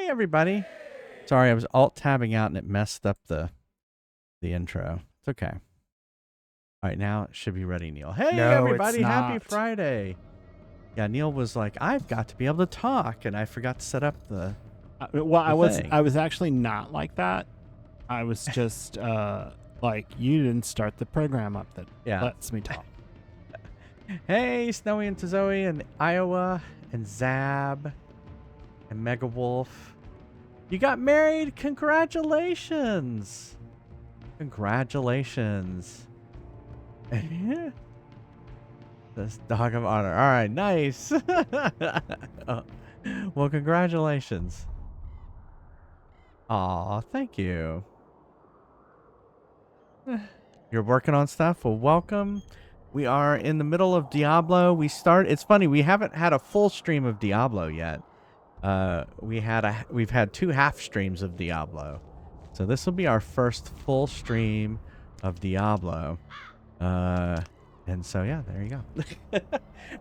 Hey, everybody. Sorry, I was alt-tabbing out and it messed up the intro. It's okay. All right, now it should be ready, Neil. Hey, No, it's everybody. Happy not. Friday. Yeah, Neil was like, I've got to be able to talk, and I forgot to set up the thing. I was actually not like that. I was just like, you didn't start the program up that lets me talk. Hey, Snowy and Tazoe and Iowa and Zab and Mega Wolf. You got married. Congratulations. Congratulations. This dog of honor. All right, nice. Well, congratulations. Aw, thank you. You're working on stuff? Well, welcome. We are in the middle of Diablo. It's funny, we haven't had a full stream of Diablo yet. We've had 2 half streams of Diablo. So this will be our first full stream of Diablo. And so yeah, there you go.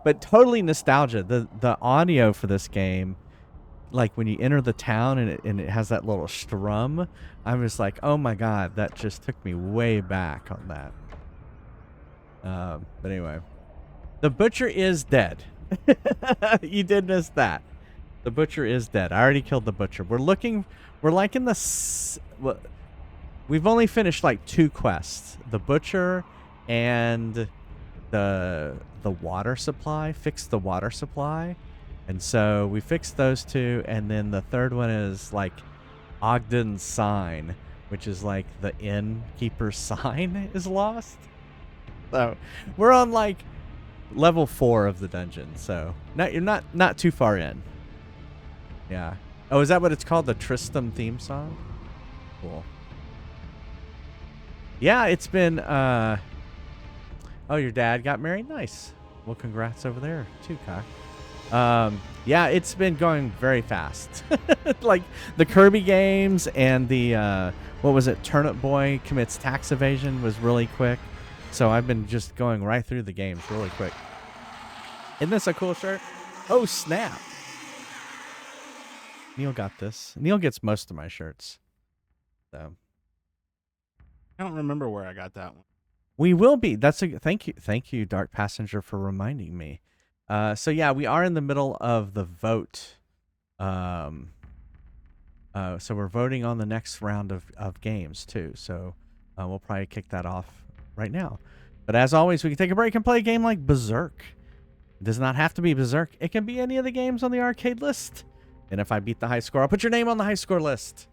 But totally nostalgia. The audio for this game, like when you enter the town and it has that little strum, I was like, oh my god, that just took me way back on that. But anyway, the butcher is dead. You did miss that. The butcher is dead. I already killed the butcher. We're like in the we've only finished like 2 quests. The butcher and the water supply. Fix the water supply. And so we fixed those 2, and then the third one is like Ogden's sign, which is like the innkeeper's sign is lost. So we're on like level 4 of the dungeon. So you're not too far in. Yeah. Oh, is that what it's called? The Tristram theme song? Cool. Yeah, it's been oh, your dad got married? Nice. Well, congrats over there too, Cock. Yeah, it's been going very fast. Like the Kirby games and the what was it? Turnip Boy Commits Tax Evasion was really quick. So I've been just going right through the games really quick. Isn't this a cool shirt? Oh, snap. Neil got this. Neil gets most of my shirts. So I don't remember where I got that one. We will be. Thank you, Dark Passenger, for reminding me. So yeah, we are in the middle of the vote. So we're voting on the next round of games too. So we'll probably kick that off right now. But as always, we can take a break and play a game like Berserk. It does not have to be Berserk. It can be any of the games on the arcade list. And if I beat the high score, I'll put your name on the high score list.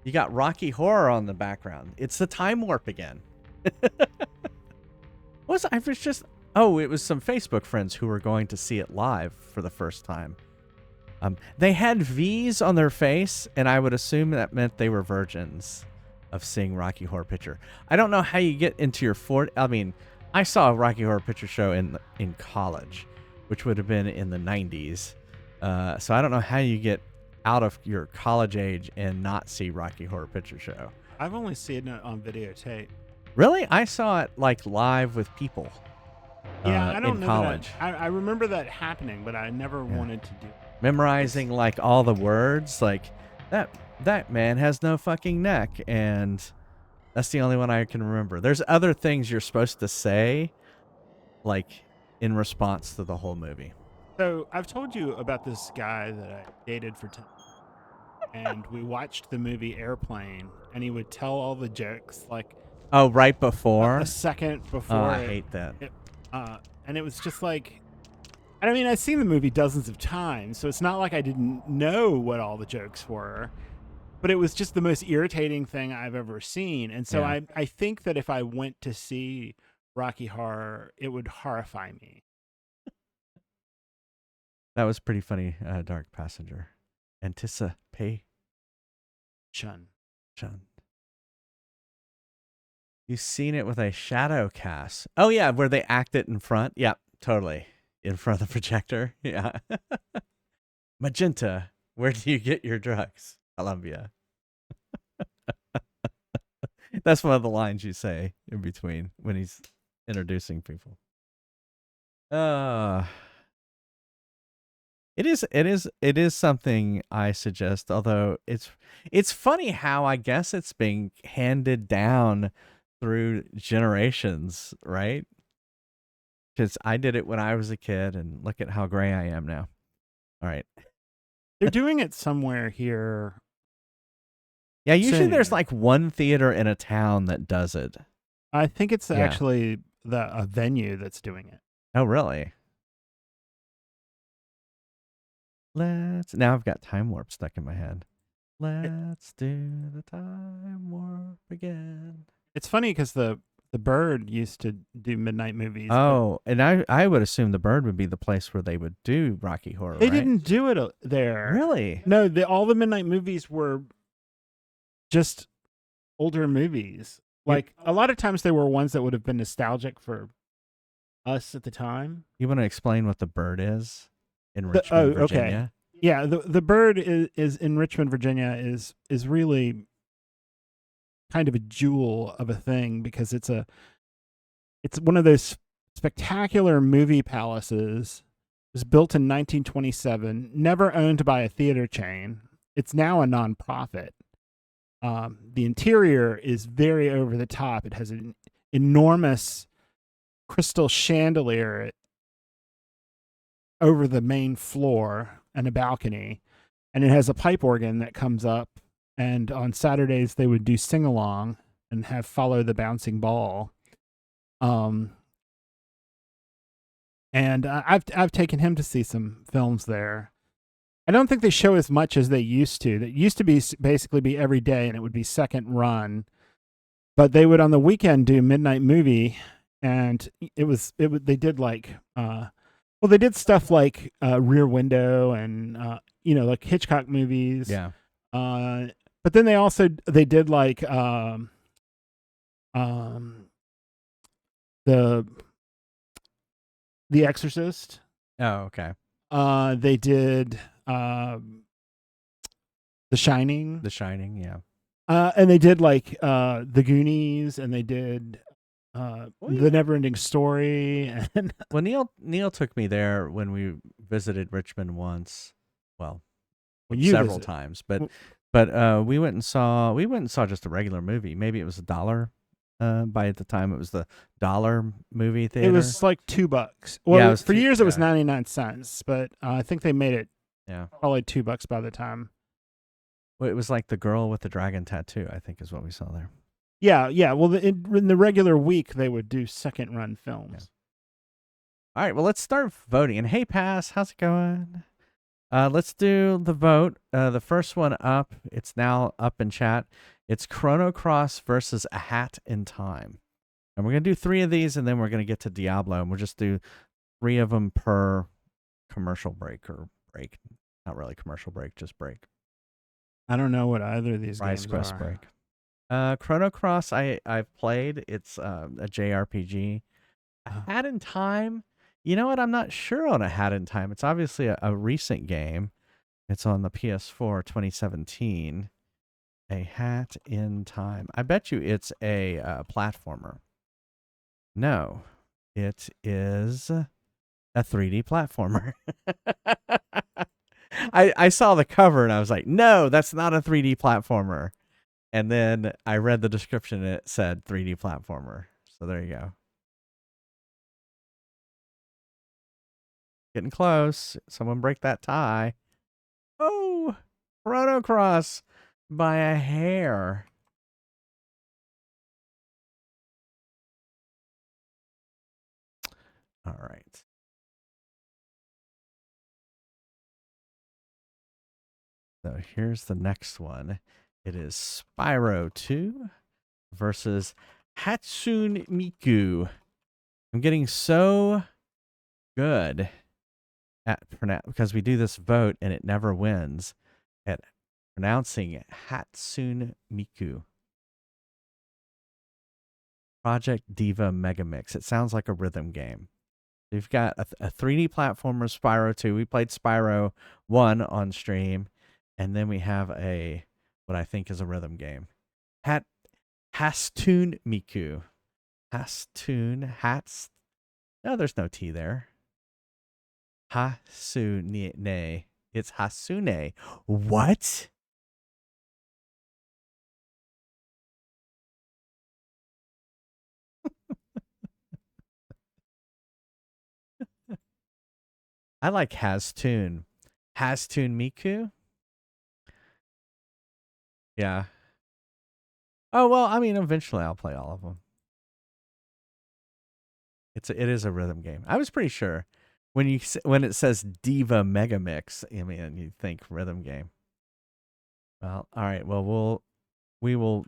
You got Rocky Horror on the background. It's the time warp again. It was some Facebook friends who were going to see it live for the first time. They had V's on their face, and I would assume that meant they were virgins of seeing Rocky Horror Picture. I don't know how you get into your 40s. I mean, I saw a Rocky Horror Picture Show in college, which would have been in the 90s. So I don't know how you get out of your college age and not see Rocky Horror Picture Show. I've only seen it on videotape. Really? I saw it like live with people. Yeah, I don't in know college. I remember that happening, but I never wanted to do it. Memorizing like all the words, like that man has no fucking neck, and that's the only one I can remember. There's other things you're supposed to say, like in response to the whole movie. So I've told you about this guy that I dated for 10 and we watched the movie Airplane, and he would tell all the jokes like right before a second before. I hate that. And it was just like, I mean, I've seen the movie dozens of times, so it's not like I didn't know what all the jokes were, but it was just the most irritating thing I've ever seen. And so yeah. I think that if I went to see Rocky Horror, it would horrify me. That was pretty funny, Dark Passenger. Anticipate. Chun. You've seen it with a shadow cast. Oh, yeah, where they act it in front. Yeah, totally. In front of the projector. Yeah. Magenta, where do you get your drugs? Columbia. That's one of the lines you say in between when he's introducing people. It is something I suggest, although it's funny how I guess it's being handed down through generations, right? Because I did it when I was a kid, and look at how gray I am now. All right. They're doing it somewhere here Yeah, usually there's soon. like one theater in a town that does it. I think it's Yeah. actually a venue that's doing it. Oh, really? Now I've got Time Warp stuck in my head. it Let's do the Time Warp again. it's funny because the Bird used to do midnight movies, but Oh, and I would assume the Bird would be the place where they would do Rocky Horror, they right? didn't do it there. Really? No, all the midnight movies were just older movies. You Like a lot of times they were ones that would have been nostalgic for us at the time. you want to explain what the Bird is in Oh, Richmond, okay. Virginia? Yeah, the Bird is in Richmond, Virginia is really kind of a jewel of a thing because it's one of those spectacular movie palaces. It was built in 1927, never owned by a theater chain. It's now a nonprofit. The interior is very over the top. It has an enormous crystal chandelier over the main floor and a balcony, and it has a pipe organ that comes up. And on Saturdays they would do sing along and have follow the bouncing ball. Um, and I've taken him to see some films there. I don't think they show as much as they used to. That used to be basically be every day, and it would be second run. But they would on the weekend do midnight movie, and they did like well, they did stuff like Rear Window and like Hitchcock movies. Yeah. But then they did like um the Exorcist. Oh, okay. They did The Shining. The Shining, yeah. And they did like The Goonies, and they did Well, The Neverending Story, and Well, Neil took me there when we visited Richmond once. Well, when you several visit. times, but we went and saw just a regular movie. Maybe it was $1. By the time it was the dollar movie theater. It was like $2. Well, Yeah, it was for years it was yeah. 99 cents, but I think they made it Yeah. probably $2 by the time. Well, it was like the girl with the dragon tattoo, I think is what we saw there. Yeah, yeah. Well, in the regular week they would do second run films. All right, well, let's start voting. And hey, Pass, how's it going? Let's do the vote. The first one up, it's now up in chat. It's Chrono Cross versus A Hat in Time. And we're going to do 3 of these, and then we're going to get to Diablo, and we'll just do 3 of them per commercial break or break. Not really commercial break, just break. I don't know what either of these Rise games Quest are. break. Chrono Cross, I've played. It's a JRPG. A Hat in Time. You know what? I'm not sure on A Hat in Time. It's obviously a recent game. It's on the PS4 2017. A Hat in Time. I bet you it's a platformer. No, it is a 3D platformer. I saw the cover and I was like, no, that's not a 3D platformer. And then I read the description and it said 3D platformer. So there you go. Getting close. Someone break that tie. Oh, Chrono Cross by a hair. All right. So here's the next one. It is Spyro 2 versus Hatsune Miku. I'm getting so good at because we do this vote and it never wins at pronouncing Hatsune Miku. Project Diva Megamix. It sounds like a rhythm game. We've got a 3D platformer, Spyro 2. We played Spyro 1 on stream, and then we have what I think is a rhythm game. Hatsune Miku. Hats. No, there's no T there. Hasune. It's Hasune. What? I like Hastoon. Hastoon Miku? Yeah. Oh, well, I mean, eventually I'll play all of them. It is a rhythm game. I was pretty sure when it says Diva Mega Mix, I mean, you think rhythm game. Well, all right. Well, we will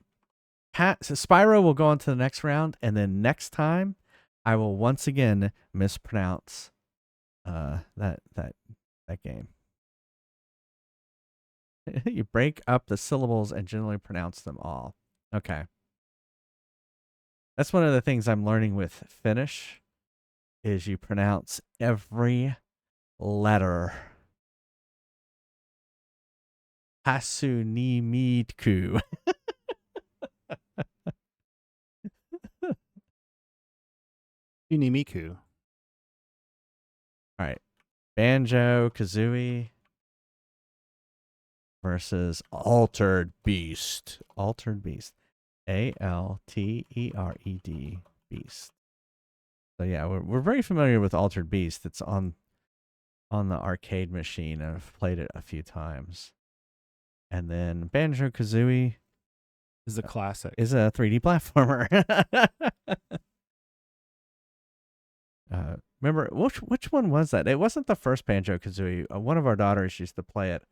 so Spyro will go on to the next round, and then next time I will once again mispronounce that game. You break up the syllables and generally pronounce them all. Okay. That's one of the things I'm learning with Finnish is you pronounce every letter. Hasunimiku. Unimiku. All right. Banjo Kazooie versus Altered Beast. Altered Beast. Altered Beast. So yeah, we're very familiar with Altered Beast. It's on the arcade machine. I've played it a few times. And then Banjo Kazooie Is a classic. is a 3D platformer. Remember which one was that? It wasn't the first Banjo Kazooie. One of our daughters used to play it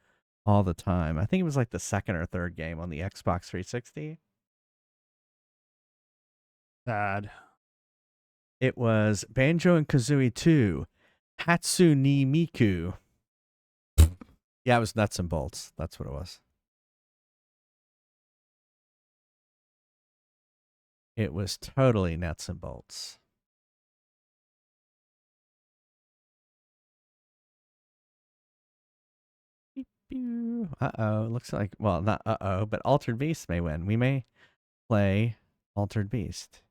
all the time. I think it was like the second or third game on the Xbox 360. Sad. It was Banjo and Kazooie 2, Hatsune Miku. Yeah, it was nuts and bolts. That's what it was. It was totally nuts and bolts. Uh-oh. Looks like, well, not uh-oh, but Altered Beast may win. We may play Altered Beast.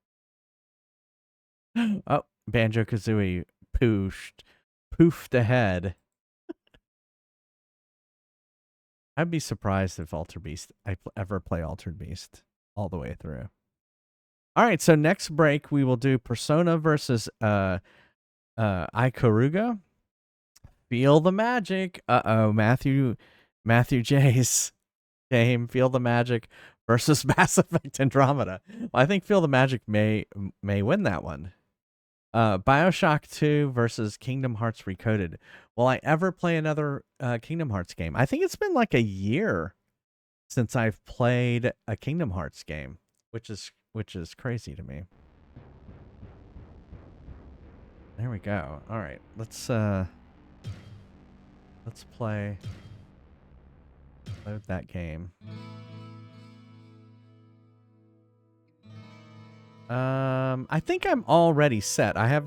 Oh, Banjo Kazooie poofed ahead. I'd be surprised if Altered Beast I ever play Altered Beast all the way through. All right, so next break we will do Persona versus Ikaruga. Feel the magic. Uh-oh, Matthew J's game, Feel the Magic versus Mass Effect Andromeda. Well, I think Feel the Magic may win that one. BioShock 2 versus Kingdom Hearts Recoded. Will I ever play another Kingdom Hearts game? I think it's been like a year since I've played a Kingdom Hearts game, which is crazy to me. There we go. All right, let's play. Load that game. I think I'm already set. I have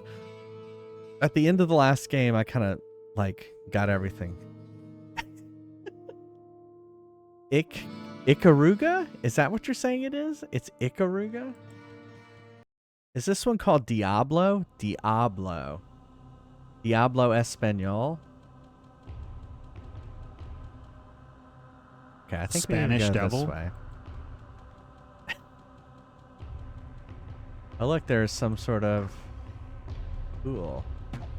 at the end of the last game, I kind of like got everything. Ikaruga? Is that what you're saying it is? It's Ikaruga? Is this one called Diablo? Diablo Espanol? Okay, I think Spanish we need to go Devil. this way. Oh, look, there's some sort of pool.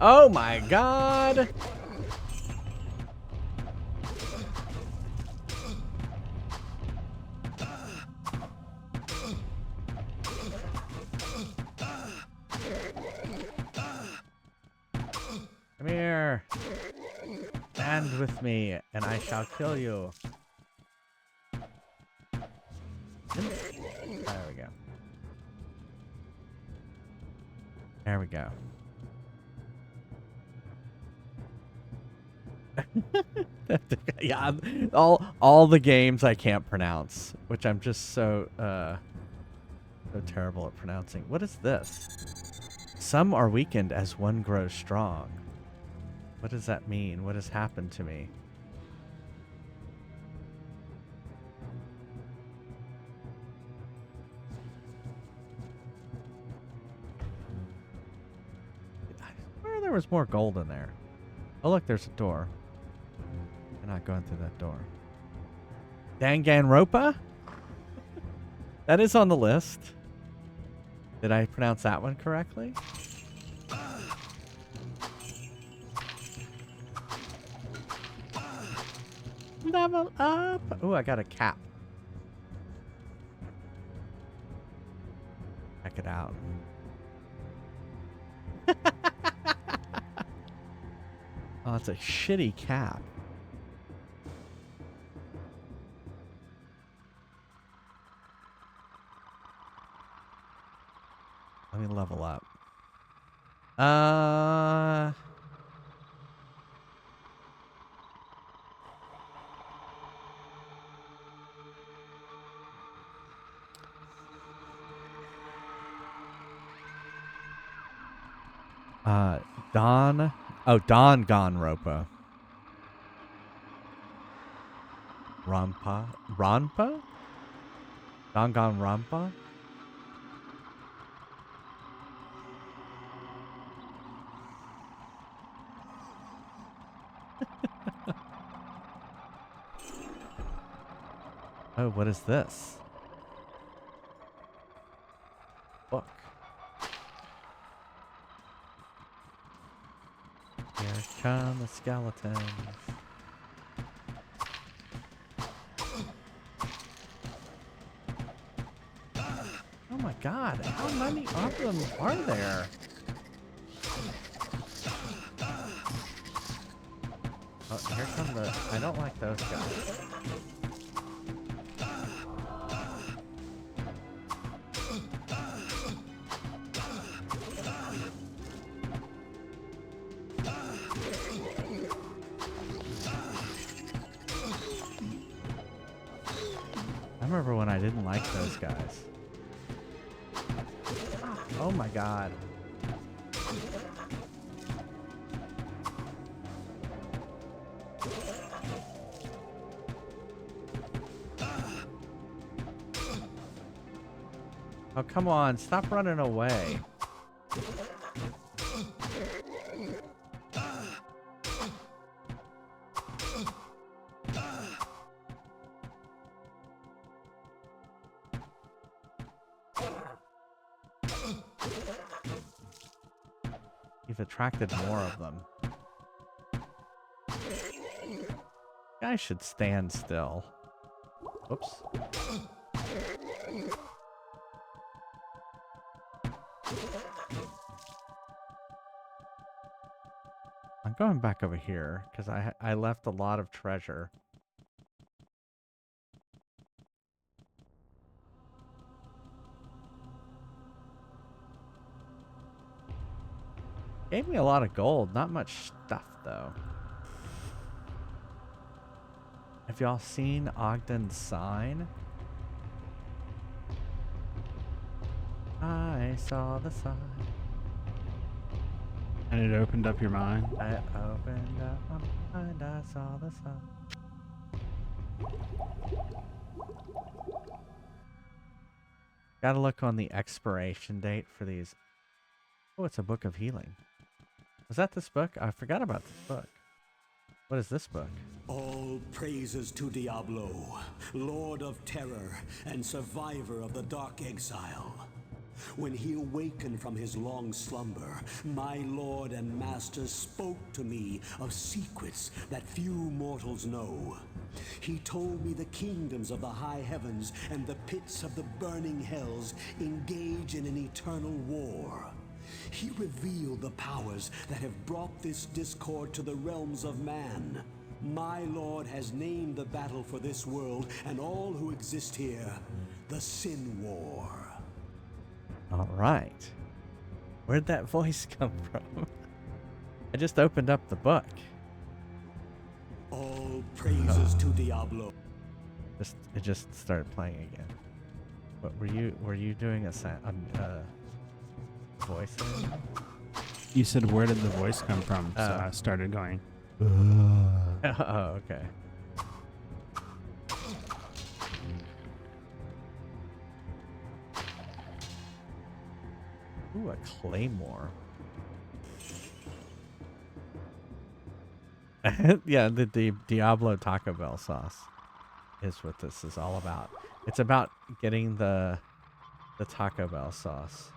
Oh my god! Come here. Stand with me, and I shall kill you. There we go. There we go. Yeah, all the games I can't pronounce, which I'm just so terrible at pronouncing. What is this? Some are weakened as one grows strong. What does that mean? What has happened to me? I swear there was more gold in there. Oh, look, there's a door. We're not going through that door. Danganronpa? That is on the list. Did I pronounce that one correctly? Level up. Oh, I got a cap. Check it out. Oh, it's a shitty cap. Let me level up. Don. Oh, Don Gonropa. Rampa? Danganronpa? Oh, what is this? Book. Here come the skeletons. Oh my god, how many of them are there? Oh, here come the... I don't like those guys. I remember when I didn't like those guys. Oh my god. Oh, come on. Stop running away. You've attracted more of them. Guys should stand still. Oops. I'm going back over here because I left a lot of treasure. Gave me a lot of gold, not much stuff though. Have y'all seen Ogden's sign? I saw the sign. And it opened up your mind? I opened up my mind, I saw the sign. Gotta look on the expiration date for these. Oh, it's a book of healing. Was that this book? I forgot about this book. What is this book? All praises to Diablo, Lord of Terror and survivor of the Dark Exile. When he awakened from his long slumber, my lord and master spoke to me of secrets that few mortals know. He told me the kingdoms of the high heavens and the pits of the burning hells engage in an eternal war. He revealed the powers that have brought this discord to the realms of man. My lord has named the battle for this world and all who exist here, the Sin War. All right. Where'd that voice come from? I just opened up the book. All praises to Diablo. It just started playing again. What were you doing a voice there? You said, where did the voice come from? So I started going. Oh, okay. Ooh, a claymore. Yeah, the Diablo Taco Bell sauce is what this is all about. It's about getting the Taco Bell sauce.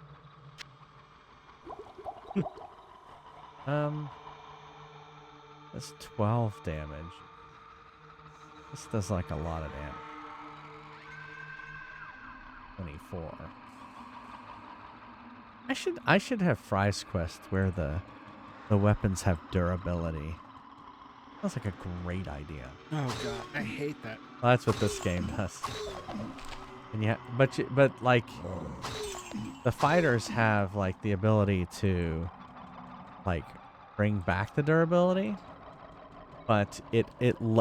That's 12 damage. This does like a lot of damage. 24. I should have Fry's Quest where the weapons have durability. That's like a great idea. Oh god, I hate that. Well, that's what this game does. And yeah, but like the fighters have like the ability to like bring back the durability, but it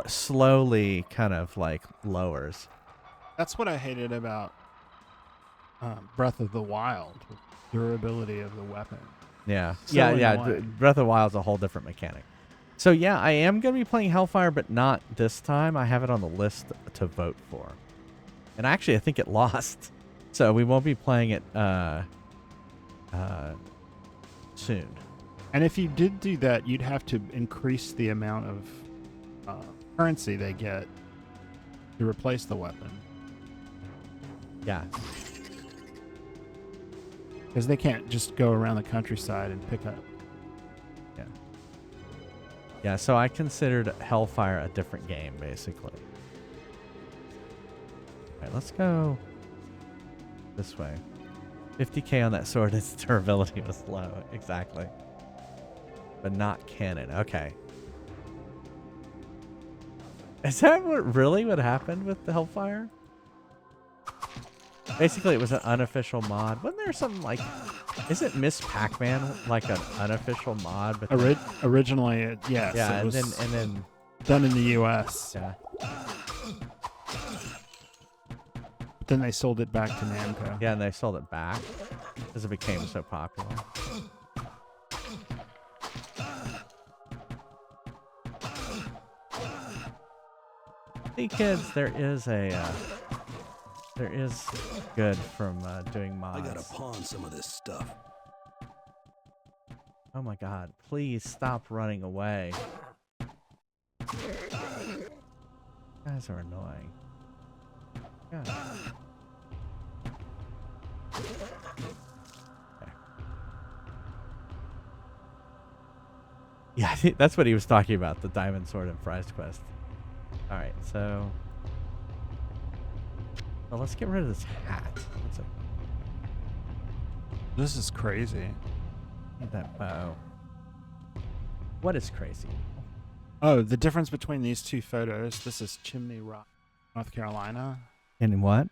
slowly kind of like lowers. That's what I hated about Breath of the Wild, with durability of the weapon. Yeah, So yeah. annoying. Breath of the Wild is a whole different mechanic. So yeah, I am gonna be playing Hellfire, but not this time. I have it on the list to vote for, and actually, I think it lost, so we won't be playing it soon. And if you did do that, you'd have to increase the amount of currency they get to replace the weapon. Yeah, Because they can't just go around the countryside and pick up. yeah. So I considered Hellfire a different game, basically. All right, let's go this way. 50k on that sword. Its durability was low, exactly. But not cannon. Okay. Is that really what happened with the Hellfire? Basically, it was an unofficial mod. Wasn't there some like... Isn't Miss Pac-Man like an unofficial mod? But Originally, yes. yeah, it was and then done in the U.S. yeah. But then they sold it back to Namco. Yeah, and they sold it back because it became so popular. See, kids, there is good from doing mods. I gotta pawn some of this stuff. Oh my god, please stop running away. You guys are annoying. God. Okay. Yeah, I think that's what he was talking about, the Diamond Sword and Fry's Quest. Alright, so... Well, let's get rid of this hat. What's it? This is crazy. Need that bow. What is crazy? Oh, the difference between these two photos. This is Chimney Rock, North Carolina. And what?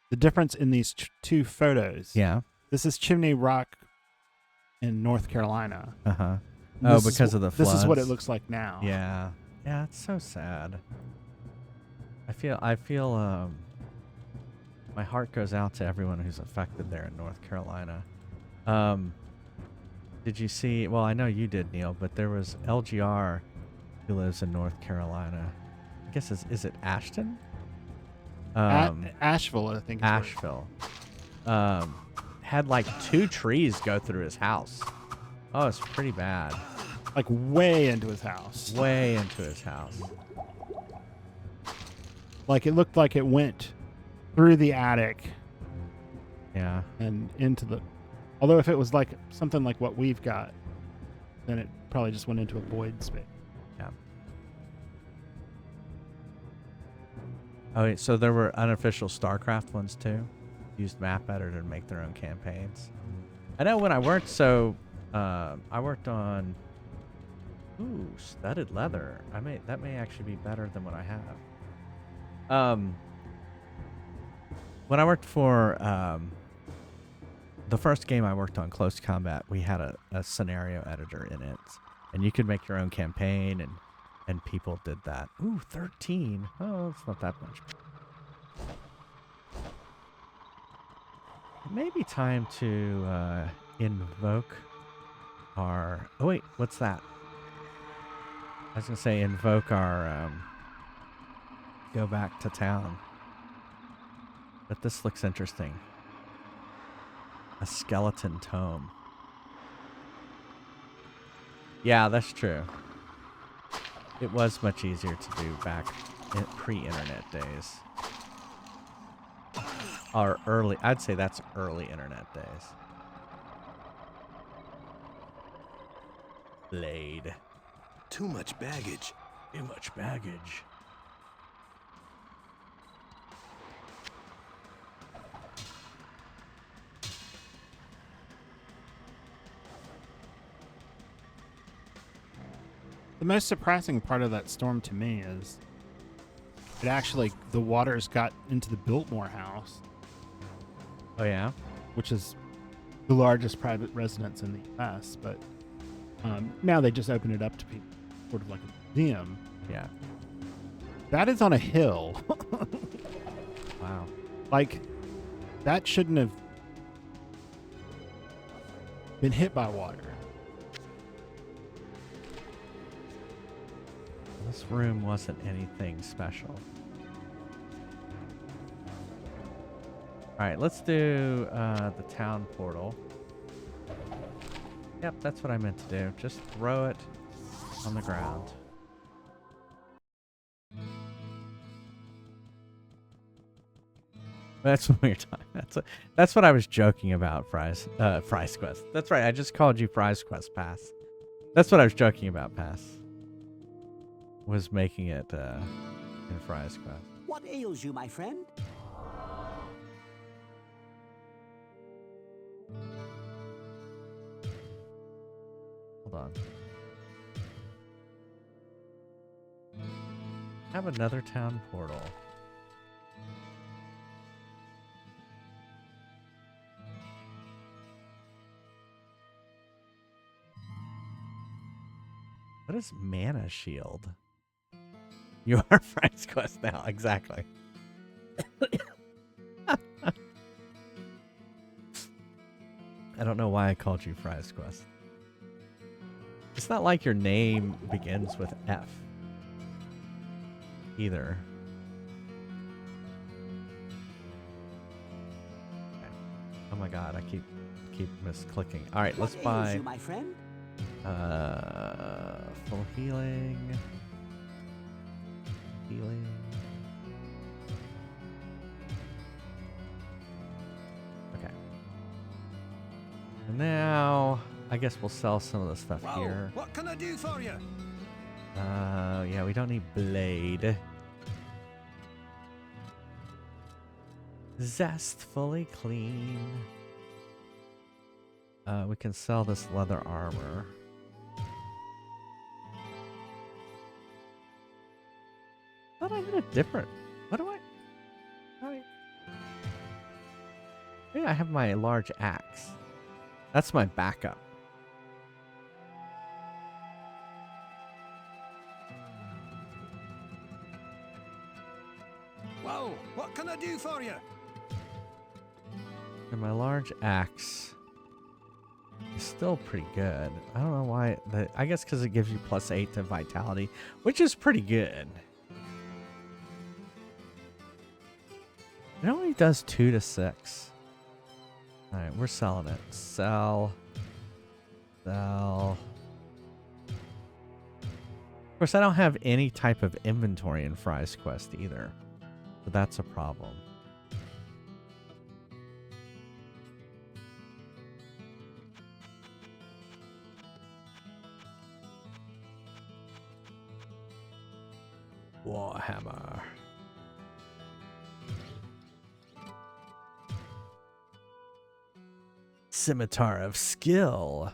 The difference in these two photos. Yeah. This is Chimney Rock in North Carolina. Uh-huh. And Oh, this is because of the floods? This is what it looks like now. Yeah. Yeah, it's so sad. I feel my heart goes out to everyone who's affected there in North Carolina. Did you see, well, I know you did, Neil, but there was LGR who lives in North Carolina. I guess is it Ashton? Asheville, I think. Asheville. Had like 2 trees go through his house. Oh, it's pretty bad. Like way into his house. Way into his house. Like it looked like it went through the attic Yeah. and into the... Although if it was like something like what we've got, then it probably just went into a void space. Yeah. Oh, wait, so there were unofficial StarCraft ones too? Used map editor to make their own campaigns. I know when I worked, I worked on... Ooh, studded leather. That may actually be better than what I have. When I worked for the first game I worked on, Close Combat, we had a scenario editor in it, and you could make your own campaign, and people did that. Ooh, 13. Oh, it's not that much. It may be time to invoke our... Oh, wait, what's that? I was going to say invoke our... go back to town. But this looks interesting. A skeleton tome. Yeah, that's true. It was much easier to do back in pre-internet days. Or early, I'd say that's early internet days. Blade. Too much baggage. Too much baggage. The most surprising part of that storm to me is it actually, the waters got into the Biltmore house, Oh yeah? which is the largest private residence in the U.S., but now they just open it up to people, sort of like a museum. Yeah. That is on a hill. Wow. Like, that shouldn't have been hit by water. This room wasn't anything special. Alright, let's do the town portal. Yep, that's what I meant to do. Just throw it on the ground. That's what we're talking. That's what I was joking about, Fries Quest. That's right. I just called you Fries Quest Pass. That's what I was joking about, Pass. Was making it in Fries Quest. What ails you, my friend? Hold on. Have another town portal. What is Mana Shield? You are Fries Quest now, exactly. I don't know why I called you Fries Quest. It's not like your name begins with F. Either. Okay. Oh my god, I keep misclicking. Alright, let's What ails buy you, my friend? full healing. Healing. Okay. And now I guess we'll sell some of the stuff here. What can I do for you? Yeah, we don't need blade. Zestfully clean. We can sell this leather armor. I thought I had a different. What do I? Yeah, I have my large axe. That's my backup. Well, what can I do for you? And my large axe is still pretty good. I don't know why. I guess because it gives you +8 to vitality, which is pretty good. It only does 2 to 6. All right, we're selling it. Sell. Sell. Of course, I don't have any type of inventory in Fry's Quest either. So that's a problem. Warhammer. Scimitar of Skill.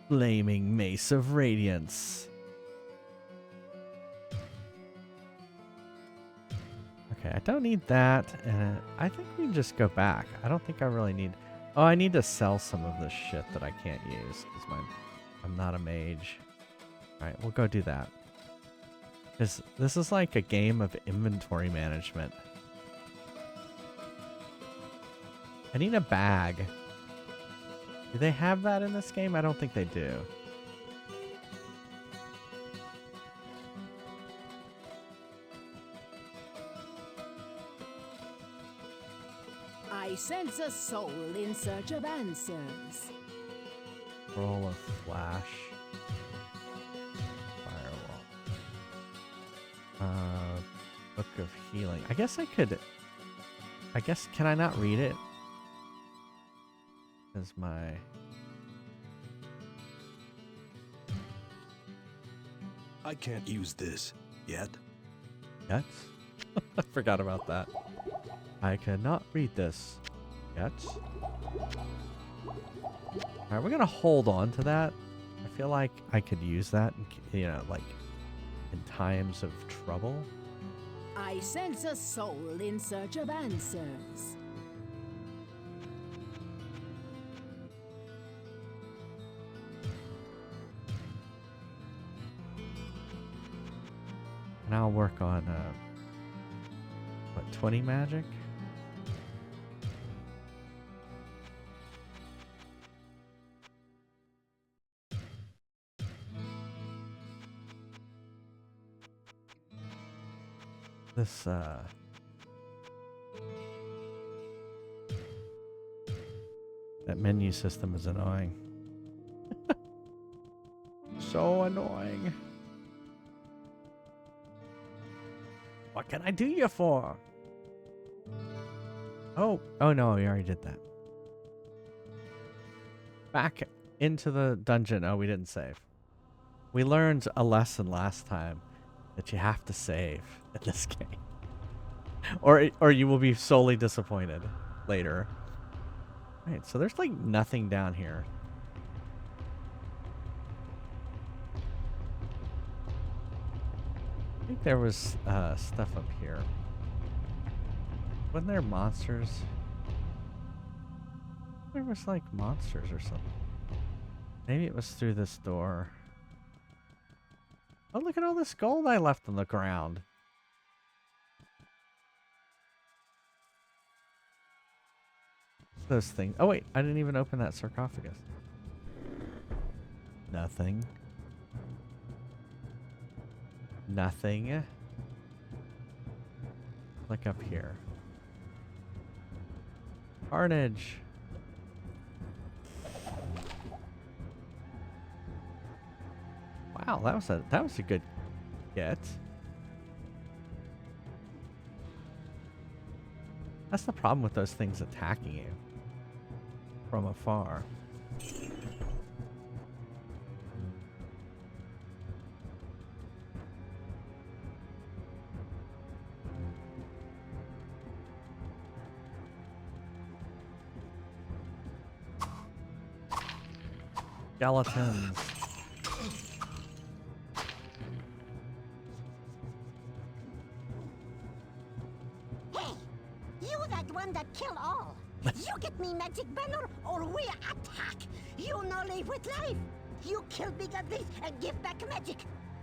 Flaming Mace of Radiance. Okay, I don't need that, and I think we can just go back. I don't think I really need... Oh, I need to sell some of this shit that I can't use, because I'm not a mage. Alright, we'll go do that. Because this is like a game of inventory management. I need a bag. Do they have that in this game? I don't think they do. I I sense a soul in search of answers. Roll of flash. Firewall. Book of healing. I guess can I not read it? As my... I can't use this yet. Yet? I forgot about that. I cannot read this yet. Alright, we're gonna hold on to that. I feel like I could use that, like in times of trouble. I sense a soul in search of answers. And I'll work on, 20 magic? This, that menu system is annoying. So annoying. What can I do you for? Oh no, we already did that. Back into the dungeon. Oh, we didn't save. We learned a lesson last time that you have to save in this game. or you will be solely disappointed later. Right, so there's like nothing down here. I think there was stuff up here. Wasn't there monsters? There was like monsters or something. Maybe it was through this door. Oh, look at all this gold I left on the ground. Those things. Oh wait, I didn't even open that sarcophagus. Nothing. Nothing. Look up here. Carnage. Wow, that was a good get. That's the problem with those things attacking you from afar. Skeletons. Hey, you that one that kill all. You get me magic banner or we attack. You no live with life. You kill big uglies and give back magic.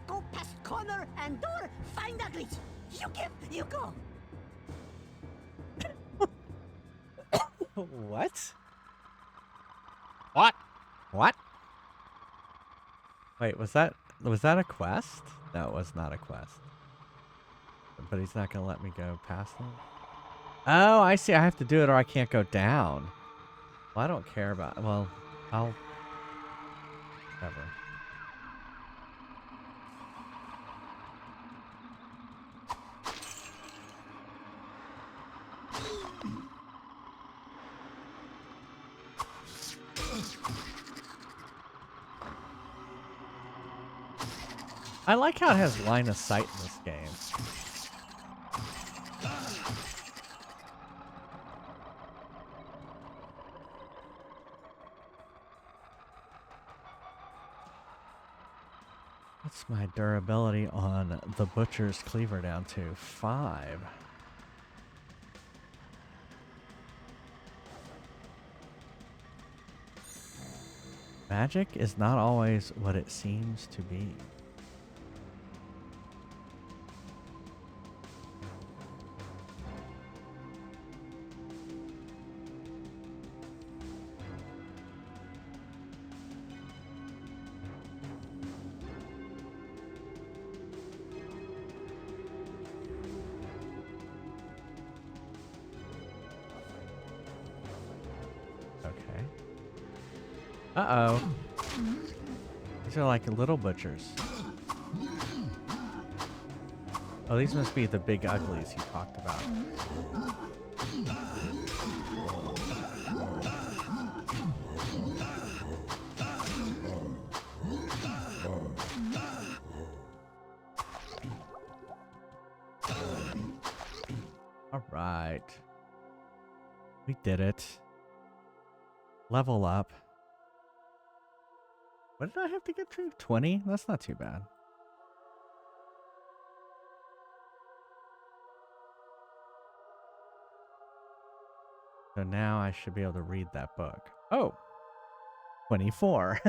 Go past corner and door, find uglies. You give, you go. What? What? What? Wait, was that a quest? No, it was not a quest. But he's not gonna let me go past him. Oh, I see. I have to do it or I can't go down. Well, I don't care about... Well, I'll... Whatever. I like how it has line of sight in this game. What's my durability on the Butcher's Cleaver down to? 5. Magic is not always what it seems to be. Uh-oh. These are like little butchers. Oh, these must be the big uglies you talked about. All right. We did it. Level up. What did I have to get to? 20? That's not too bad. So now I should be able to read that book. Oh, 24.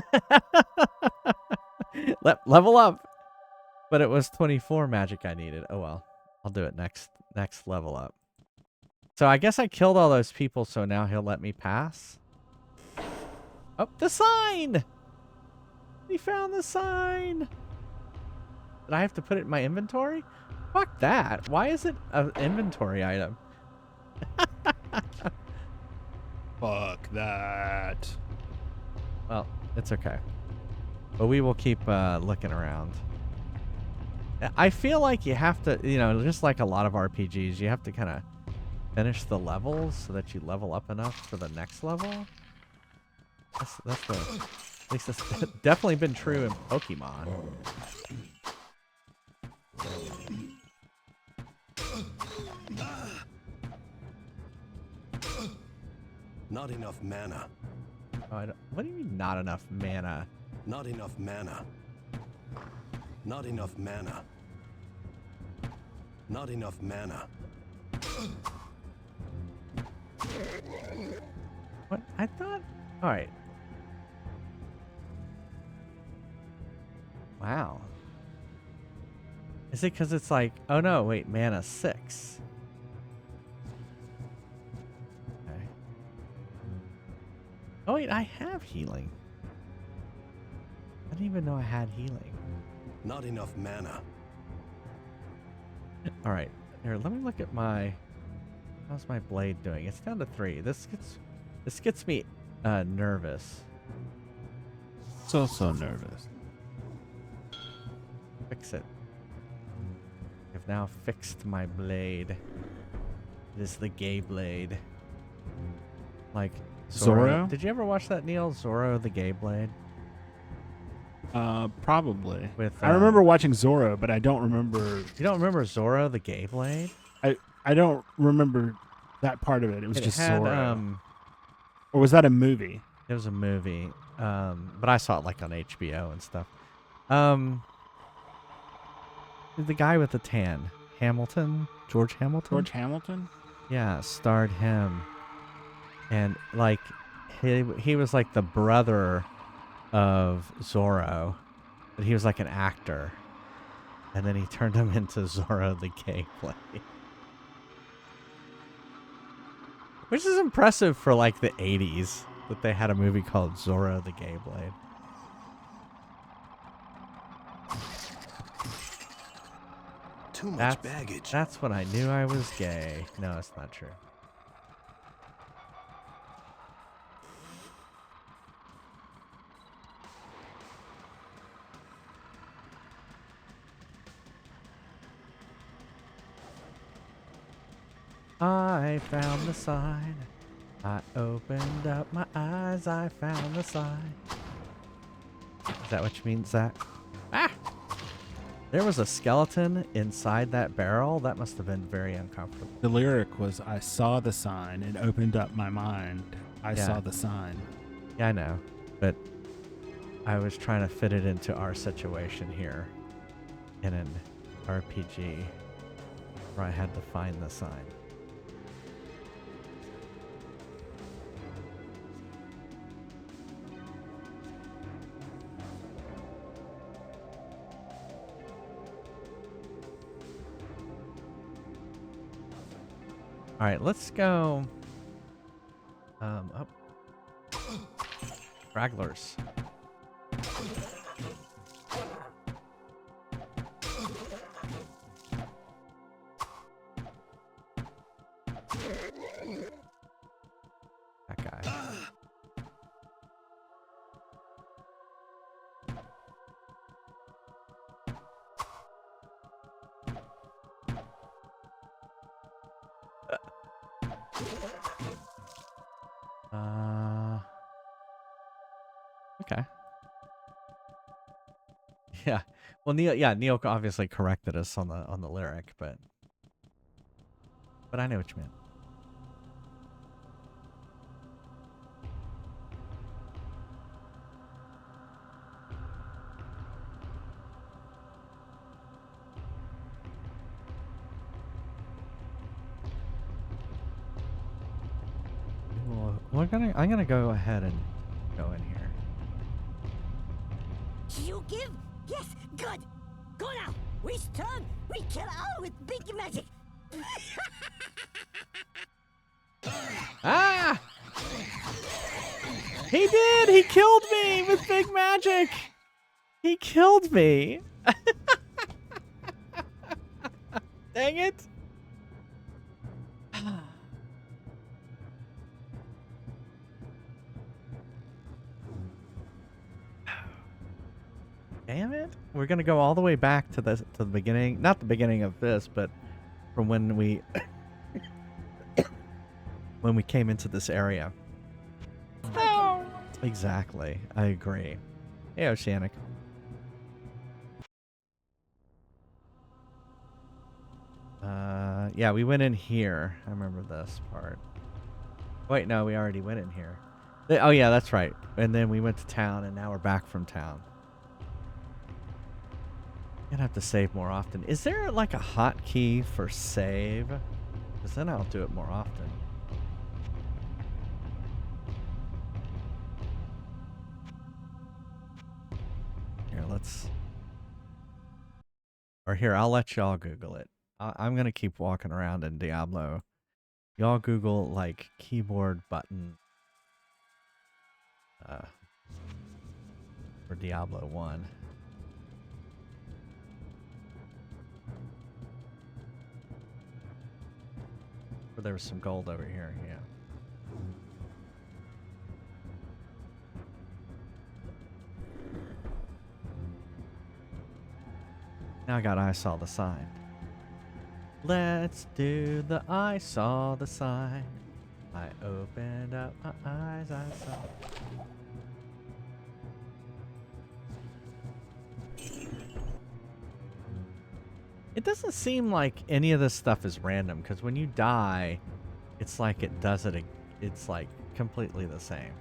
Level up. But it was 24 magic I needed. Oh well. I'll do it next level up. So I guess I killed all those people, so now he'll let me pass. Oh, the sign! We found the sign! Did I have to put it in my inventory? Fuck that. Why is it an inventory item? Fuck that. Well, it's okay. But we will keep looking around. I feel like you have to, you know, just like a lot of RPGs, you have to kind of finish the levels so that you level up enough for the next level. That's the, at least that's definitely been true in Pokemon. Not enough mana. Oh, what do you mean not enough mana? Not enough mana. Not enough mana. Not enough mana. What? I thought... Alright. Wow. Is it because it's like... Oh no, wait, mana 6. Okay. Oh wait, I have healing. I didn't even know I had healing. Not enough mana. Alright. Here, let me look at my... How's my blade doing? It's down to 3. This gets me nervous. So nervous. Fix it. I've now fixed my blade. It is the gay blade. Like Zorro? Did you ever watch that, Neil? Zorro the Gay Blade? Probably. With I remember watching Zorro, but I don't remember. You don't remember Zorro the Gay Blade? I don't remember that part of it. It was just had, Zorro. Or was that a movie? It was a movie. But I saw it like on HBO and stuff. The guy with the tan. Hamilton? George Hamilton? George Hamilton? Yeah, starred him. And like he was like the brother of Zorro, but he was like an actor. And then he turned him into Zorro the Gay Blade. Which is impressive for like the 80s that they had a movie called Zorro the Gay Blade. Too much baggage. That's when I knew I was gay. No, it's not true. I found the sign. I opened up my eyes. I found the sign. Is that what you mean, Zach? Ah! There was a skeleton inside that barrel. That must have been very uncomfortable. The lyric was, I saw the sign. It opened up my mind. I saw the sign. Yeah, I know. But I was trying to fit it into our situation here in an RPG where I had to find the sign. All right, let's go up. Stragglers. That guy. Well, Neil obviously corrected us on the lyric, but I know what you meant. Well, I'm gonna go ahead and go in here. You give? Yes, good. Go now. We strong. We kill all with big magic. Ah! He did! He killed me with big magic! He killed me! Dang it! Damn it! We're gonna go all the way back to the beginning. Not the beginning of this, but from when we when we came into this area. No. Exactly. I agree. Hey, Oceanic. Yeah, we went in here. I remember this part. Wait, no, we already went in here. Oh, yeah, that's right. And then we went to town, and now we're back from town. Gonna have to save more often. Is there like a hotkey for save? Because then I'll do it more often. Here, let's... Or here, I'll let y'all Google it. I'm gonna keep walking around in Diablo. Y'all Google, like, keyboard button for Diablo 1. Or there was some gold over here, yeah. Now I saw the sign. Let's do the I saw the sign. I opened up my eyes, I saw. It doesn't seem like any of this stuff is random, because when you die, it's like it does it. It's like completely the same.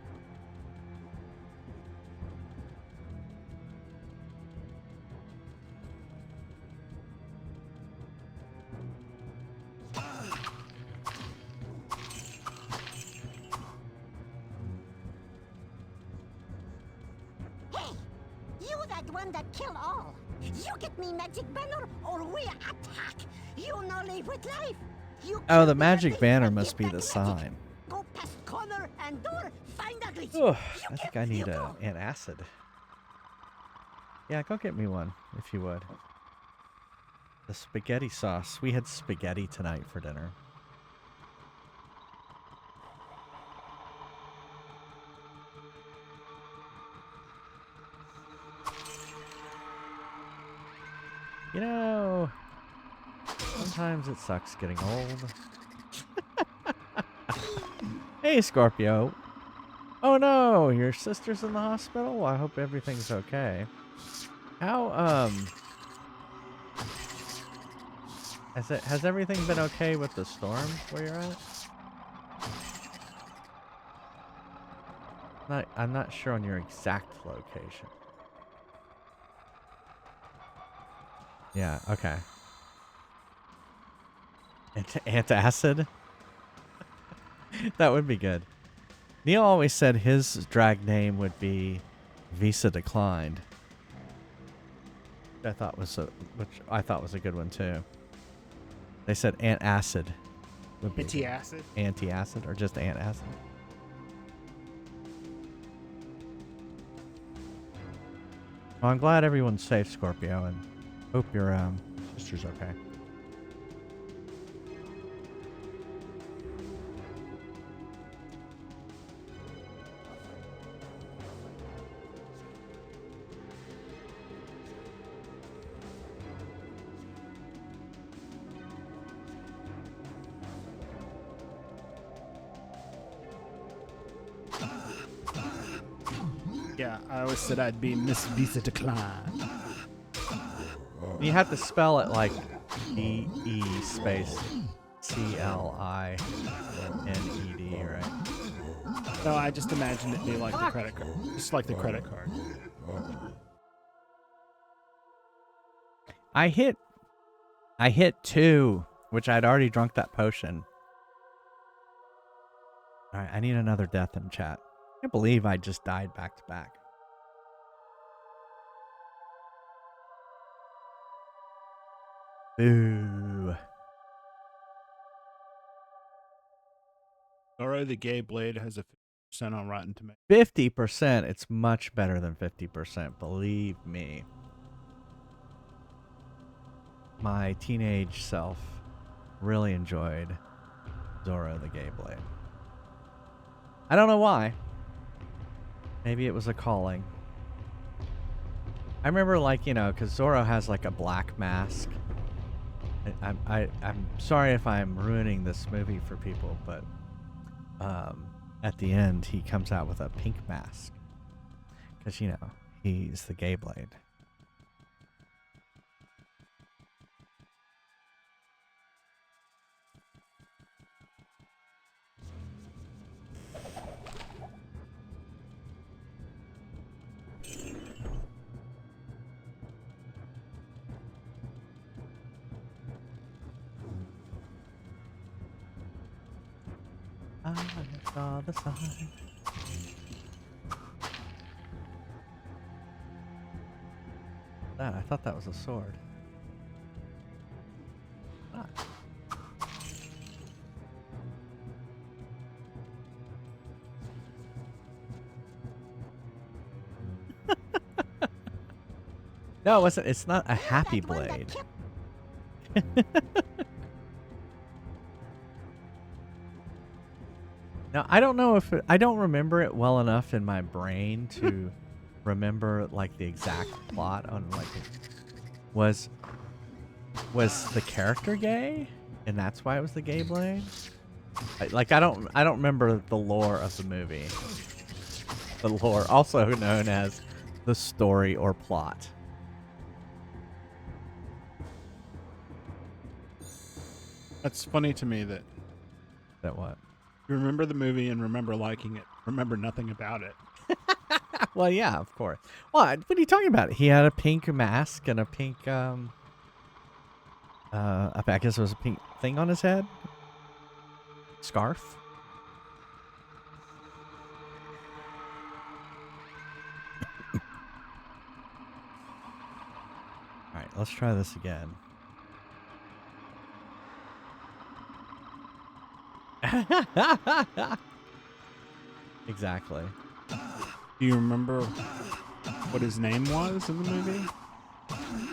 That kill all. You get me magic banner or we attack. You no live with life. Oh, the magic banner must be the sign. Go past corner and door, find a glitch. Oh, I think I need an acid. Yeah, go get me one, if you would. The spaghetti sauce. We had spaghetti tonight for dinner. You know, sometimes it sucks getting old. Hey, Scorpio. Oh no, your sister's in the hospital? Well, I hope everything's okay. How, has everything been okay with the storm where you're at? I'm not sure on your exact location. Yeah, okay. Antacid? That would be good. Neil always said his drag name would be Visa Declined. Which I thought was a good one too. They said Antacid. Anti-acid? Anti-acid or just Antacid? Well, I'm glad everyone's safe, Scorpio, and hope your sister's okay. Yeah, I always said I'd be Miss Visa Decline. You have to spell it like E space CLINED, right? No, I just imagined it be like the credit card. Just like the credit card. I hit 2, which I'd already drunk that potion. All right, I need another death in chat. I can't believe I just died back to back. Boo. Zorro the Gay Blade has a 50% on Rotten Tomatoes. 50%. It's much better than 50%. Believe me. My teenage self really enjoyed Zorro the Gay Blade. I don't know why. Maybe it was a calling. I remember, like, you know, because Zorro has like a black mask. I'm sorry if I'm ruining this movie for people, but at the end he comes out with a pink mask because, you know, he's the Gay Blade. I saw the sign. That, I thought that was a sword. Ah. No, it wasn't. It's not a happy blade. Now, I don't know if I don't remember it well enough in my brain to remember like the exact plot on like was the character gay and that's why it was the Gay Blade. I don't remember the lore of the movie. The lore, also known as the story or plot. That's funny to me that That what? you remember the movie and remember liking it, remember nothing about it. Well, yeah, of course. What are you talking about? He had a pink mask and a pink I guess it was a pink thing on his head. Scarf. All right, let's try this again. Exactly. Do you remember what his name was in the movie?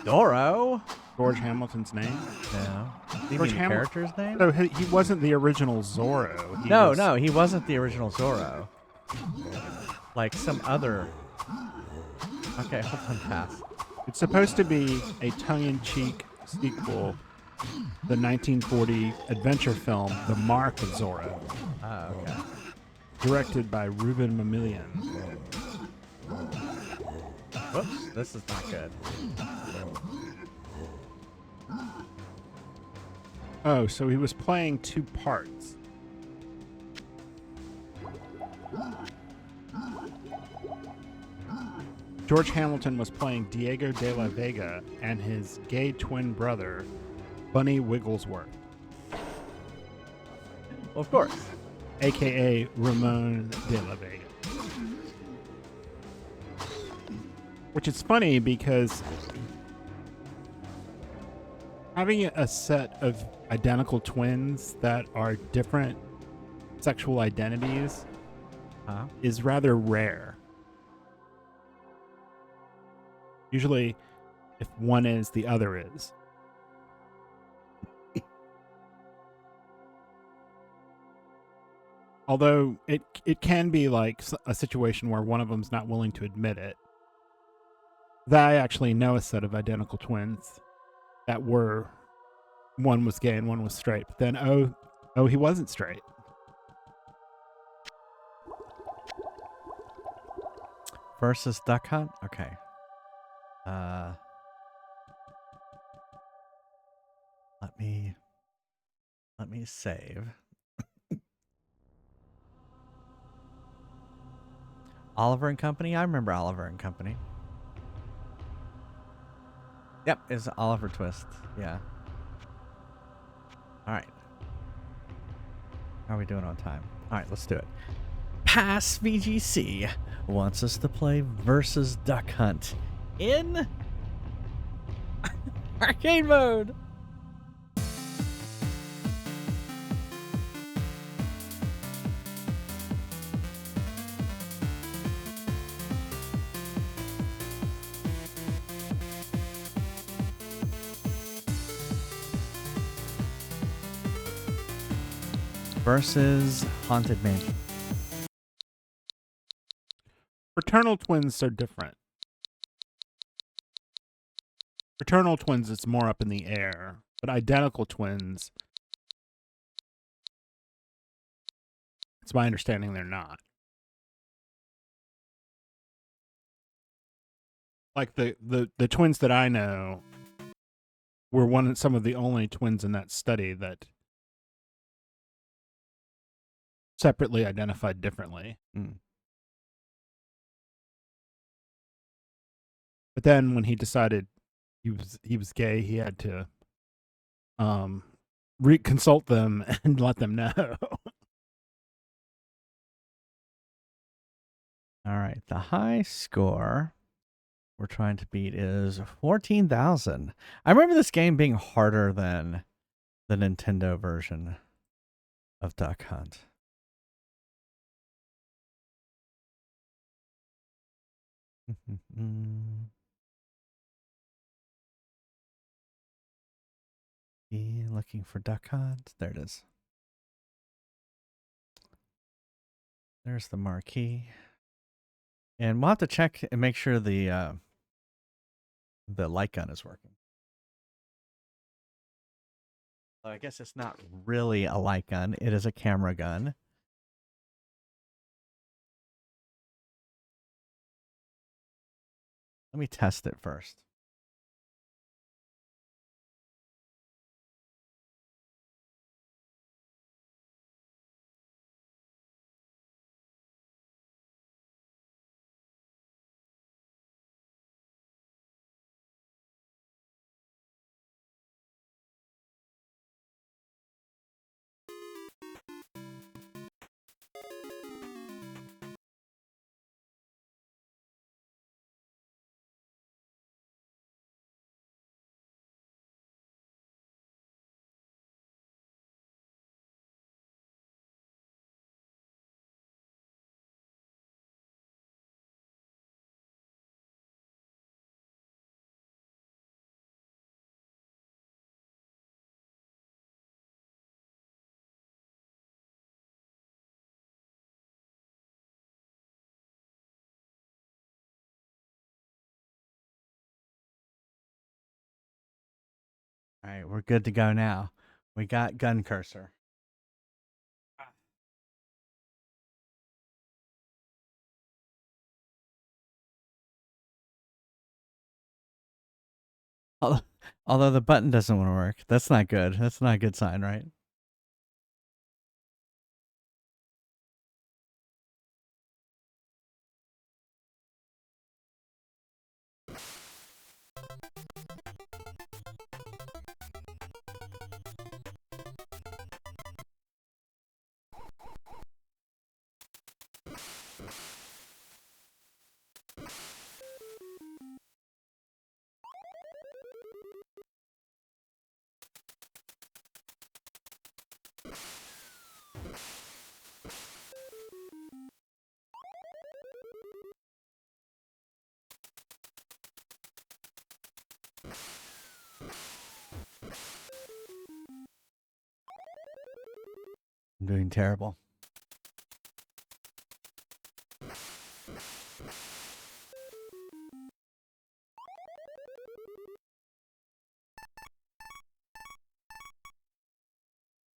Doro? George Hamilton's name? No. You George mean the character's name? No, he wasn't the original Zorro. No, he wasn't the original Zorro. Like some other... Okay, hold on, pass. It's supposed to be a tongue-in-cheek sequel, the 1940 adventure film, The Mark of Zorro. Oh, okay. Directed by Ruben Mamilian. Whoops, this is not good. Oh, so he was playing two parts. George Hamilton was playing Diego de la Vega and his gay twin brother, Bunny Wigglesworth, Well, of course. a.k.a. Ramon de la Vega. Which is funny because having a set of identical twins that are different sexual identities is rather rare. Usually, if one is, the other is. Although it can be like a situation where one of them's not willing to admit it. That I actually know a set of identical twins that were, one was gay and one was straight. But then, oh, he wasn't straight. Versus Duck Hunt? Okay. Let me save. Oliver and Company. I remember Oliver and Company. Yep, it's Oliver Twist. Yeah. All right. How are we doing on time? All right, let's do it. Pass VGC wants us to play versus Duck Hunt in arcade mode. Versus Haunted Mansion. Fraternal twins are different. Fraternal twins, it's more up in the air, but identical twins, it's my understanding they're not. Like the twins that I know were some of the only twins in that study that separately identified differently. Mm. But then when he decided he was gay, he had to reconsult them and let them know. All right, the high score we're trying to beat is 14,000. I remember this game being harder than the Nintendo version of Duck Hunt. Be looking for Duck Hunt. There it is. There's the marquee. And we'll have to check and make sure the light gun is working. Well, I guess it's not really a light gun. It is a camera gun. Let me test it first. All right, we're good to go now. We got gun cursor. Although the button doesn't want to work. That's not good. That's not a good sign, right? I'm doing terrible.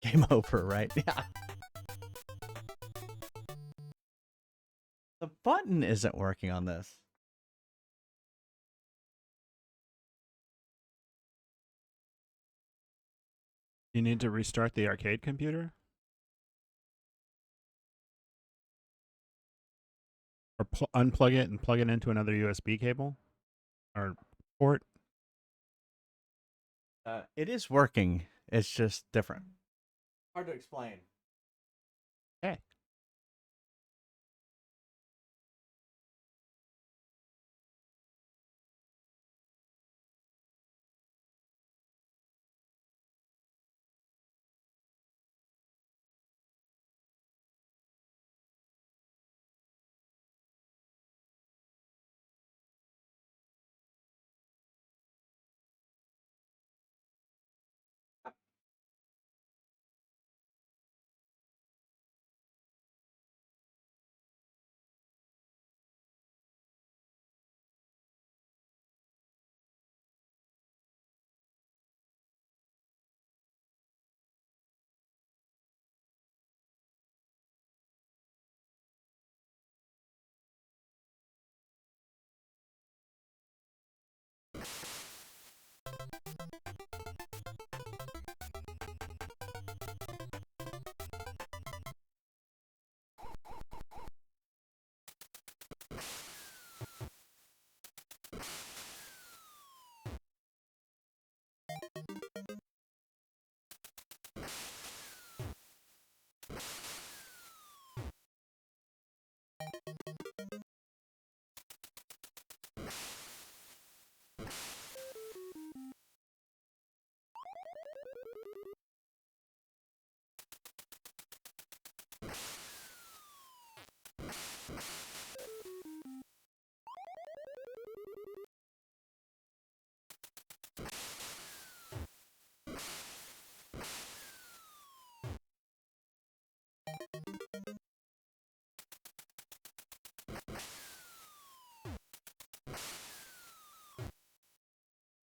Game over, right? Yeah. The button isn't working on this. You need to restart the arcade computer? Or unplug it and plug it into another USB cable? Or port? It is working. It's just different. Hard to explain. Okay.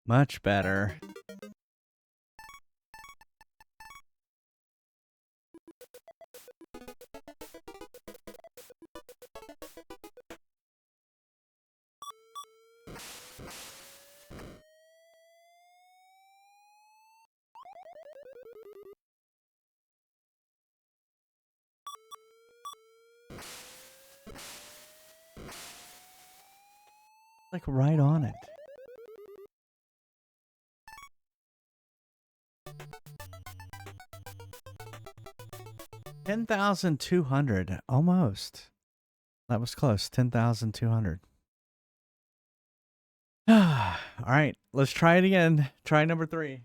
Much better. Like right on it. $10,200, almost. That was close. 10,200. All right, let's try it again. Try number 3.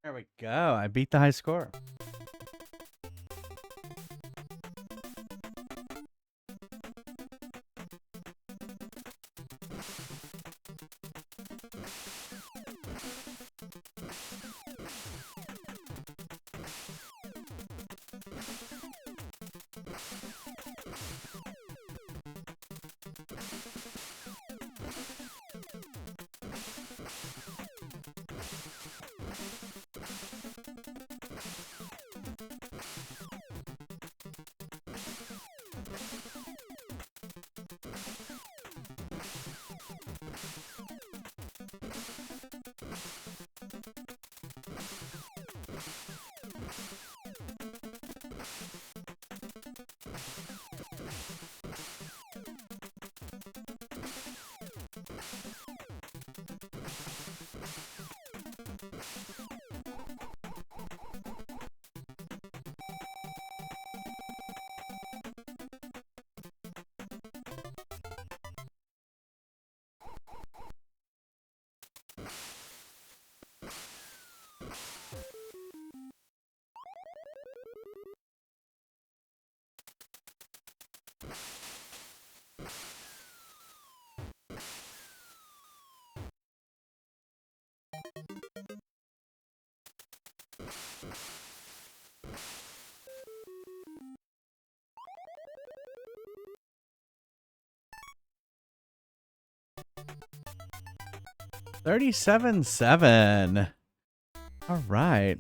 There we go. I beat the high score. 37-7. All right.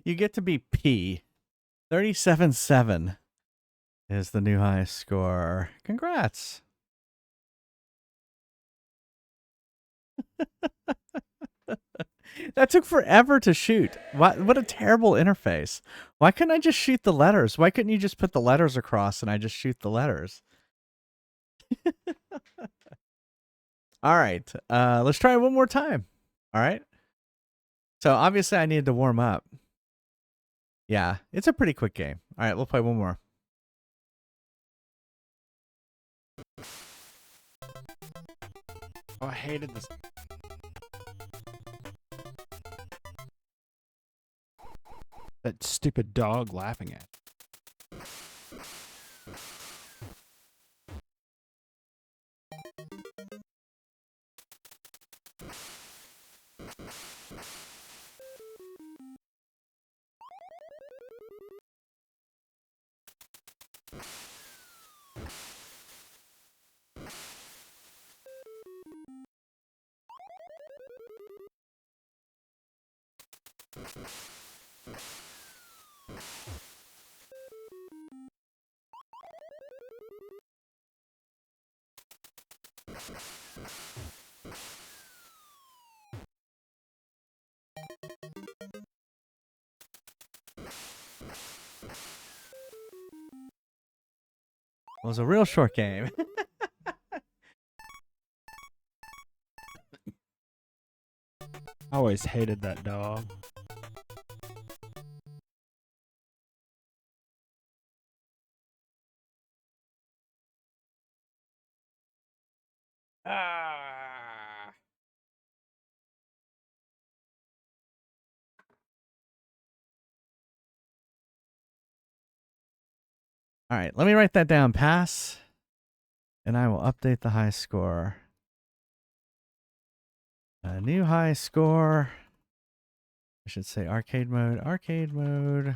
You get to be P. 37-7 is the new high score. Congrats. That took forever to shoot. What a terrible interface. Why couldn't I just shoot the letters? Why couldn't you just put the letters across and I just shoot the letters? All right. Let's try it one more time. All right. So obviously I needed to warm up. Yeah, it's a pretty quick game. All right, we'll play one more. Oh, I hated this. That stupid dog laughing at. It was a real short game. I always hated that dog. All right, let me write that down. Pass. And I will update the high score. A new high score. I should say arcade mode. Arcade mode.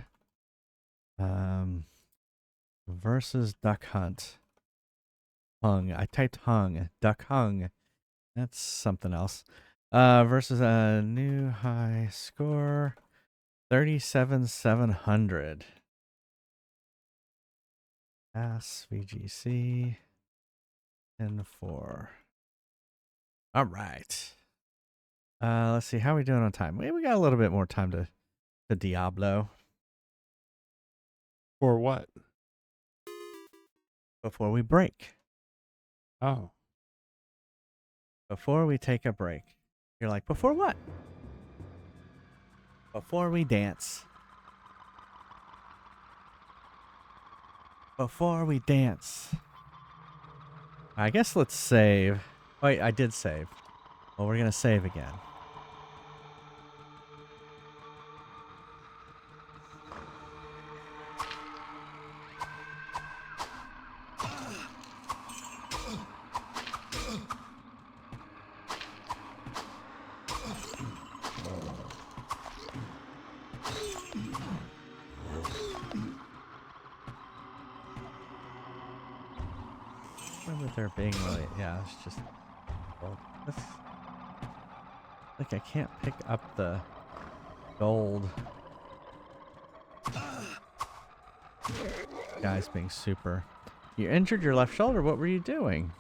Versus Duck Hunt. Hung. I typed hung. Duck hung. That's something else. Versus a new high score. 37,700. Pass VGC. 10-4. All right. Let's see. How are we doing on time? We got a little bit more time to Diablo. For what? Before we break. Oh. Before we take a break. You're like, before what? Before we dance. Before we dance. I guess let's save. Wait, I did save. Well, we're going to save again. Remember there being really, yeah, it's just, well, this, like I can't pick up the gold. Guys being super. You injured your left shoulder. What were you doing?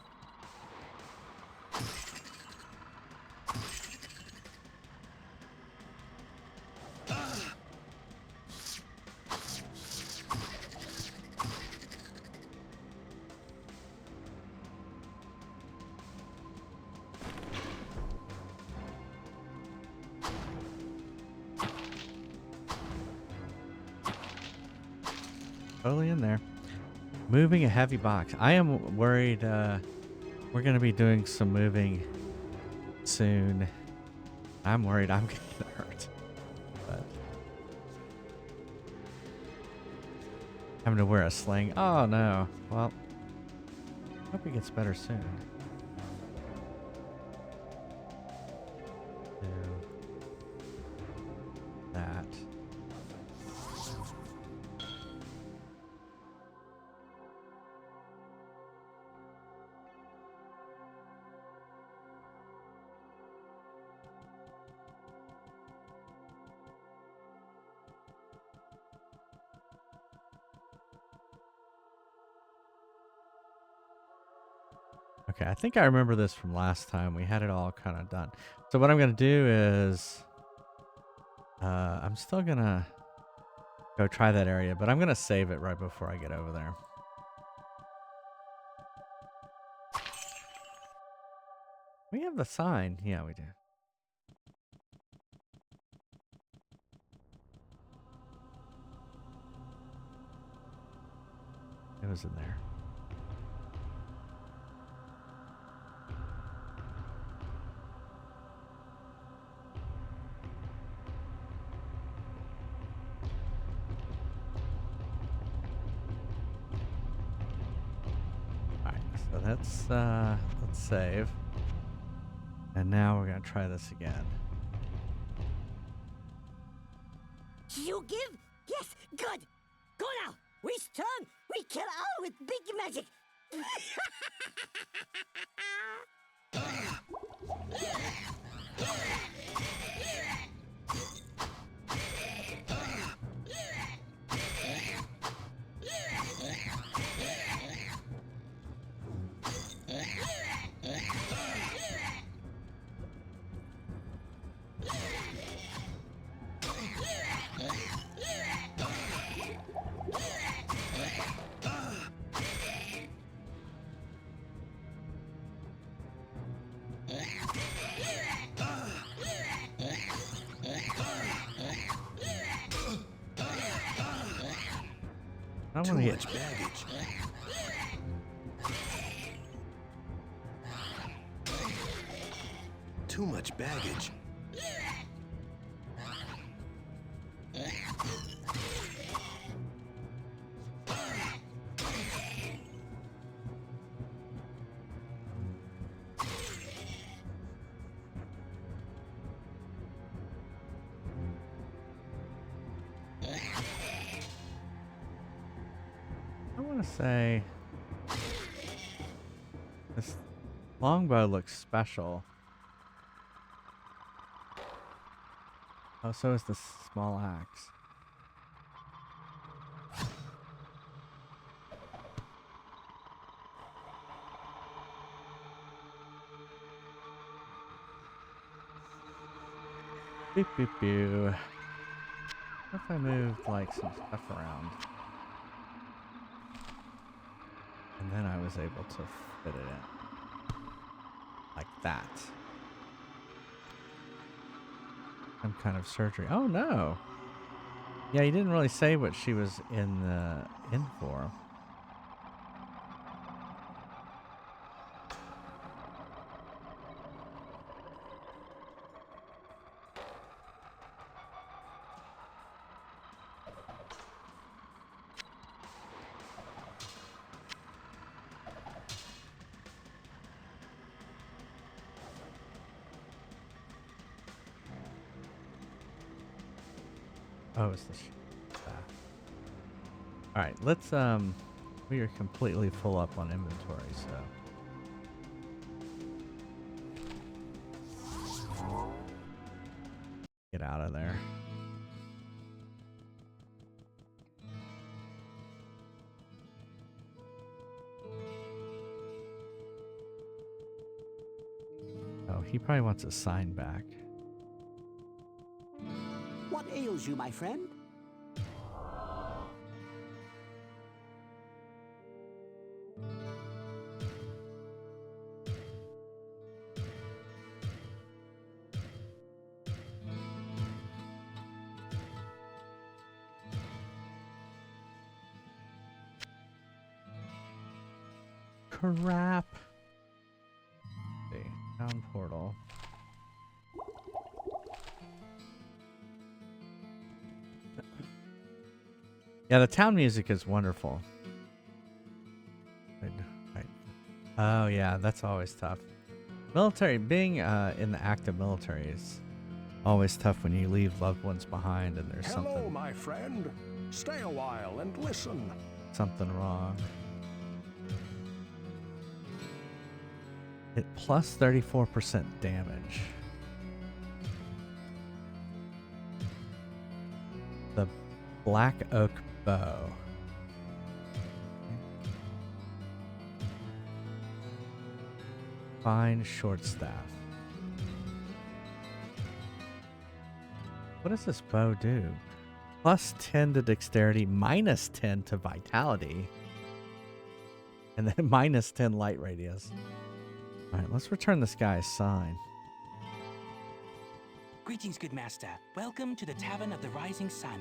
Totally in there. Moving a heavy box. I am worried we're going to be doing some moving soon. I'm worried I'm going to get hurt. But having to wear a sling. Oh, no. Well, hope it gets better soon. Do that. Okay, I think I remember this from last time. We had it all kind of done. So what I'm going to do is I'm still going to go try that area, but I'm going to save it right before I get over there. We have the sign. Yeah, we do. It was in there. Alright, so let's save. And now we're gonna try this again. You give? Yes, good. Go now. We strong. We kill all with big magic. I don't Too want to much baggage. Too much baggage. I want to say this longbow looks special. Oh, so is the small axe. Beep, beep, beep. What if I moved like some stuff around? And then I was able to fit it in. Like that. Some kind of surgery. Oh no! Yeah, he didn't really say what she was in for. Oh, it's the Alright, let's we are completely full up on inventory, so get out of there. Oh, he probably wants his sign back. What ails you, my friend? crap. Let's see. Town portal. Yeah, the town music is wonderful. Right. Oh yeah, that's always tough. Military, being in the active military is always tough when you leave loved ones behind and there's Hello, my friend. Stay a while and listen. something wrong. It plus 34% damage. The Black Oak Bow. Fine short staff. What does this bow do? Plus 10 to dexterity, minus 10 to vitality, and then minus 10 light radius. All right, let's return this guy's sign. Greetings, good master. Welcome to the Tavern of the Rising Sun.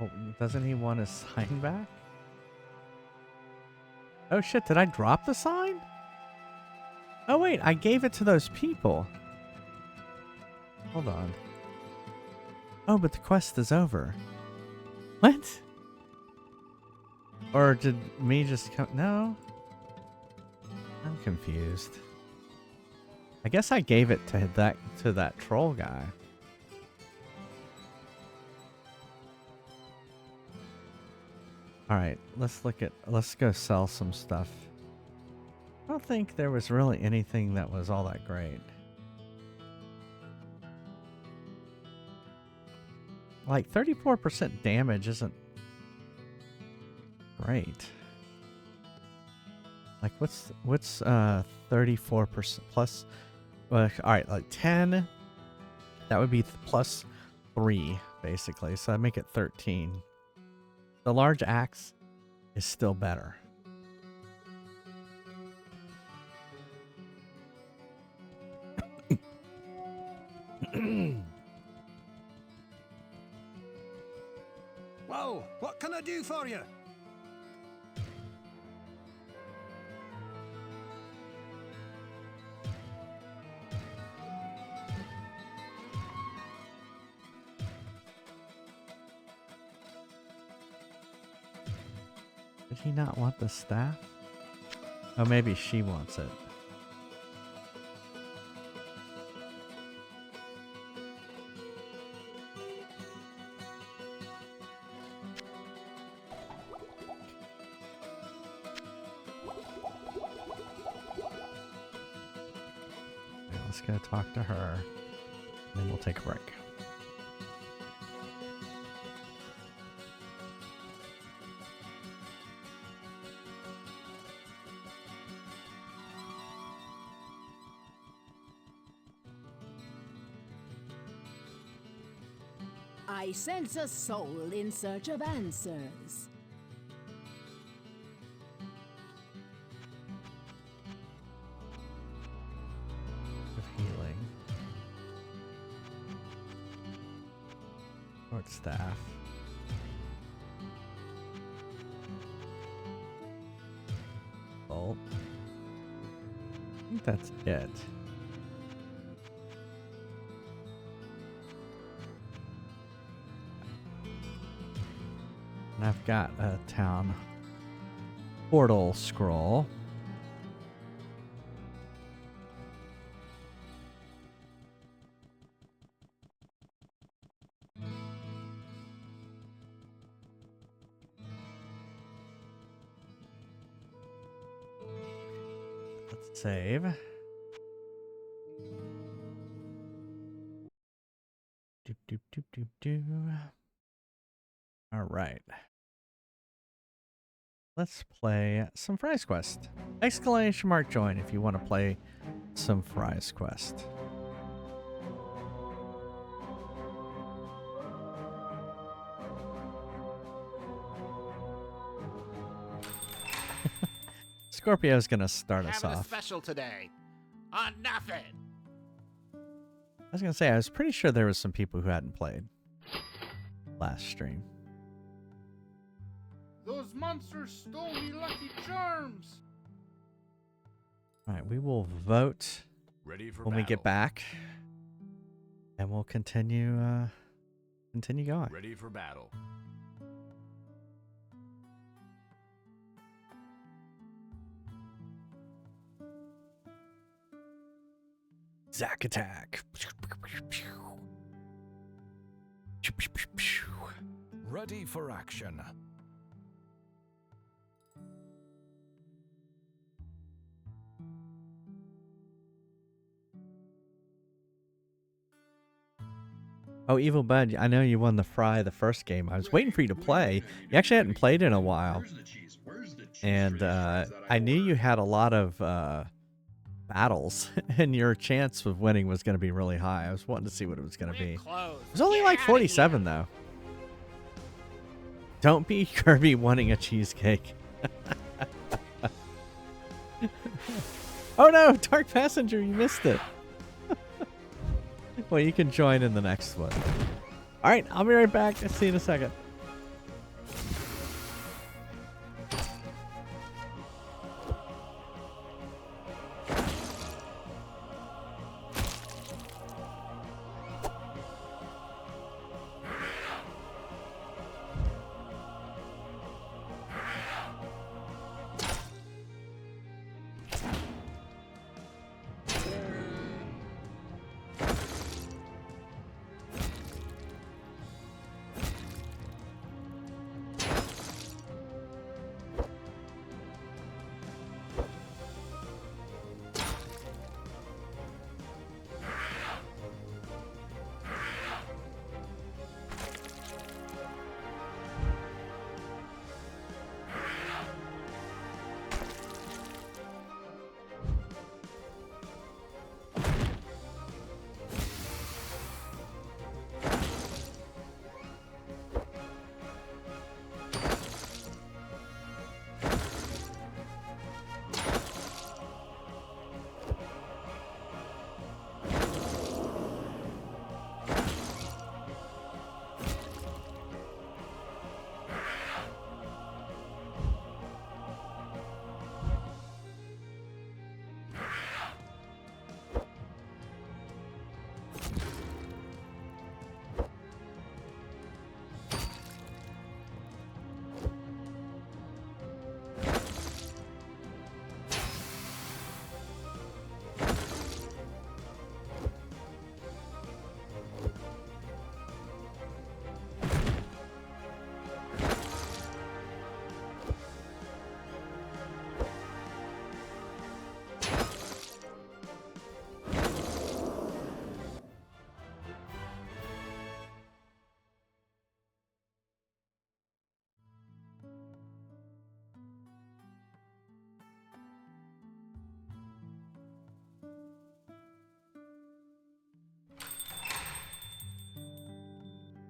Oh, doesn't he want his sign back? Oh shit, did I drop the sign? Oh wait, I gave it to those people. Hold on. Oh, but the quest is over. What? Or did me just come? No. I'm confused. I guess I gave it to that troll guy. All right, let's go sell some stuff. I don't think there was really anything that was all that great. Like 34% damage isn't great. Like what's 34% plus? All right, like 10. That would be plus 3 basically. So I make it 13. The large axe is still better. Well, what can I do for you? Did he not want the staff? Oh, maybe she wants it. Okay, let's go talk to her, and then we'll take a break. I sense a soul in search of answers. Of healing. Short staff. Bolt. I think that's it. And I've got a town portal scroll. Let's save. Doop, doop, doop, doop, doop. All right. Let's play some Fry's Quest. Exclamation mark join if you want to play some Fry's Quest. Scorpio's gonna start us Having a off. special today on nothing. I was gonna say, I was pretty sure there was some people who hadn't played last stream. Those monsters stole me lucky charms. All right, we will vote Ready for when we get battle. back, and we'll continue going. Ready for battle. Zack attack. Ready for action. Oh, Evil Bud, I know you won the fry the first game. I was waiting for you to play. You actually hadn't played in a while. And I knew you had a lot of battles, and your chance of winning was going to be really high. I was wanting to see what it was going to be. It was only like 47, though. Don't be Kirby wanting a cheesecake. Oh no, Dark Passenger, you missed it. Well, you can join in the next one. All right, I'll be right back. See you in a second.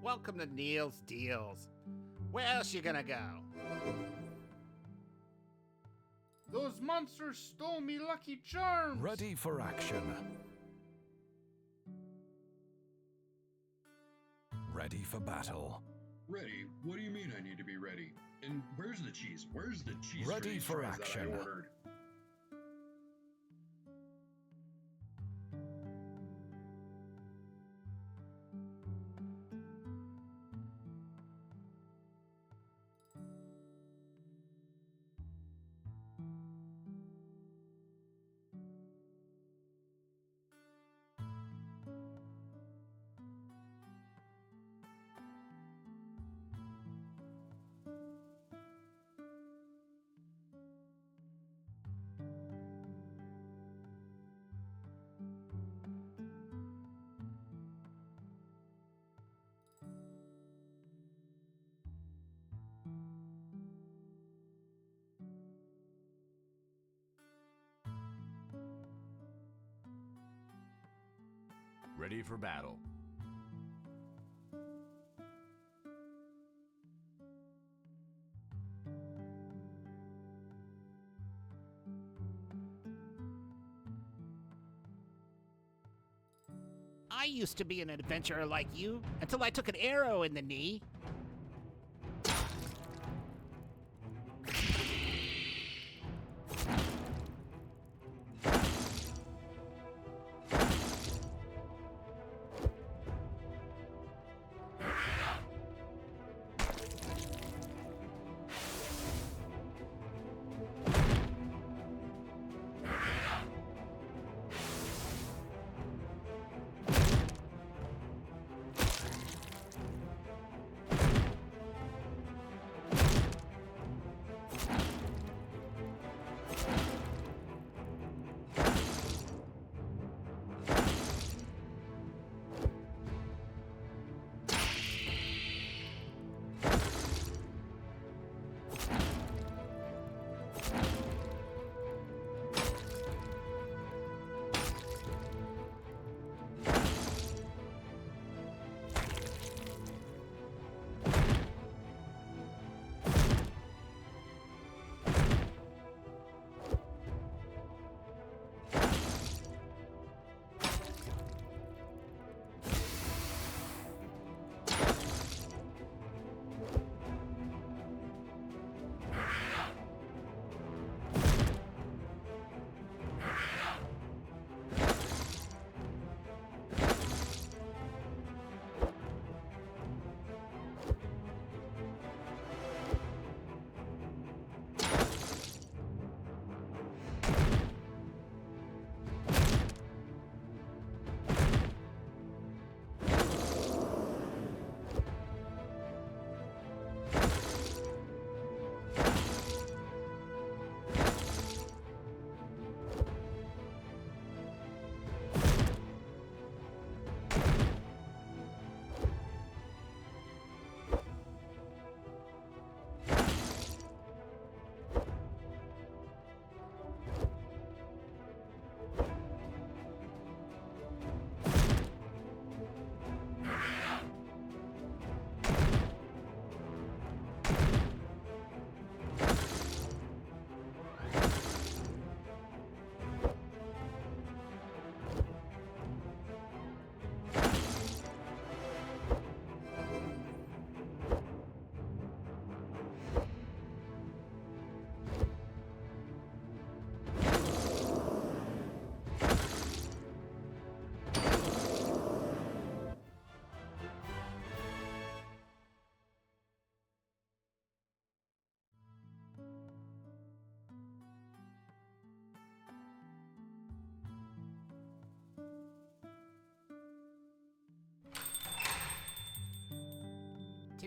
Welcome to Neil's Deals. Where else you gonna go? Those monsters stole me lucky charms. Ready for action. Ready for battle. Ready? What do you mean I need to be ready? And where's the cheese? Where's the cheese? Ready for fries that I action. ordered? Ready for battle. I used to be an adventurer like you until I took an arrow in the knee.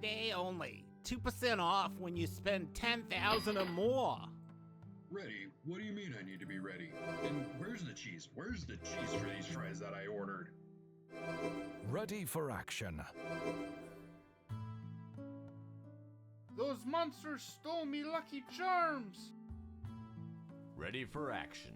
Today only. 2% off when you spend 10,000 or more. Ready? What do you mean I need to be ready? And where's the cheese? Where's the cheese for these fries that I ordered? Ready for action. Those monsters stole me Lucky Charms! Ready for action.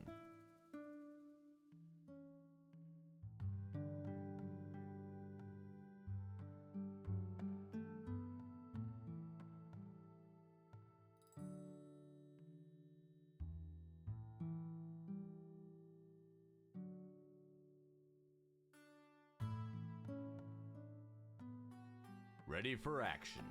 Ready for action.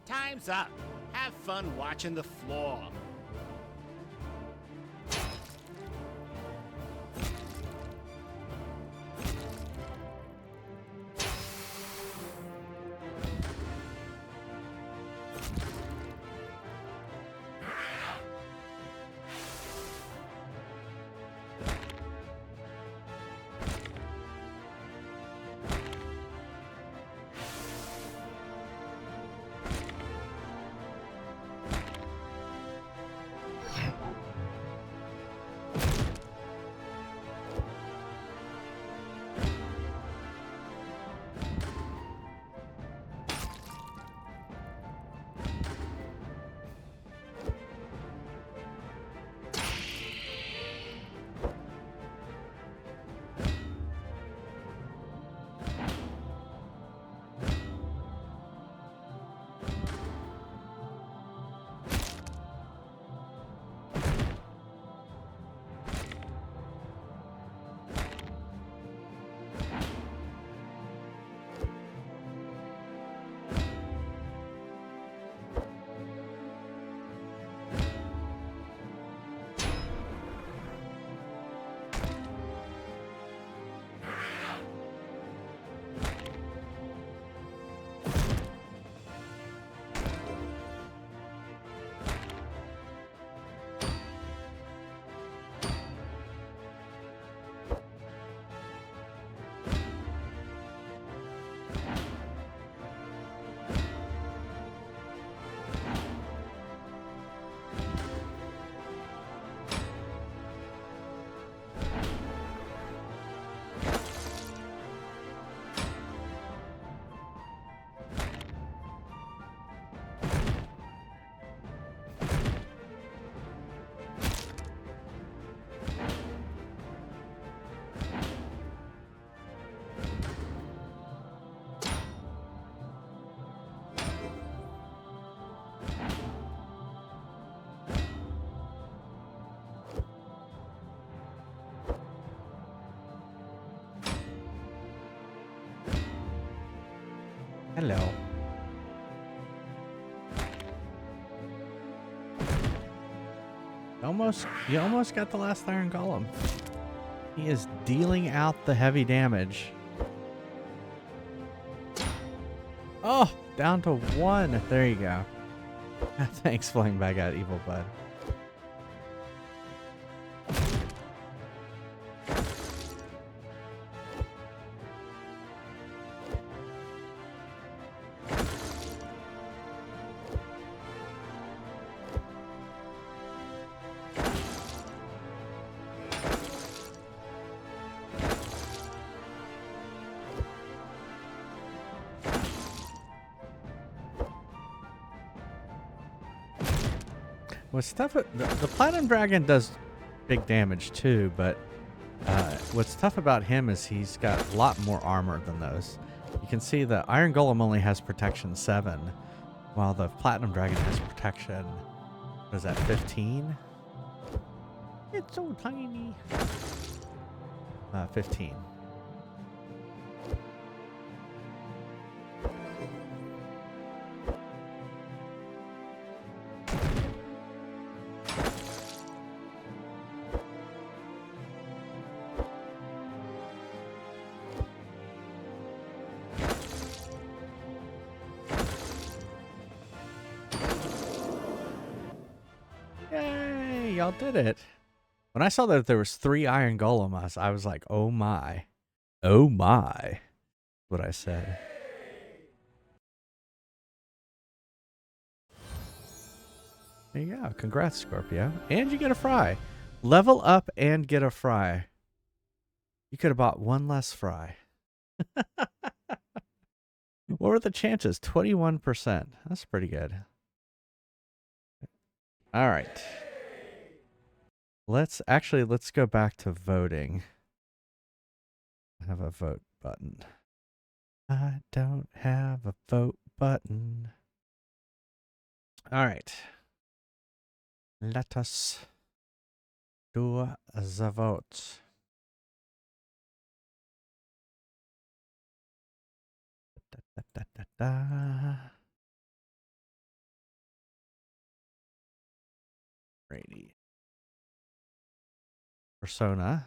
Time's up. Have fun watching the floor. Hello. You almost got the last Iron Golem. He is dealing out the heavy damage. Oh, down to 1. There you go. Thanks, flying back at Evil Bud. What's tough? The Platinum Dragon does big damage too, but what's tough about him is he's got a lot more armor than those. You can see the Iron Golem only has protection 7, while the Platinum Dragon has protection. What is that, 15? It's so tiny. 15. Yay, y'all did it. When I saw that there was 3 Iron Golems, I was like, oh my. Oh my. What I said. There you go. Congrats, Scorpio. And you get a fry. Level up and get a fry. You could have bought 1 less fry. What were the chances? 21%. That's pretty good. All right. Let's go back to voting. I have a vote button. I don't have a vote button. All right. Let us do the vote. Da, da, da, da. Righty. Persona.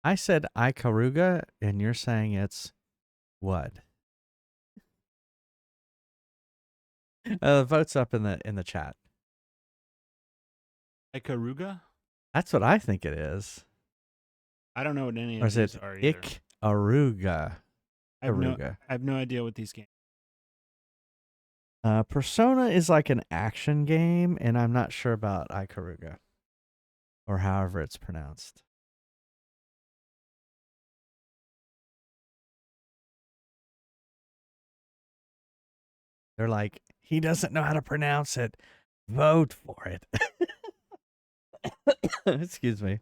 I said Ikaruga, and you're saying it's what? The vote's up in the chat. Ikaruga? That's what I think it is. I don't know what any Or of is these it are either. Ikaruga? I have no idea what these games. Persona is like an action game, and I'm not sure about Ikaruga, or however it's pronounced. They're like, he doesn't know how to pronounce it. Vote for it. Excuse me.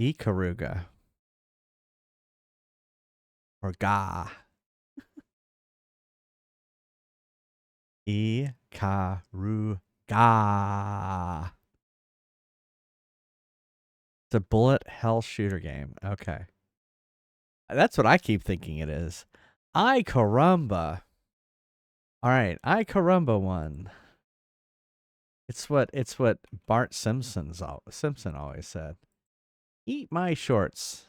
Ikaruga. Or Ga. Ikaruga. It's a bullet hell shooter game. Okay. That's what I keep thinking it is. Ay caramba. All right, Ay caramba won. It's what Bart Simpson always said. Eat my shorts.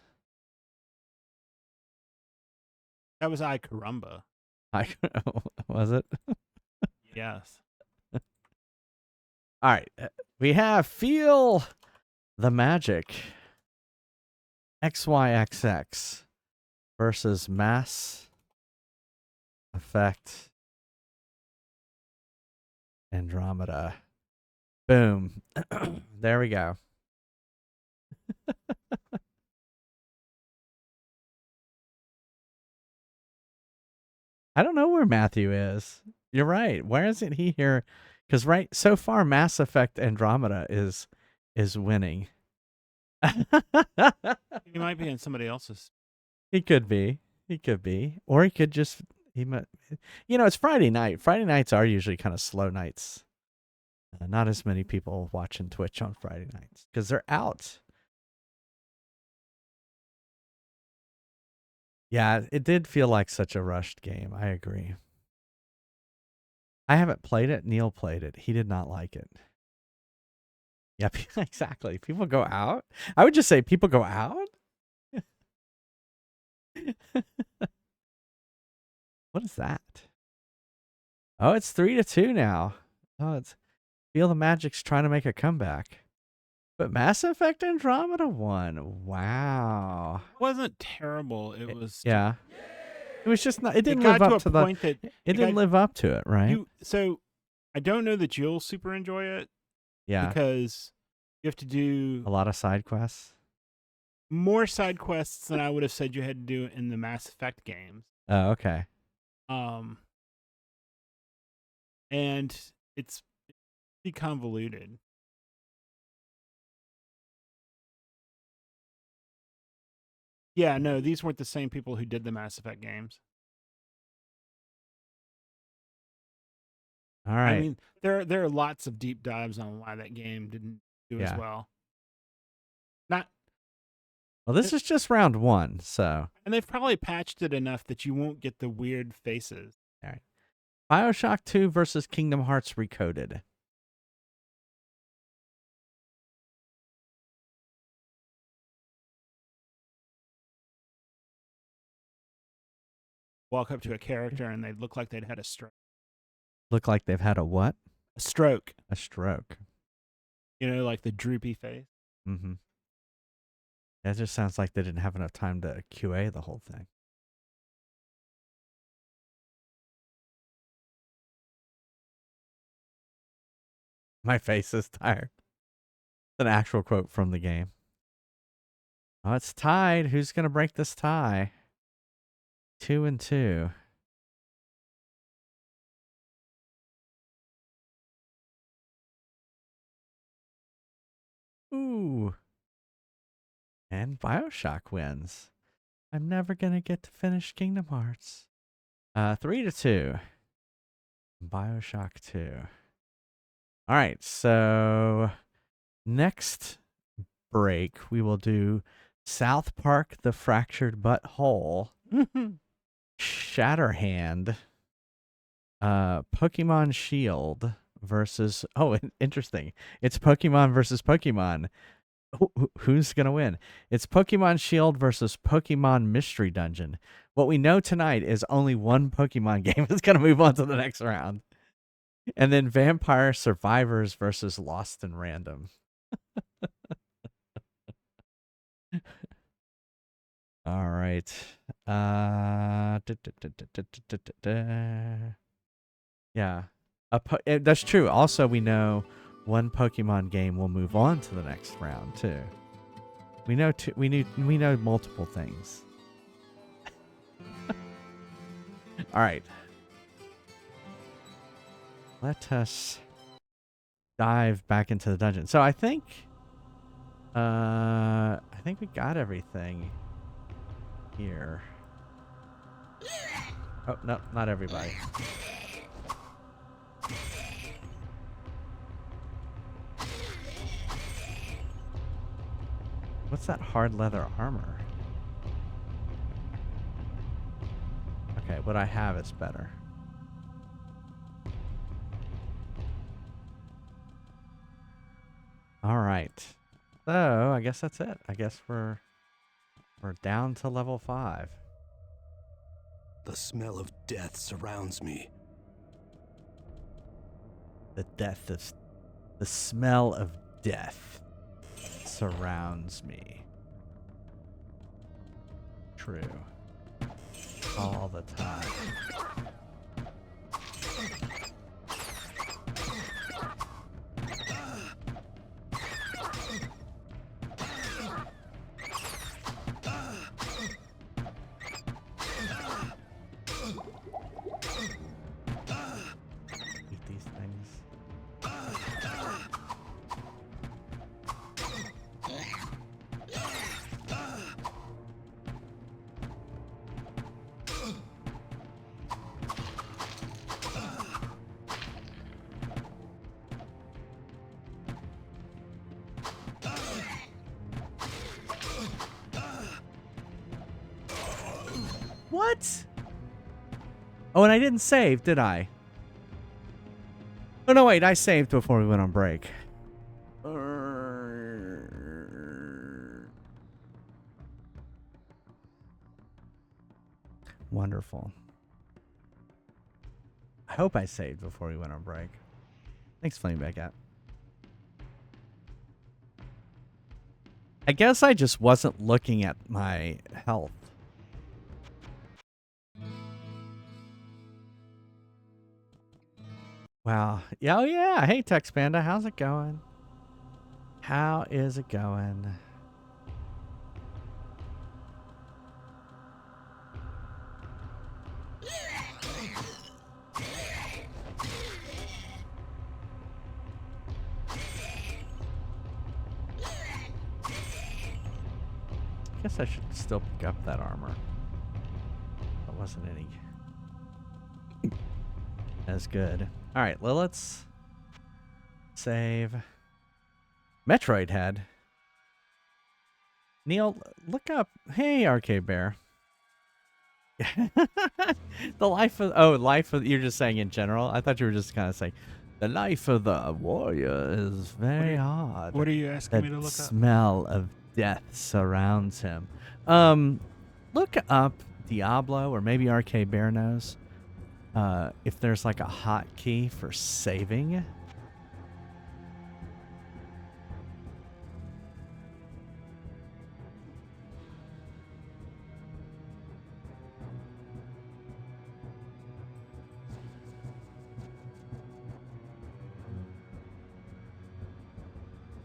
That was I Carumba. Was it? Yes. All right, we have Feel the Magic. XYXX versus Mass Effect Andromeda. Boom. There we go. I don't know where Matthew is. You're right. Why isn't he here? Because so far Mass Effect Andromeda is winning. He might be in somebody else's. He could be. Or he could just it's Friday night. Friday nights are usually kind of slow nights. Not as many people watching Twitch on Friday nights because they're out. Yeah, it did feel like such a rushed game. I agree. I haven't played it. Neil played it. He did not like it. Yeah, exactly. People go out. I would just say people go out. What is that? Oh, it's 3-2 now. Oh, it's Feel the Magic's trying to make a comeback. But Mass Effect Andromeda won. Wow. It wasn't terrible. It was. Yeah. It was just not. It didn't live up to the. It didn't live up to it, right? So, I don't know that you'll super enjoy it. Yeah. Because you have to do a lot of side quests. more side quests than I would have said you had to do in the Mass Effect games. Oh, okay. And it's pretty convoluted. Yeah, no, these weren't the same people who did the Mass Effect games. All right. I mean, there are lots of deep dives on why that game didn't do as Yeah. well. Not Well, this is just round 1, so. And they've probably patched it enough that you won't get the weird faces. All right. BioShock 2 versus Kingdom Hearts Recoded. Walk up to a character and they look like they'd had a stroke. Look like they've had a what? A stroke. A stroke. You know, like the droopy face. Mm-hmm. That just sounds like they didn't have enough time to QA the whole thing. My face is tired. It's an actual quote from the game. Oh, it's tied. Who's going to break this tie? 2-2. Ooh. And BioShock wins. I'm never going to get to finish Kingdom Hearts. 3-2. BioShock 2. All right, so next break, we will do South Park, The Fractured Butthole, Shatterhand, Pokemon Shield versus... Oh, interesting. It's Pokemon versus Pokemon. Who's going to win? It's Pokemon Shield versus Pokemon Mystery Dungeon. What we know tonight is only one Pokemon game is going to move on to the next round. And then Vampire Survivors versus Lost in Random. All right. Yeah. That's true. Also, we know one Pokemon game will move on to the next round too. We know we know multiple things. All right. Let us dive back into the dungeon. So I think we got everything here. Oh, no, not everybody. What's that hard leather armor? Okay, what I have is better. All right. So, I guess that's it. I guess we're down to level 5. The smell of death surrounds me. The smell of death surrounds me. True. All the time. Eat these things. What? Oh, and I didn't save, did I? Oh, no, wait. I saved before we went on break. Wonderful. I hope I saved before we went on break. Thanks, Flame Back Out. I guess I just wasn't looking at my health. Wow. Yeah, oh yeah. Hey, Tex Panda, how's it going? How is it going? guess I should still pick up that armor. That wasn't any as good. All right, well, let's save. Metroid Head. Neil, look up. Hey, Arcade Bear. The life of you're just saying in general. I thought you were just kind of saying the life of the warrior is very hard. What are you asking me to look up? The smell of death surrounds him. Look up Diablo, or maybe Arcade Bear knows. If there's like a hotkey for saving.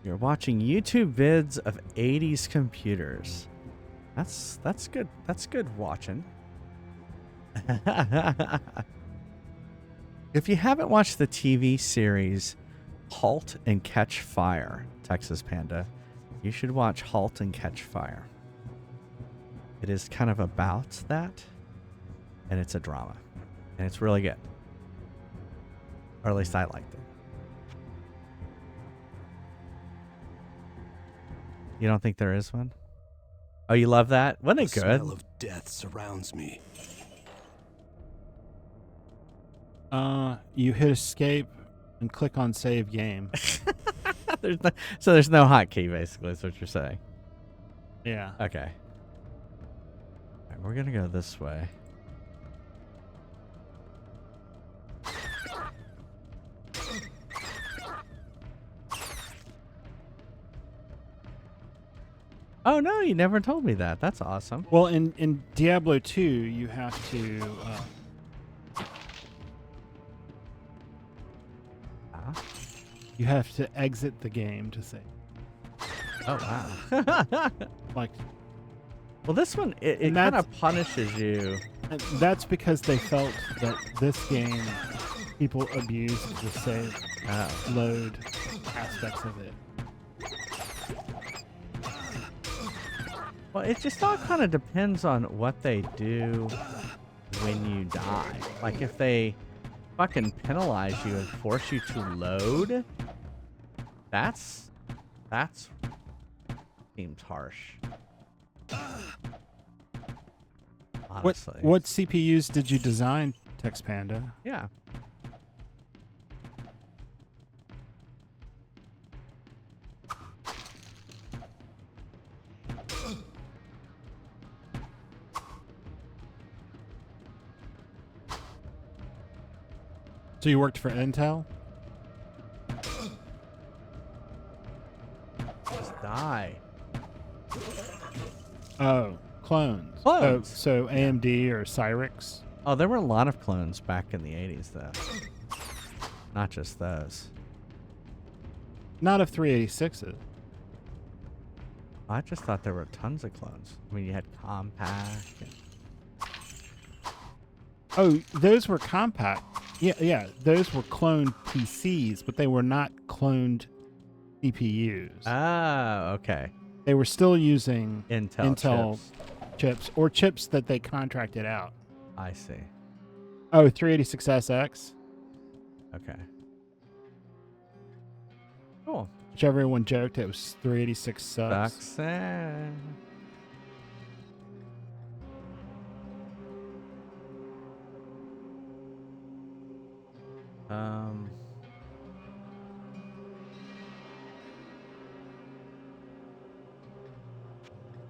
You're watching YouTube vids of 80s computers. That's good. That's good watching. If you haven't watched the TV series Halt and Catch Fire, Texas Panda, you should watch Halt and Catch Fire. It is kind of about that, and it's a drama, and it's really good. Or at least I liked it. You don't think there is one? Oh, you love that? Wasn't it good? The smell of death surrounds me. You hit escape and click on save game. There's no hotkey, basically, is what you're saying. Yeah. Okay. All right, we're gonna go this way. Oh no, you never told me that. That's awesome. Well, in Diablo 2, you have to you have to exit the game to save. Oh wow. Like, well, this one it kind of punishes you. And that's because they felt that this game people abused the save load aspects of it. Well, it just all kind of depends on what they do when you die. Like, if they fucking penalize you and force you to load, that's seems harsh. Honestly. What CPUs did you design, Tex Panda? Yeah. So you worked for Intel? Just die. Oh, clones. Clones. So AMD or Cyrix? Oh, there were a lot of clones back in the 80s, though. Not just those. Not of 386s. I just thought there were tons of clones. I mean, you had Compact. Oh, those were compact. Yeah, those were cloned PCs, but they were not cloned CPUs. Ah, okay. They were still using Intel chips or chips that they contracted out. I see. Oh, 386SX? Okay. Cool. Which everyone joked it was 386 sucks.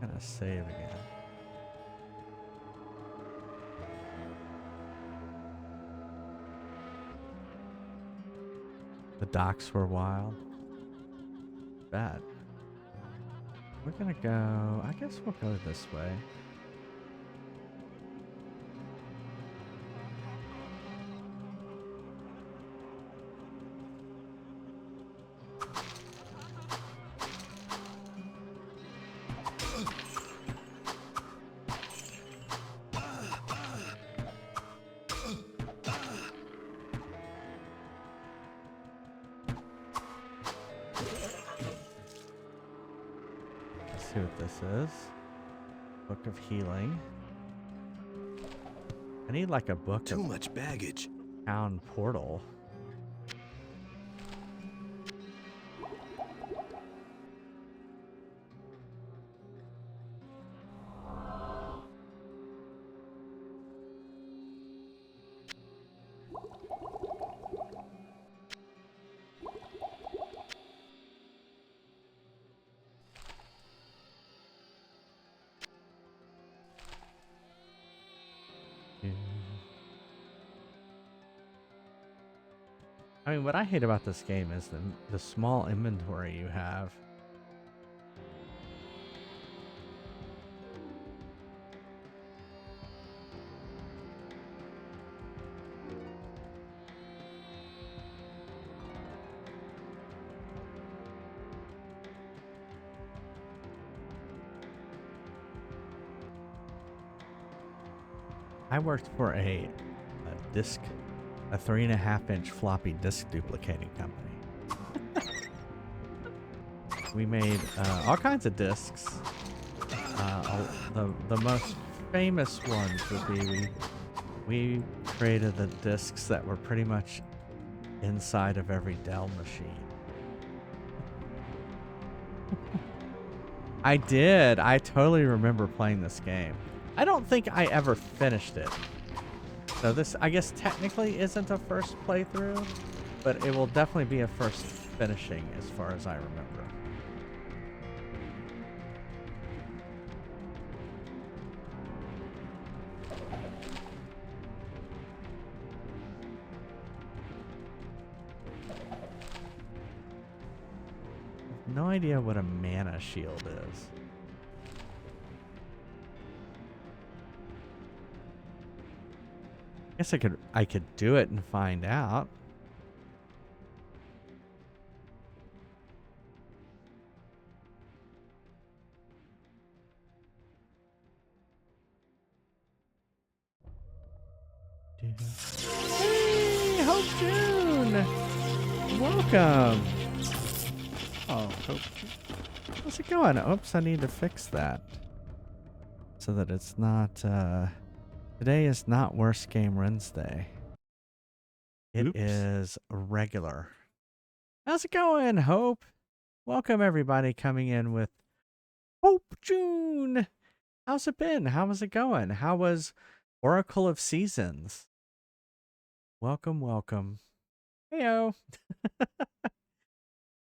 Gonna save again. The docks were wild. Bad. We're gonna go. I guess we'll go this way. See what this is. Book of Healing. I need like a book Too of much baggage. Town Portal. I mean, what I hate about this game is the small inventory you have. I worked for a 3.5-inch floppy disk duplicating company. We made all kinds of discs. The most famous ones would be we created the discs that were pretty much inside of every Dell machine. I did. I totally remember playing this game. I don't think I ever finished it. So this, I guess, technically isn't a first playthrough, but it will definitely be a first finishing as far as I remember. No idea what a mana shield is. Guess I could do it and find out. Hey, Hope June! Welcome! Oh, Hope. How's it going? Oops, I need to fix that. So that it's not, today is not Worst Game Wednesday. It is regular. How's it going, Hope? Welcome, everybody coming in with Hope June. How's it been? How was it going? How was Oracle of Seasons? Welcome, welcome. Heyo.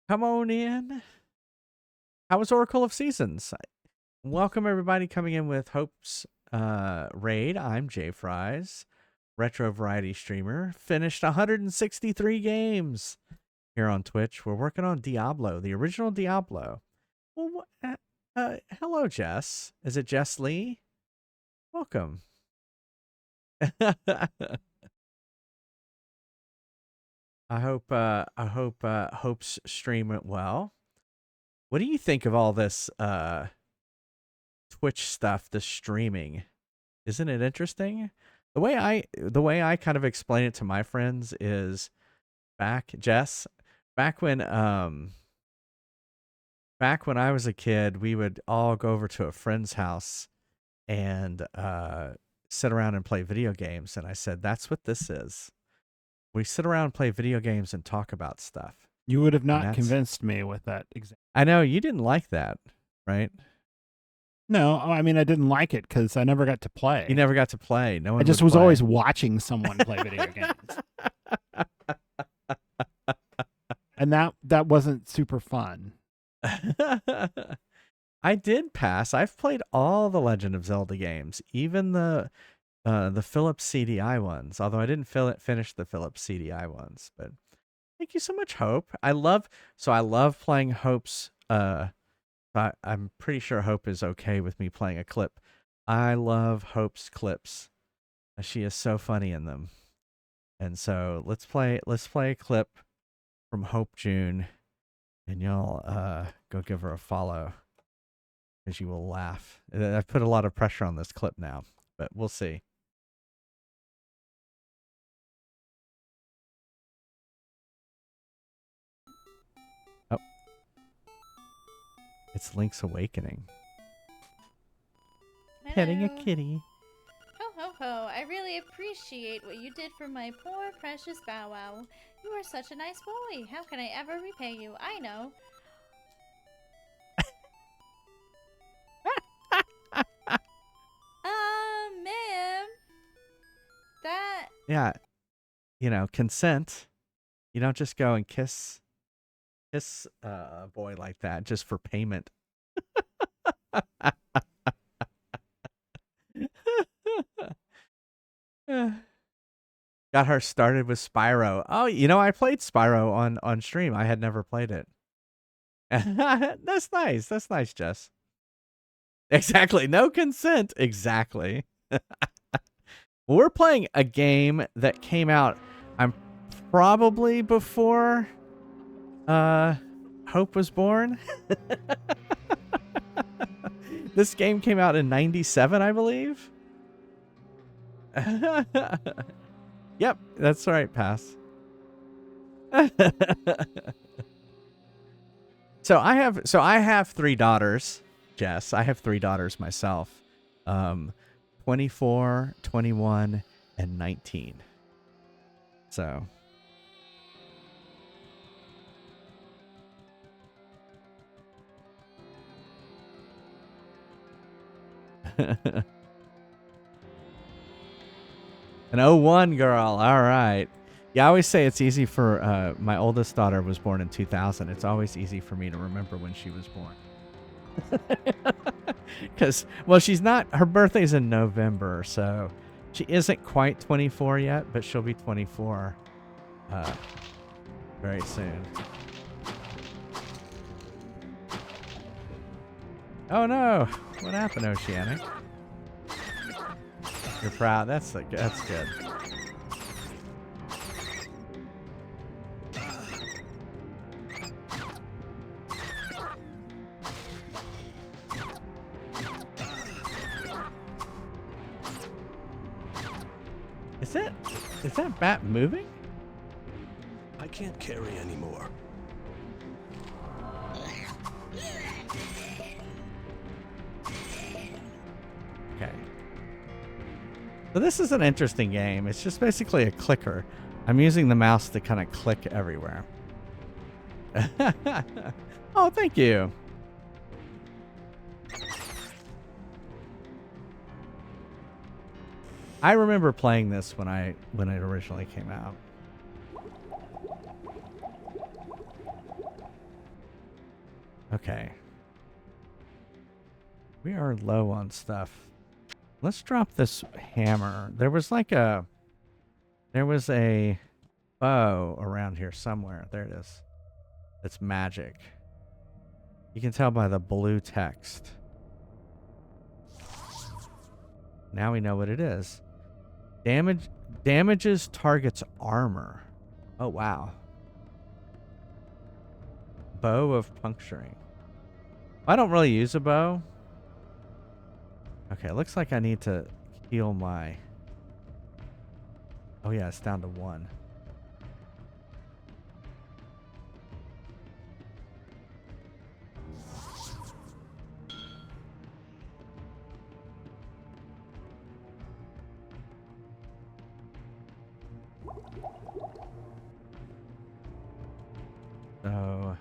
Come on in. How was Oracle of Seasons? Welcome, everybody coming in with Hope's Raid. I'm Jay Fries, retro variety streamer. Finished 163 games here on Twitch. We're working on Diablo, the original Diablo. Well, hello, Jess. Is it Jess Lee? Welcome. I hope Hope's stream went well. What do you think of all this Twitch stuff, the streaming? Isn't it interesting? The way I kind of explain it to my friends is back when I was a kid, we would all go over to a friend's house and sit around and play video games, and I said that's what this is. We sit around and play video games and talk about stuff. You would have not convinced me with that example. I know you didn't like that, right? No, I mean I didn't like it because I never got to play. You never got to play. No one. I just would was play. always watching someone play video games, and that wasn't super fun. I did pass. I've played all the Legend of Zelda games, even the Philips CDI ones. Although I didn't finish the Philips CDI ones, but thank you so much, Hope. I love playing Hope's. I'm pretty sure Hope is okay with me playing a clip. I love Hope's clips. She is so funny in them. And so let's play a clip from Hope June, and y'all go give her a follow, because you will laugh. I've put a lot of pressure on this clip now, but we'll see. Oh. It's Link's Awakening. petting a kitty. Ho ho ho, I really appreciate what you did for my poor precious Bow Wow. You are such a nice boy. How can I ever repay you? I know. Ma'am. That... Yeah, you know, consent. You don't just go and kiss a boy like that just for payment. Got her started with Spyro. Oh, you know, I played Spyro on stream. I had never played it. That's nice. That's nice, Jess. Exactly. No consent. Exactly. We're playing a game that came out, I'm probably before Hope was born. This game came out in 97, I believe. Yep, that's right, pass. So I have 3 daughters, Jess. I have 3 daughters myself. 24, 21, and 19. So an 01 girl. All right. Yeah, I always say it's easy for my oldest daughter was born in 2000. It's always easy for me to remember when she was born. Because, well, she's not, her birthday's in November, so she isn't quite 24 yet, but she'll be 24 very soon. Oh no, what happened, Oceanic? You're proud. That's good. Is that bat moving? I can't carry anymore. Okay. So this is an interesting game. It's just basically a clicker. I'm using the mouse to kind of click everywhere. Oh, thank you. I remember playing this when it originally came out. Okay. We are low on stuff. Let's drop this hammer. There was a bow around here somewhere. There it is. It's magic. You can tell by the blue text. Now we know what it is. Damages target's armor. Oh, wow. Bow of puncturing. I don't really use a bow. Okay, looks like I need to heal my... Oh yeah, it's down to 1. So...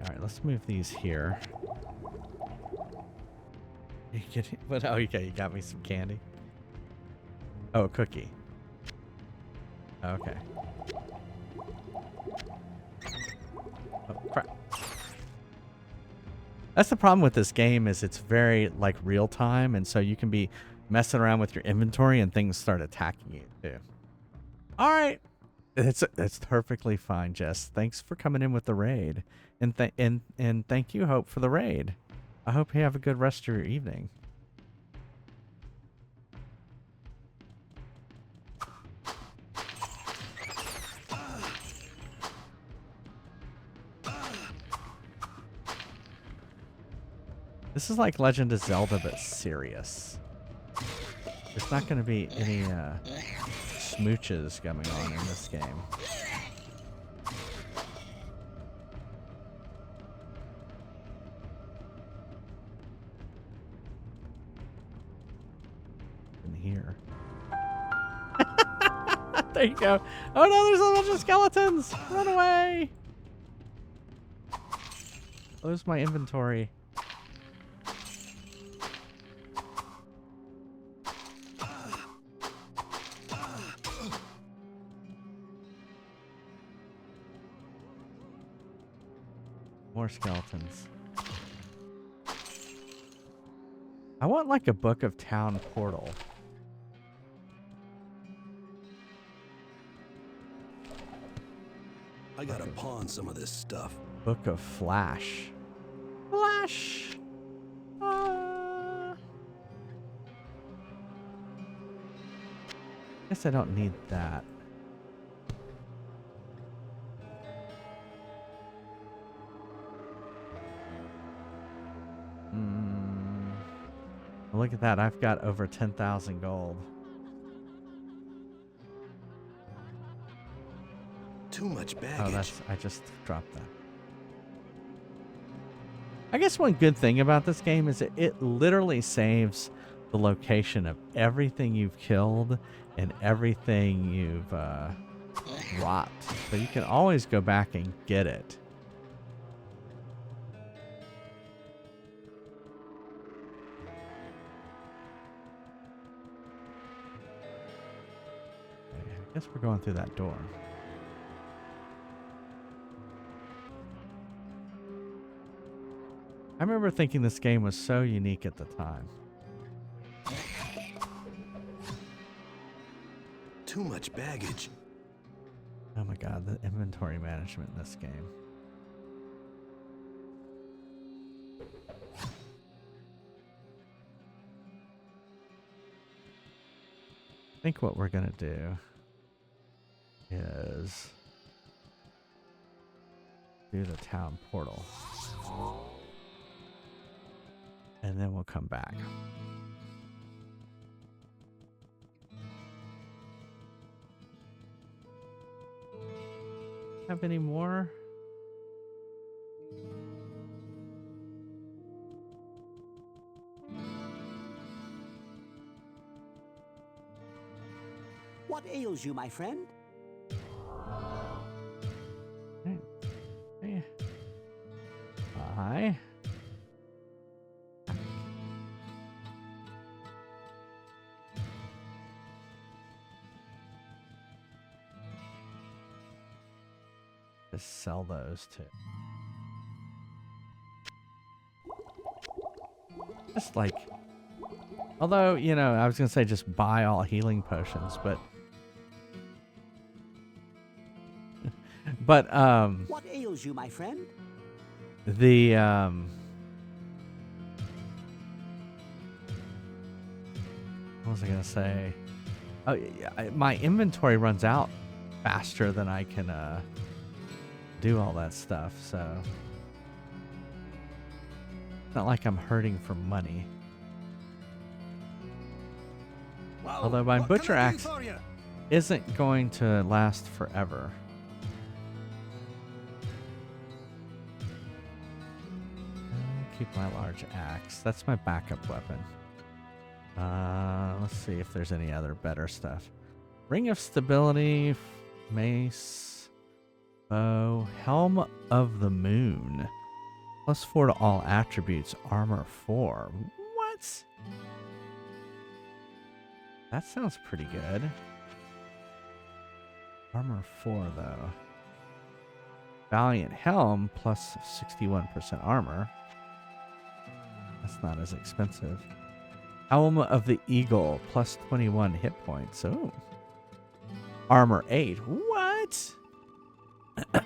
Alright, let's move these here. But oh, okay, you got me some candy. Oh, a cookie. Okay. Oh, crap. That's the problem with this game is it's very like real time, and so you can be messing around with your inventory and things start attacking you too. All right. It's perfectly fine, Jess. Thanks for coming in with the raid. And thank you, Hope, for the raid. I hope you have a good rest of your evening. This is like Legend of Zelda, but serious. There's not going to be any smooches going on in this game. here. There you go. Oh no, there's a bunch of skeletons. Run away. Where's my inventory? More skeletons. I want like a Book of Town portal. I gotta pawn some of this stuff. Book of Flash. Flash! Guess I don't need that. Look at that. I've got over 10,000 gold. Too much baggage. Oh, I just dropped that. I guess one good thing about this game is it literally saves the location of everything you've killed and everything you've dropped. So you can always go back and get it. I guess we're going through that door. I remember thinking this game was so unique at the time. Too much baggage. Oh my god, the inventory management in this game. I think what we're gonna do is do the town portal. And then we'll come back. Have any more? What ails you, my friend? Hey. Hi. Just sell those too. Just like, although, you know, I was gonna say just buy all healing potions, but What ails you, my friend? the what was I gonna say? Oh, yeah, my inventory runs out faster than I can do all that stuff, so it's not like I'm hurting for money. Well, although my what butcher can I do axe for you? isn't going to last forever. Keep my large axe. That's my backup weapon. Let's see if there's any other better stuff. Ring of Stability, mace, bow, helm of the moon. +4 to all attributes, armor 4. What? That sounds pretty good. Armor 4 though. Valiant helm plus 61% armor. That's not as expensive. Helm of the Eagle, plus 21 hit points. Oh. Armor 8. What?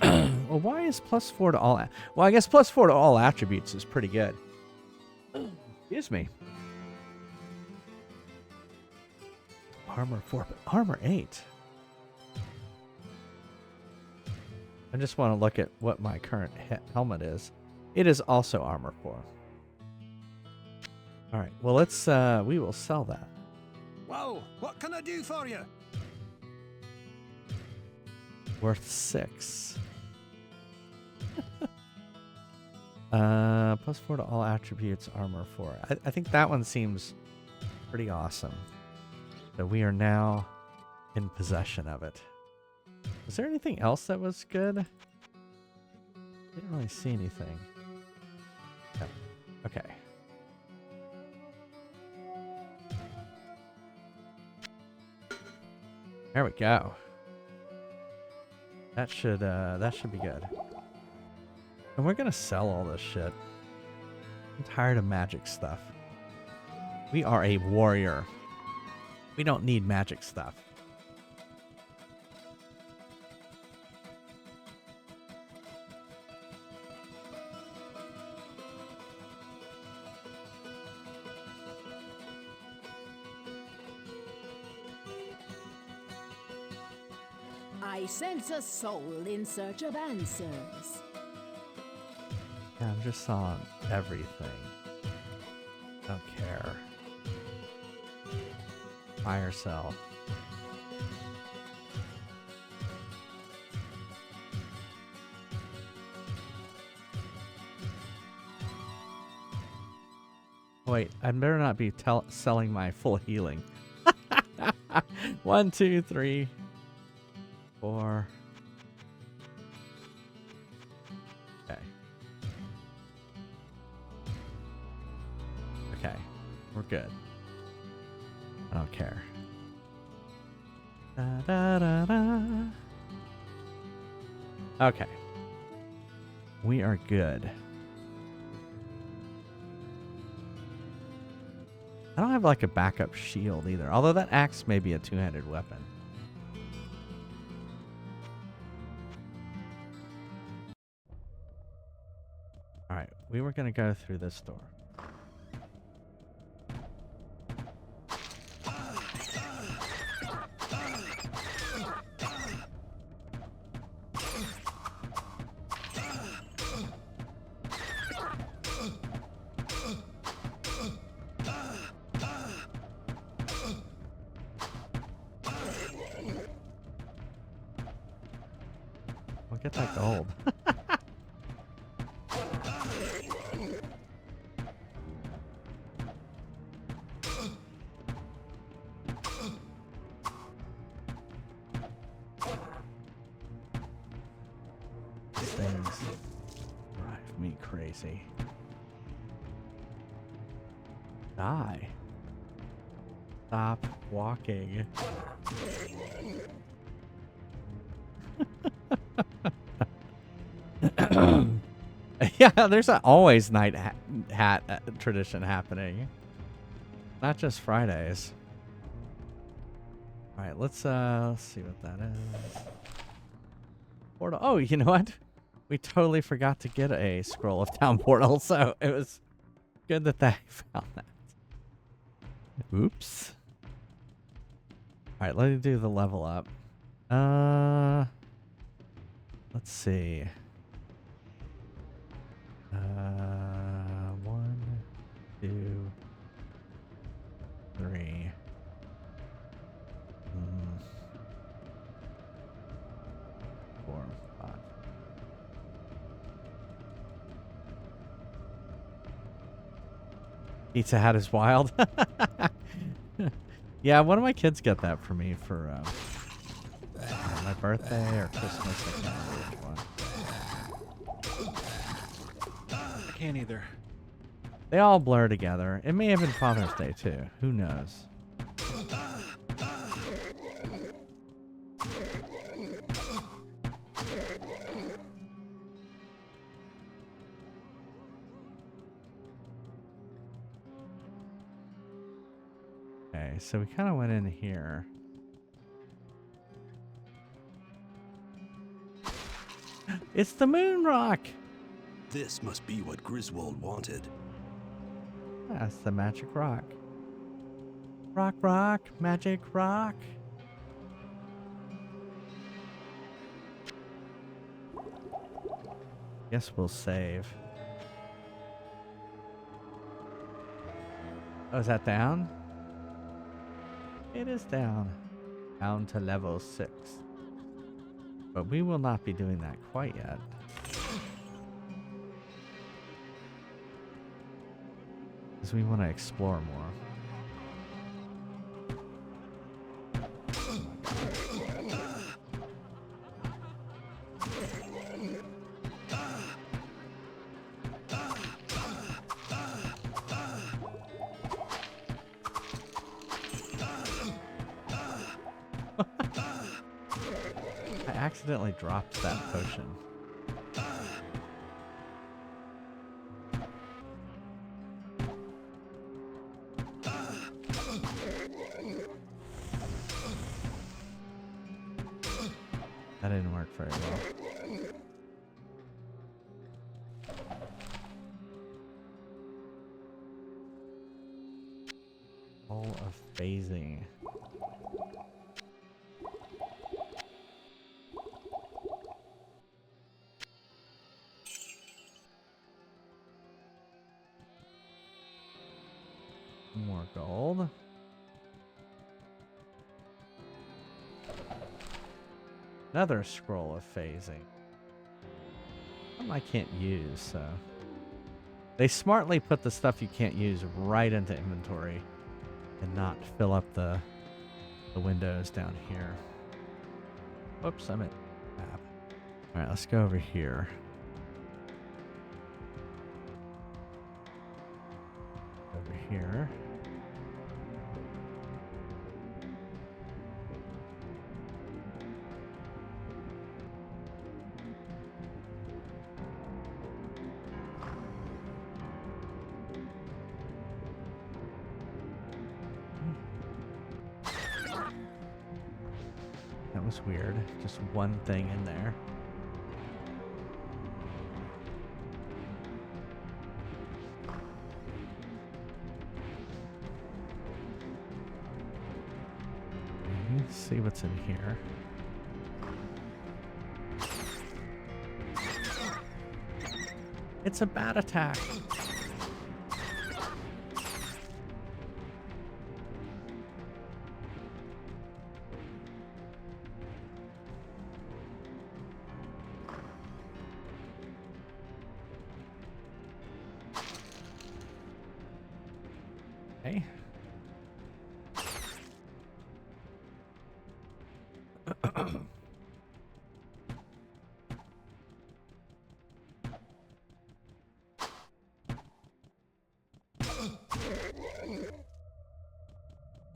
Well, why is +4 to all... Well, I guess +4 to all attributes is pretty good. Excuse me. Armor 4, but armor 8. I just want to look at what my current helmet is. It is also armor 4. All right. Well, let's. We will sell that. Well, what can I do for you? Worth 6. +4 to all attributes, armor 4. I think that one seems pretty awesome. So we are now in possession of it. Was there anything else that was good? Didn't really see anything. No. Okay. There we go. That should be good. And we're gonna sell all this shit. I'm tired of magic stuff. We are a warrior. We don't need magic stuff. I sense a soul in search of answers. Yeah, I'm just on everything. Don't care. Fire cell. Wait, I better not be selling my full healing. 1, 2, 3, 4. Okay. Okay. We're good. I don't care. Da, da, da, da. Okay. We are good. I don't have like a backup shield either, although that axe may be a two-handed weapon. Alright, we were going to go through this door. We'll get that gold. These things drive me crazy. Die. Stop walking. Yeah, there's a always night hat tradition happening. Not just Fridays. All right, let's see what that is. Portal. Oh, you know what? We totally forgot to get a scroll of town portal, so it was good that I found that. Oops. All right, let me do the level up. Let's see. 1, 2, 3. 4, 5. Pizza Hut is wild. Yeah, one of my kids got that for me for my birthday or Christmas. I can't remember which one. I can't either. They all blur together. It may have been Father's Day too. Who knows? Okay, so we kind of went in here. It's the moon rock. This must be what Griswold wanted. That's the magic rock. Rock, rock, magic rock. Guess we'll save. Oh, is that down? It is down. Down to level 6. But we will not be doing that quite yet. Because we want to explore more. I accidentally dropped that potion. That didn't work very well. All of phasing. More gold. Another scroll of phasing. Something I can't use, so. They smartly put the stuff you can't use right into inventory and not fill up the windows down here. Whoops, I'm at tab. Alright, let's go over here. Over here. That was weird. Just one thing in there. Let's see what's in here. It's a bat attack. Okay.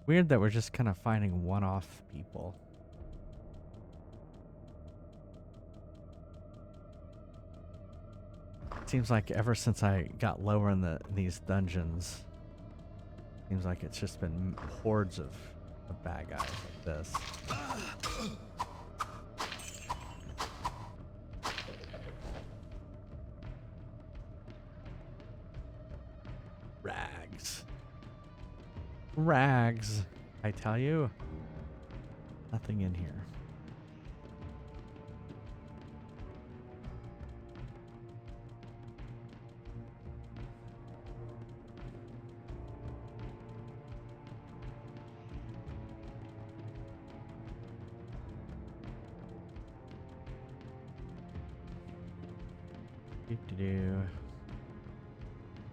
Weird that we're just kind of finding one-off people. Seems like ever since I got lower in these dungeons, seems like it's just been hordes of bad guys like this. Rags. Rags. I tell you. Nothing in here.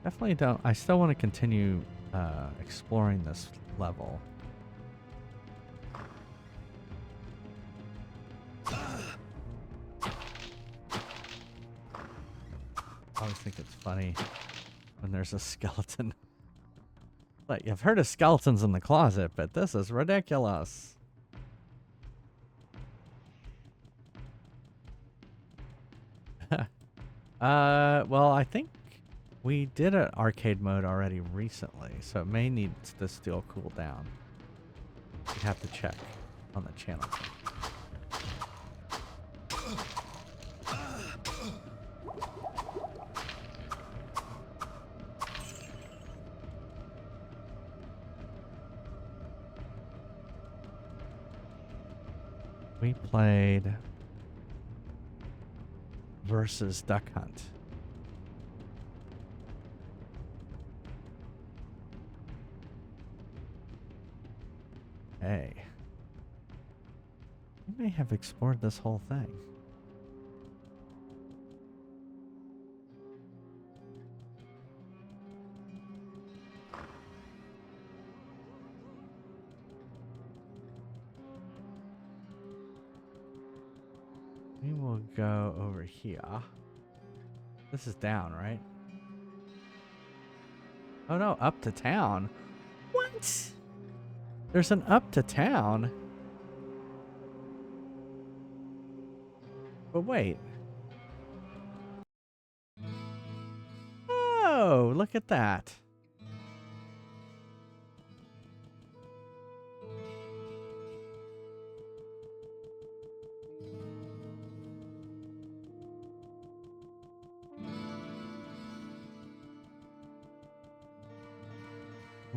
Definitely don't. I still want to continue exploring this level. I always think it's funny when there's a skeleton. Like, I've heard of skeletons in the closet, but this is ridiculous. Well, I think we did an arcade mode already recently, so it may need to still cool down. We have to check on the channel. We played versus Duck Hunt. Hey. We may have explored this whole thing. We will go over here. This is down, right? Oh no, up to town. What? There's an up to town. But wait. Oh, look at that.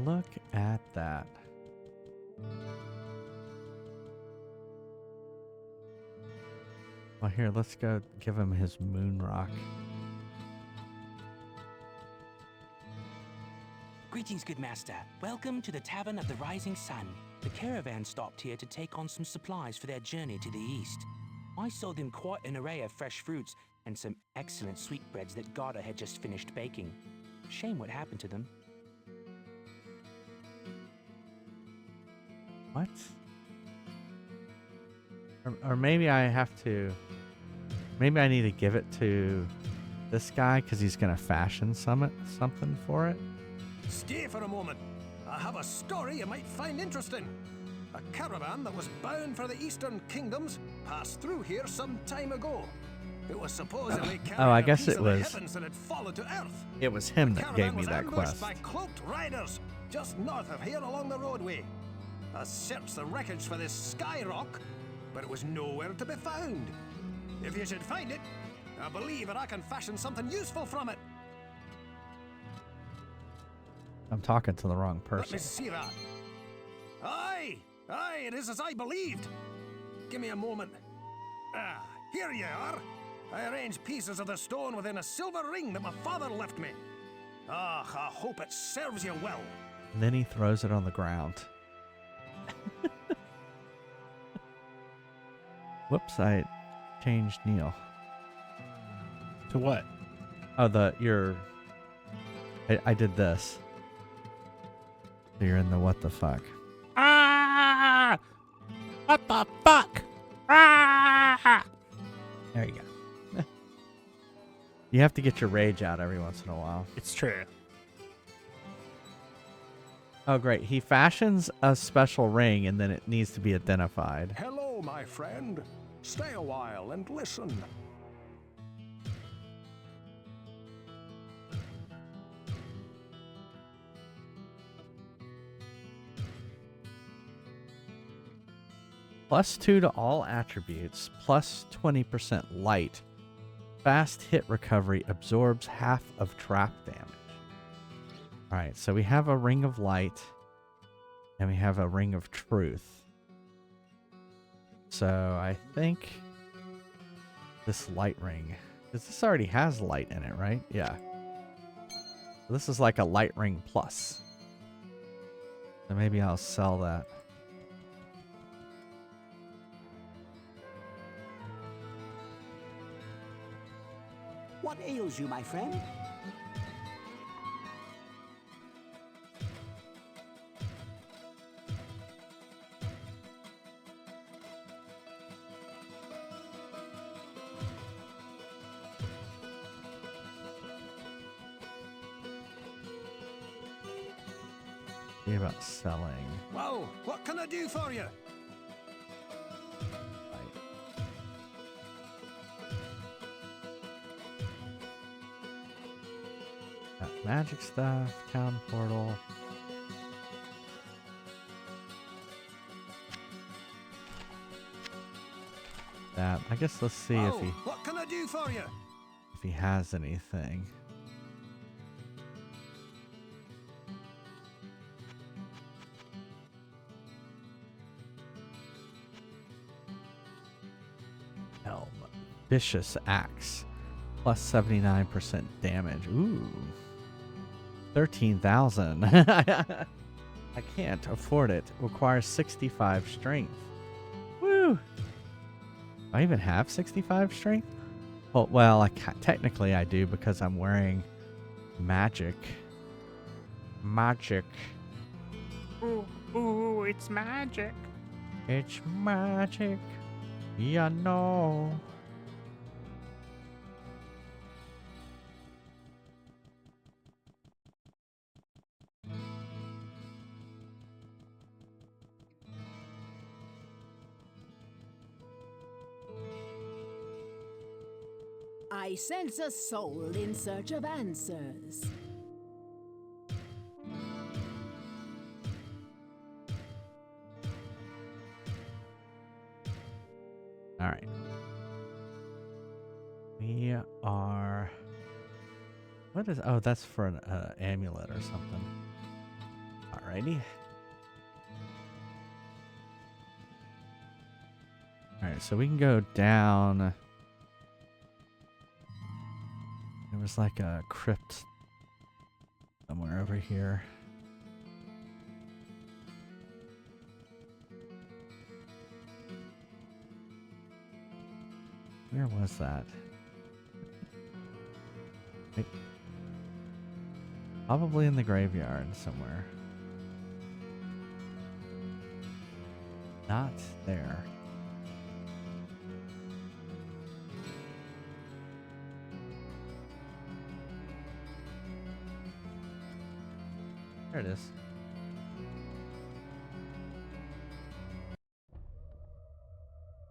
Look at that. Well, here, let's go give him his moon rock. Greetings, good master. Welcome to the Tavern of the Rising Sun. The caravan stopped here to take on some supplies for their journey to the east. I sold them quite an array of fresh fruits and some excellent sweetbreads that Garda had just finished baking. Shame what happened to them. What? Or maybe I have to... Maybe I need to give it to this guy because he's going to fashion something for it. Stay for a moment. I have a story you might find interesting. A caravan that was bound for the Eastern Kingdoms passed through here some time ago. It was supposedly carrying I a guess piece it of the was... heavens that had fallen to earth. It was him The that gave caravan me was that ambushed quest. by cloaked riders just north of here along the roadway. I searched the wreckage for this sky rock, but it was nowhere to be found. If you should find it, I believe that I can fashion something useful from it. I'm talking to the wrong Let me person. see that. Aye, it is as I believed. Give me a moment. Ah, here you are. I arranged pieces of the stone within a silver ring that my father left me. Ah, I hope it serves you well. And then he throws it on the ground. Whoops, I changed Neil. To what? Oh, I did this. So you're in the what the fuck. Ah! What the fuck? Ah! There you go. You have to get your rage out every once in a while. It's true. Oh, great. He fashions a special ring and then it needs to be identified. Hello, my friend. Stay a while and listen. +2 to all attributes, plus 20% light. Fast hit recovery absorbs half of trap damage. Alright, so we have a ring of light and we have a ring of truth. So I think this light ring, because this already has light in it, right? Yeah. So this is like a light ring plus. So maybe I'll sell that. What ails you, my friend? See about selling. Well, what can I do for you? Got magic stuff, town portal. That I guess let's see Well, if what can I do for you? he has anything. Helm. Vicious axe. Plus 79% damage. Ooh. 13,000. I can't afford it. Requires 65 strength. Woo. Do I even have 65 strength? Well, technically I do because I'm wearing magic. Magic. Ooh, it's magic. It's magic. Yeah, no. I sense a soul in search of answers. All right. We are... What is... Oh, that's for an amulet or something. Alrighty. Alright, so we can go down. There was like a crypt somewhere over here. Where was that? Wait. Probably in the graveyard somewhere. Not there. There it is.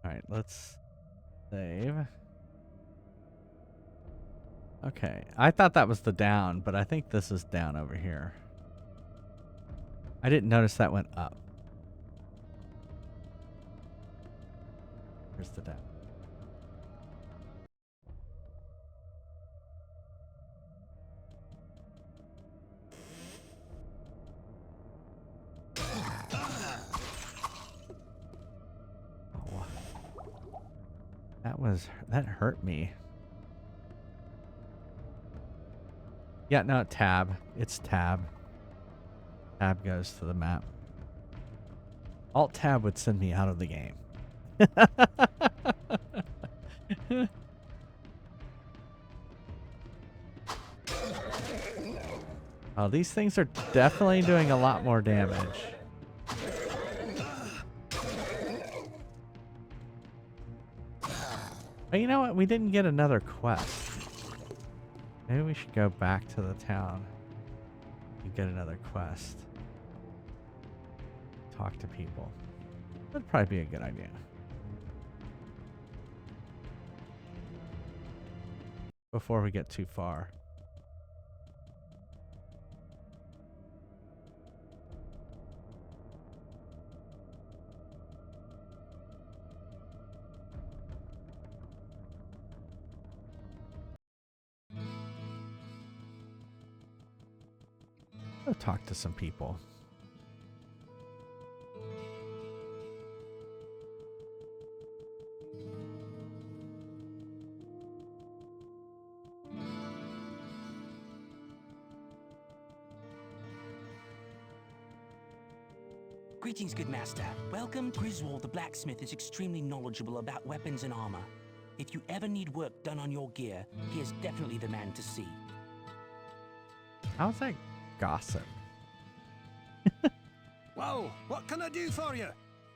Alright, let's save. Okay, I thought that was the down, but I think this is down over here. I didn't notice that went up. Here's the down. Oh. That hurt me. Yeah, no, tab. It's tab. Tab goes to the map. Alt tab would send me out of the game. Oh, these things are definitely doing a lot more damage. But you know what? We didn't get another quest. Maybe we should go back to the town and get another quest. Talk to people. That'd probably be a good idea. Before we get too far. Go talk to some people. Greetings, good master. Welcome. Griswold the blacksmith is extremely knowledgeable about weapons and armor. If you ever need work done on your gear, he is definitely the man to see. How's that gossip? Well, what can I do for you?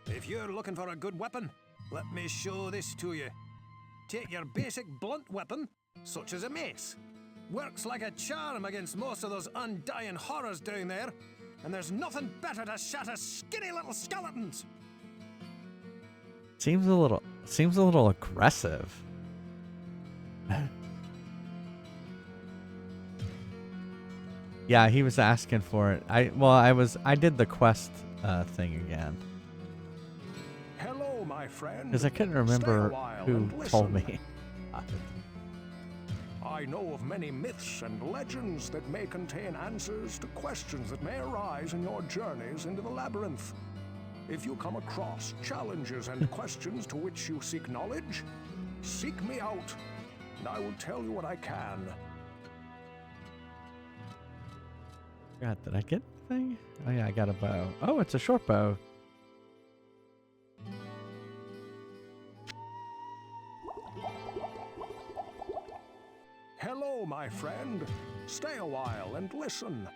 If you're looking for a good weapon, let me show this to you. Take your basic blunt weapon, such as a mace. Works like a charm against most of those undying horrors down there, and there's nothing better to shatter skinny little skeletons. Seems a little aggressive. Yeah, he was asking for it. I did the quest thing again. Hello, my friend. Because I couldn't remember who told me. I know of many myths and legends that may contain answers to questions that may arise in your journeys into the labyrinth. If you come across challenges and questions to which you seek knowledge, seek me out, and I will tell you what I can. God, did I get the thing? Oh yeah, I got a bow. Oh, it's a short bow. Hello, my friend. Stay a while and listen.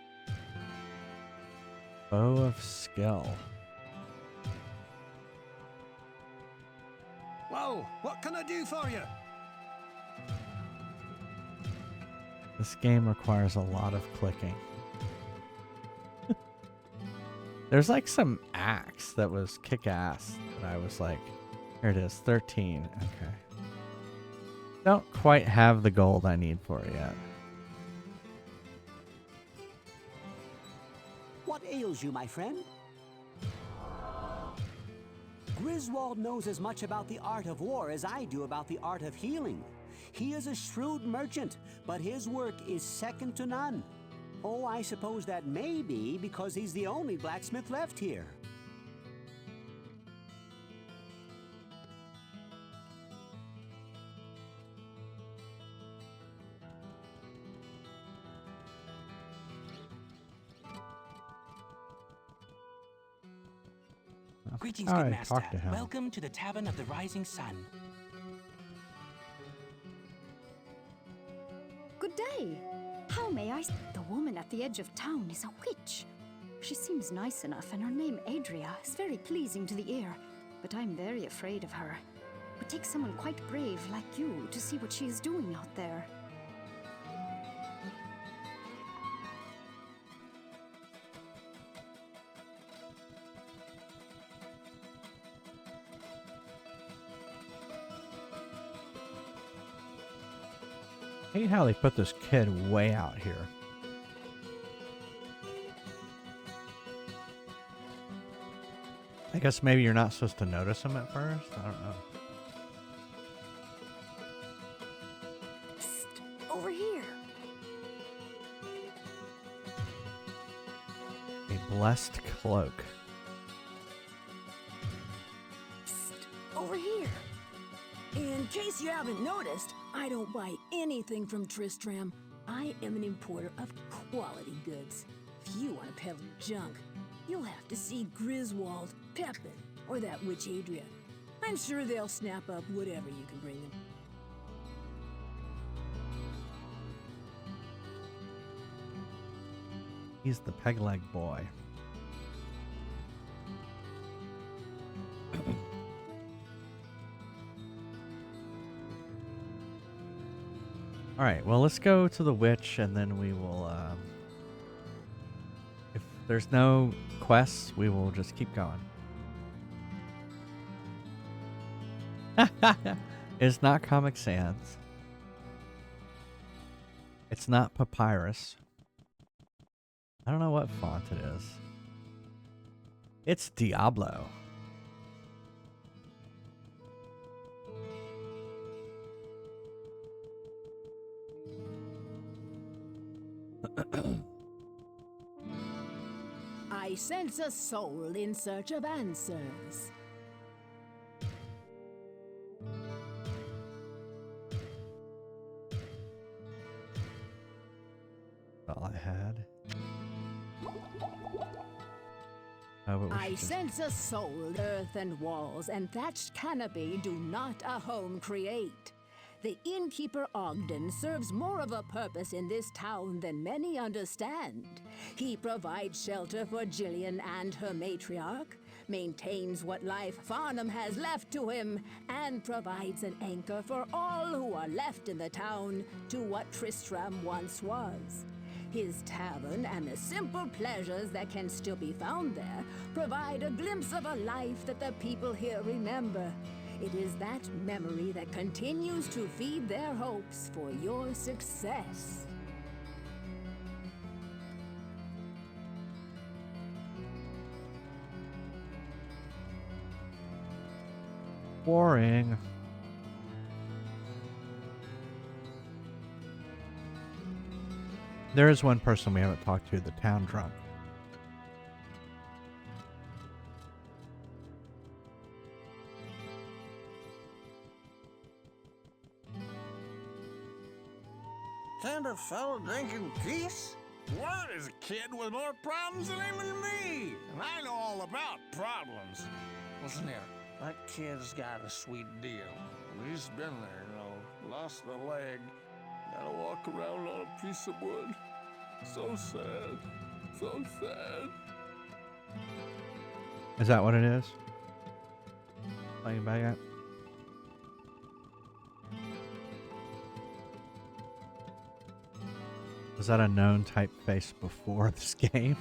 Bow of skill. Well, what can I do for you? This game requires a lot of clicking. There's like some axe that was kick-ass that I was like, here it is, 13. Okay. Don't quite have the gold I need for it yet. What ails you, my friend? Griswold knows as much about the art of war as I do about the art of healing. He is a shrewd merchant, but his work is second to none. Oh, I suppose that may be because he's the only blacksmith left here. Greetings, All good right, master. talk to him. Welcome to the Tavern of the Rising Sun. Good day. How may I... The woman at the edge of town is a witch. She seems nice enough, and her name, Adria, is very pleasing to the ear. But I'm very afraid of her. It would take someone quite brave like you to see what she is doing out there. I hate how they put this kid way out here. I guess maybe you're not supposed to notice him at first. I don't know. Psst, over here. A blessed cloak. Psst, over here. In case you haven't noticed, I don't buy anything from Tristram. I am an importer of quality goods. If you want to peddle junk, you'll have to see Griswold, Pepin, or that witch Adria. I'm sure they'll snap up whatever you can bring them. He's the peg leg boy. All right, well, let's go to the witch, and then we will, if there's no quests, we will just keep going. It's not Comic Sans. It's not Papyrus. I don't know what font it is. It's Diablo. I sense a soul in search of answers. All I had. I sense a soul. Earth and walls and thatched canopy do not a home create. The innkeeper Ogden serves more of a purpose in this town than many understand. He provides shelter for Jillian and her matriarch, maintains what life Farnham has left to him, and provides an anchor for all who are left in the town to what Tristram once was. His tavern and the simple pleasures that can still be found there provide a glimpse of a life that the people here remember. It is that memory that continues to feed their hopes for your success. Boring. There is one person we haven't talked to, the town drunk. Can't a fellow drink in peace? What is a kid with more problems than him and me? And I know all about problems. Listen here, that kid's got a sweet deal. He's been there, you know, lost a leg. Gotta walk around on a piece of wood. So sad. So sad. Is that what it is? Playing back at? Was that a known typeface before this game?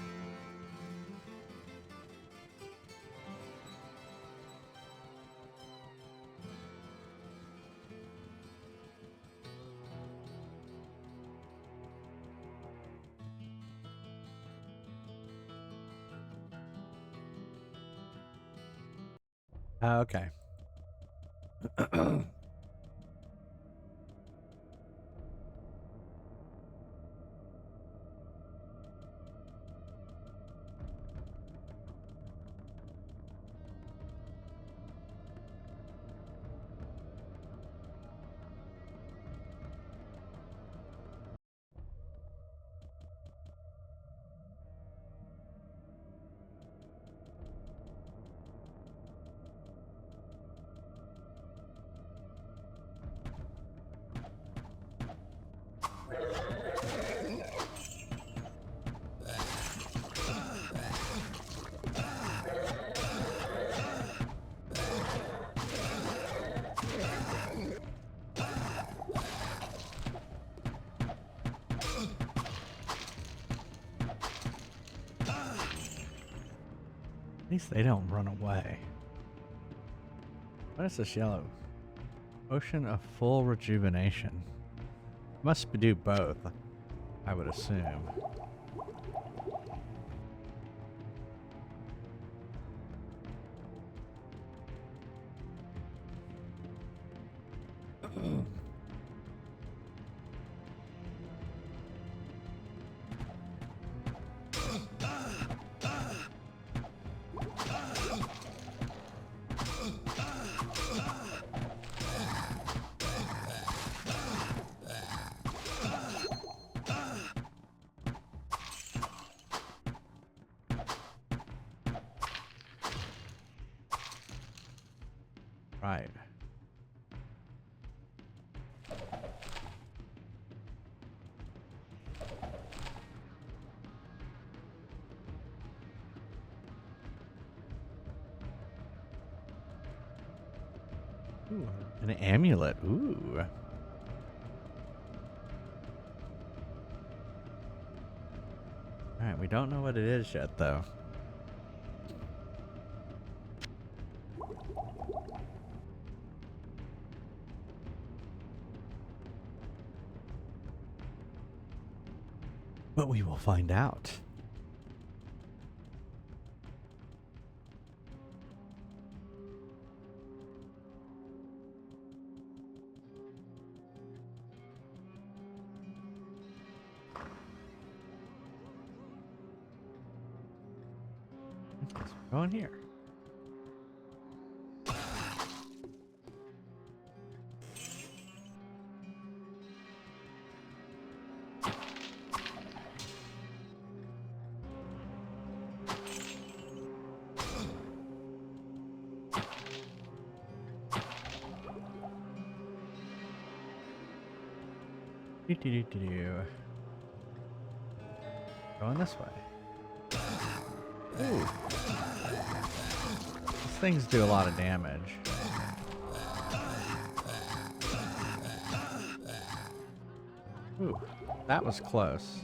Okay. At least they don't run away. What is this yellow? Potion of full rejuvenation. Must do both, I would assume. Right. Ooh, an amulet. Ooh. Alright, we don't know what it is yet, though. But we will find out. Let's go in here. Going this way. Ooh. These things do a lot of damage. Ooh, that was close.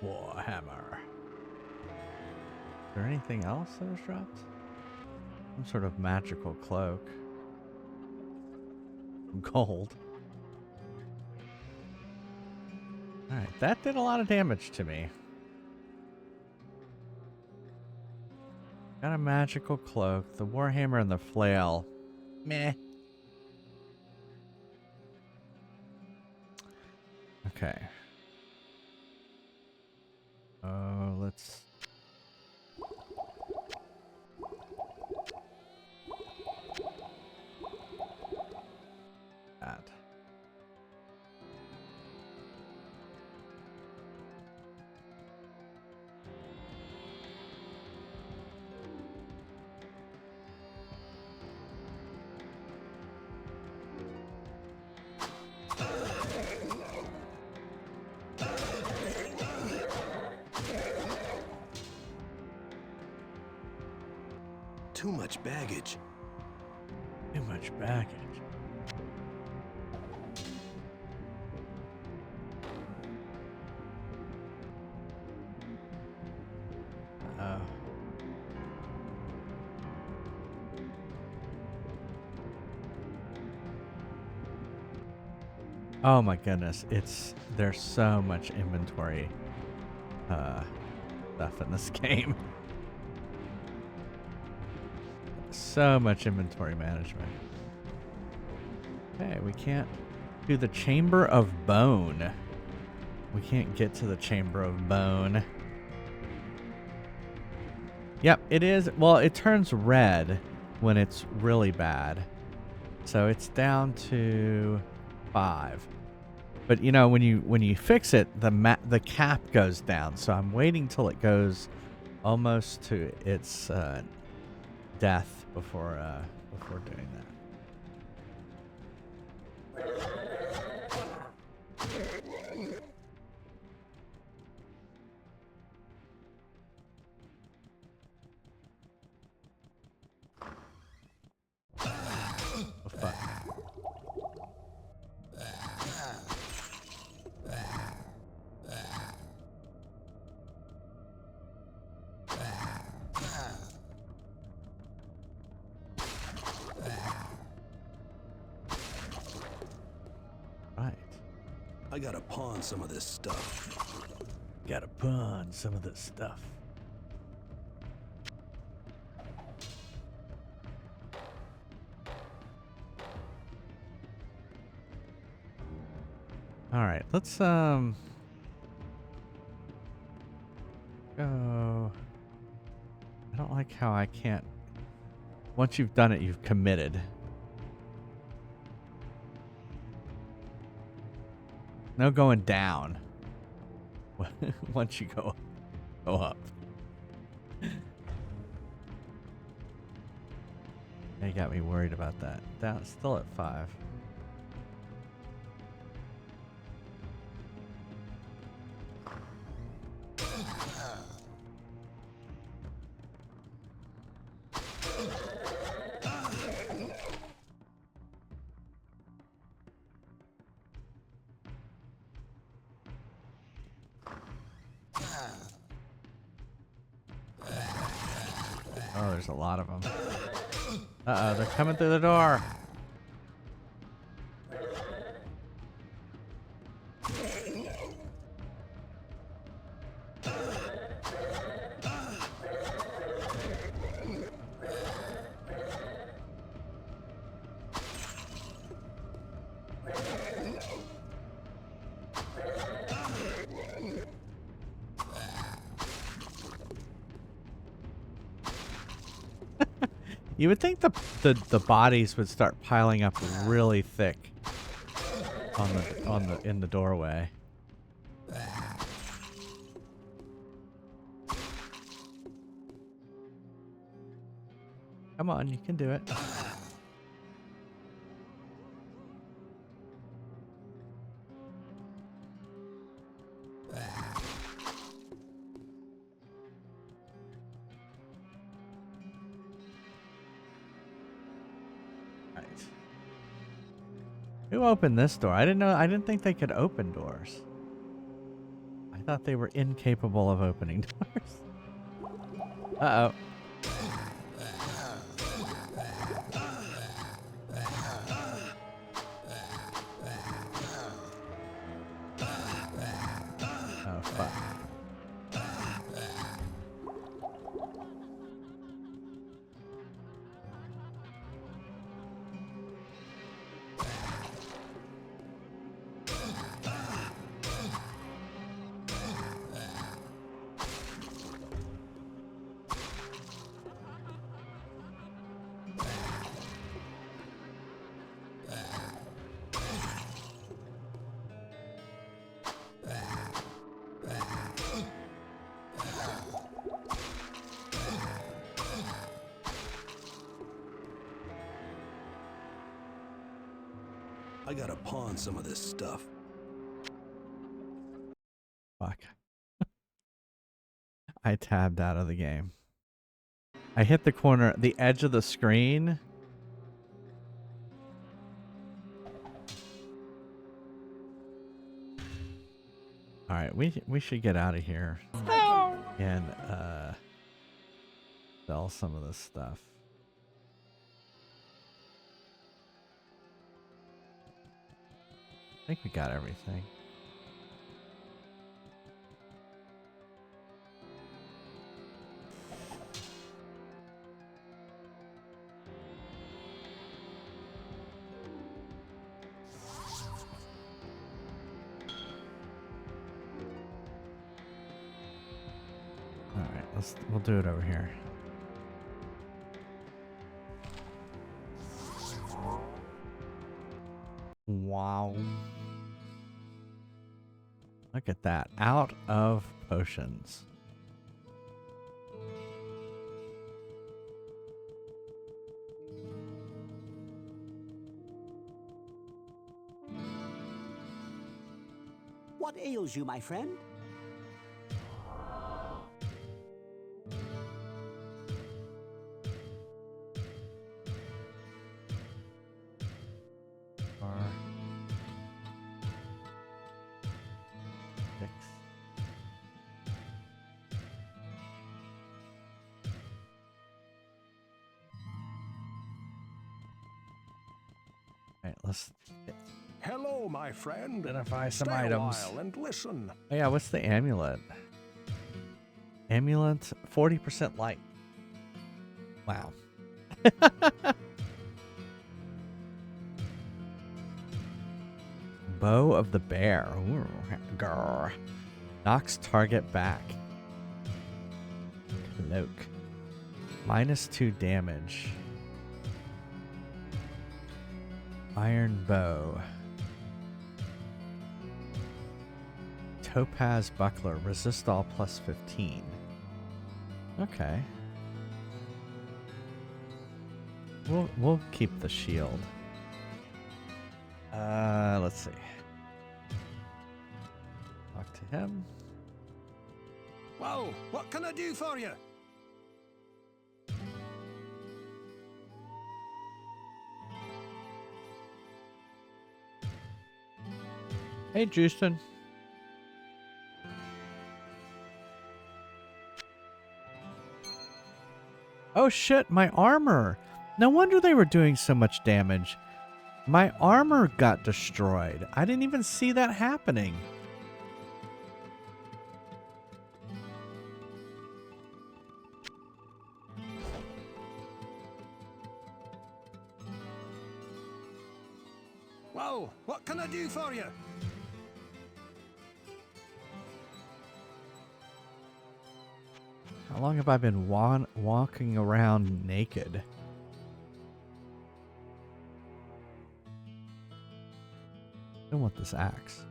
Warhammer. Is there anything else that was dropped? Some sort of magical cloak. Gold. Alright, that did a lot of damage to me. Got a magical cloak, the warhammer and the flail. Meh. Okay. Let's... That. Too much baggage. Too much baggage. Oh my goodness, there's so much inventory stuff in this game. So much inventory management. Okay, we can't do the Chamber of Bone. We can't get to the Chamber of Bone. Yep, it is. Well, it turns red when it's really bad. So it's down to 5. But you know, when you fix it, the cap goes down. So I'm waiting till it goes almost to its death before doing that. Oh, fuck. Right. I gotta pawn some of this stuff. Gotta pawn some of this stuff. All right, let's go. I don't like how I can't. Once you've done it, you've committed. No going down. Once you go up. They got me worried about that. Down, still at 5. Oh, there's a lot of them. Uh-oh, they're coming through the door. You would think the bodies would start piling up really thick in the doorway. Come on, you can do it. Who opened this door? I didn't think they could open doors. I thought they were incapable of opening doors. Uh-oh. Oh, fuck. I gotta pawn some of this stuff. Fuck. I tabbed out of the game. I hit the corner, the edge of the screen. All right, we should get out of here and sell some of this stuff. I think we got everything. All right, we'll do it over here. Wow. Look at that. Out of potions. What ails you, my friend? Let's Hello, my friend. Identify some Stay items. A while and listen. Oh yeah, what's the amulet? Amulet, 40% light. Wow. Bow of the bear. Ooh, grr. Knocks target back. Cloak. -2 damage. Iron bow. Topaz buckler. Resist all +15. Okay. We'll keep the shield. Let's see. Talk to him. Whoa, what can I do for you? Hey, Justin. Oh shit, my armor. No wonder they were doing so much damage. My armor got destroyed. I didn't even see that happening. Whoa, what can I do for you? How long have I been walking around naked? I don't want this axe.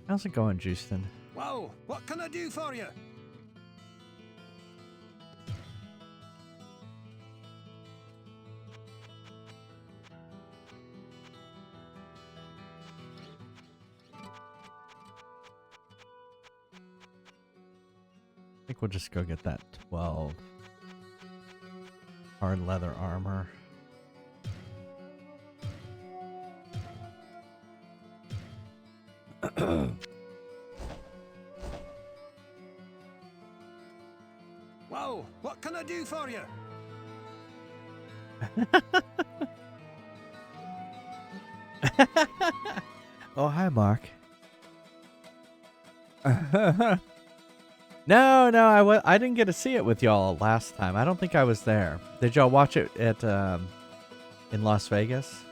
How's it going, Justin? Whoa, what can I do for you? I think we'll just go get that 12 hard leather armor. Whoa, what can I do for you? Oh, hi, Mark. No, I didn't get to see it with y'all last time. I don't think I was there. Did y'all watch it at in Las Vegas?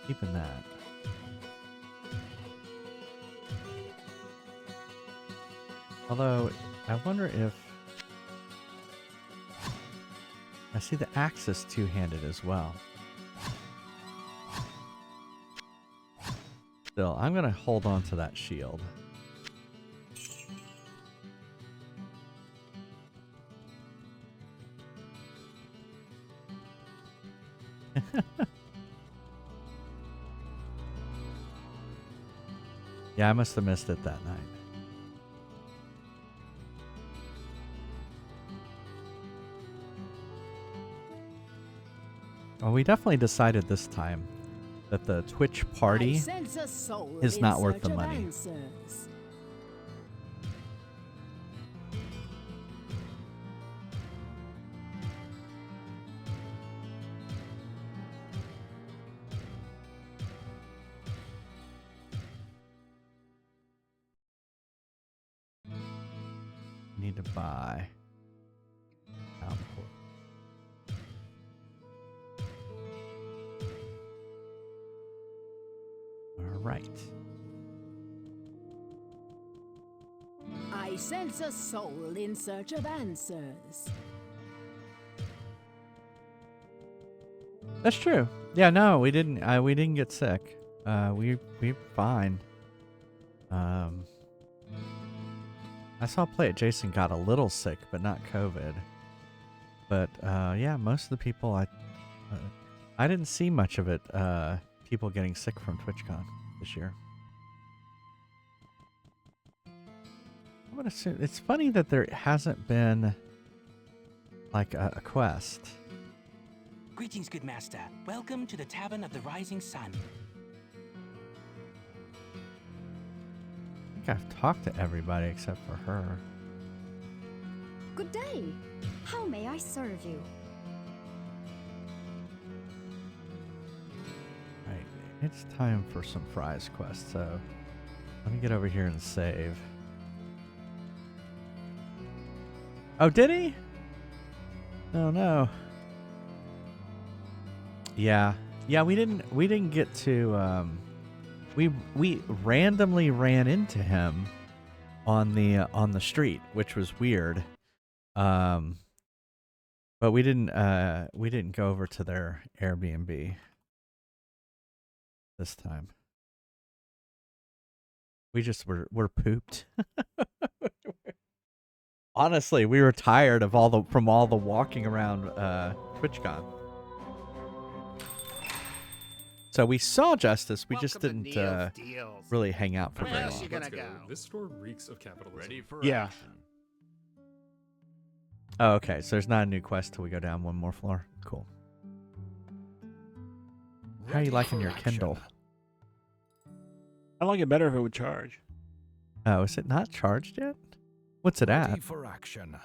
Keeping that. Although, I wonder if... I see the axe is two-handed as well. Still, I'm going to hold on to that shield. Yeah, I must have missed it that night. Well, we definitely decided this time that the Twitch party is not worth the money. Need to buy. All right. I sense a soul in search of answers. That's true. Yeah, no, we didn't get sick. We're fine. I saw Play It Jason got a little sick, but not COVID. But yeah, most of the people I didn't see much of it. People getting sick from TwitchCon this year. I would assume it's funny that there hasn't been like a quest. Greetings, good master. Welcome to the Tavern of the Rising Sun. I think I've talked to everybody except for her. Good day. How may I serve you? Right, it's time for some fries quest, so let me get over here and save. Oh, did he? Oh no. Yeah, we didn't get to. We randomly ran into him on the street, which was weird. But we didn't go over to their Airbnb this time. We just were pooped. Honestly, we were tired of all the walking around TwitchCon. So we saw Justice, we just didn't really hang out for very long. Let's go. This store reeks of capitalism. Ready for action. Oh, okay. So there's not a new quest till we go down one more floor. Cool. How are you liking your Kindle? I like it better if it would charge. Oh, is it not charged yet? What's it at? Ready for action.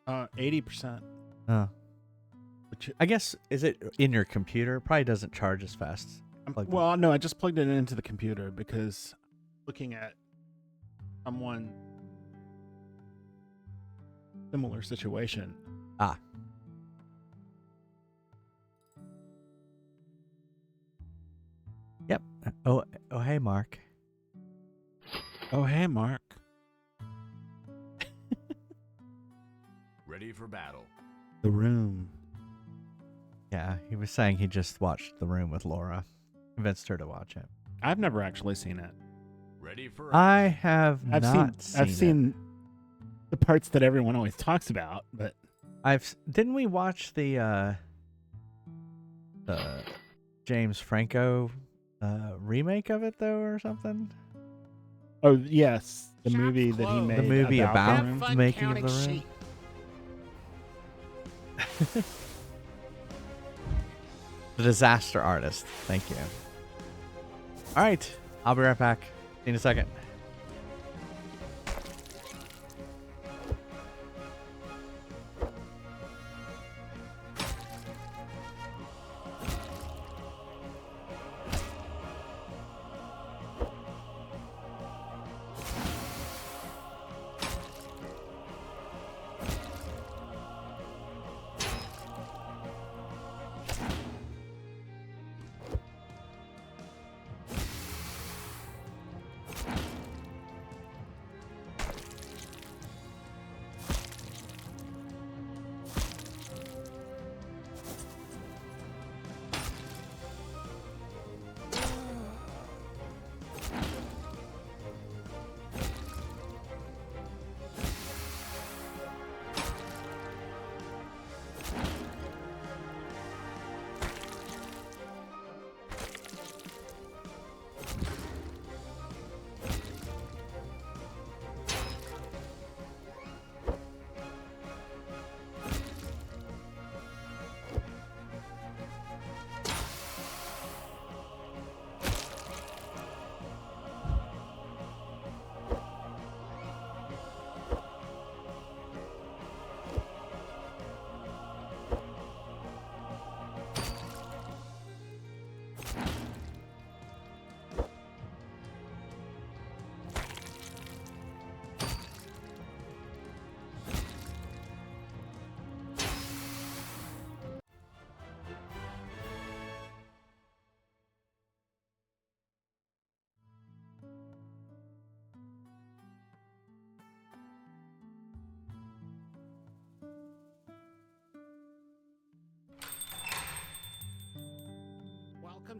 80%. Oh. I guess, is it in your computer? Probably doesn't charge as fast. Well, no, I just plugged it into the computer because looking at someone similar situation. Ah. Yep. Oh, hey, Mark. Oh, hey, Mark. Ready for battle. The Room. Yeah, he was saying he just watched The Room with Laura. Convinced her to watch it. I've never actually seen it. Ready for I have I've seen the parts that everyone always talks about, but didn't we watch the James Franco remake of it though or something? Oh yes, the movie that he made. The movie about the making of The Room. The Disaster Artist. Thank you. All right. I'll be right back. See you in a second.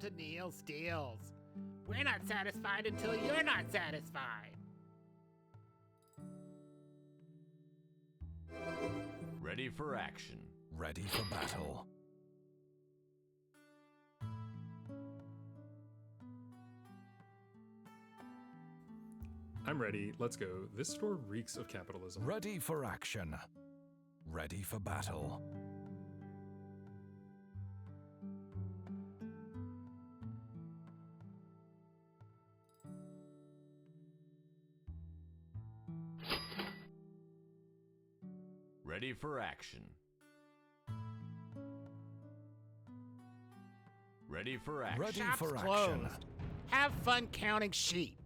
to Neil's Deals. We're not satisfied until you're not satisfied. Ready for action. Ready for battle. I'm ready. Let's go. This store reeks of capitalism. Ready for action. Ready for battle. Ready for action. Ready for action. Ready Shop's for closed. action. Have fun counting sheep.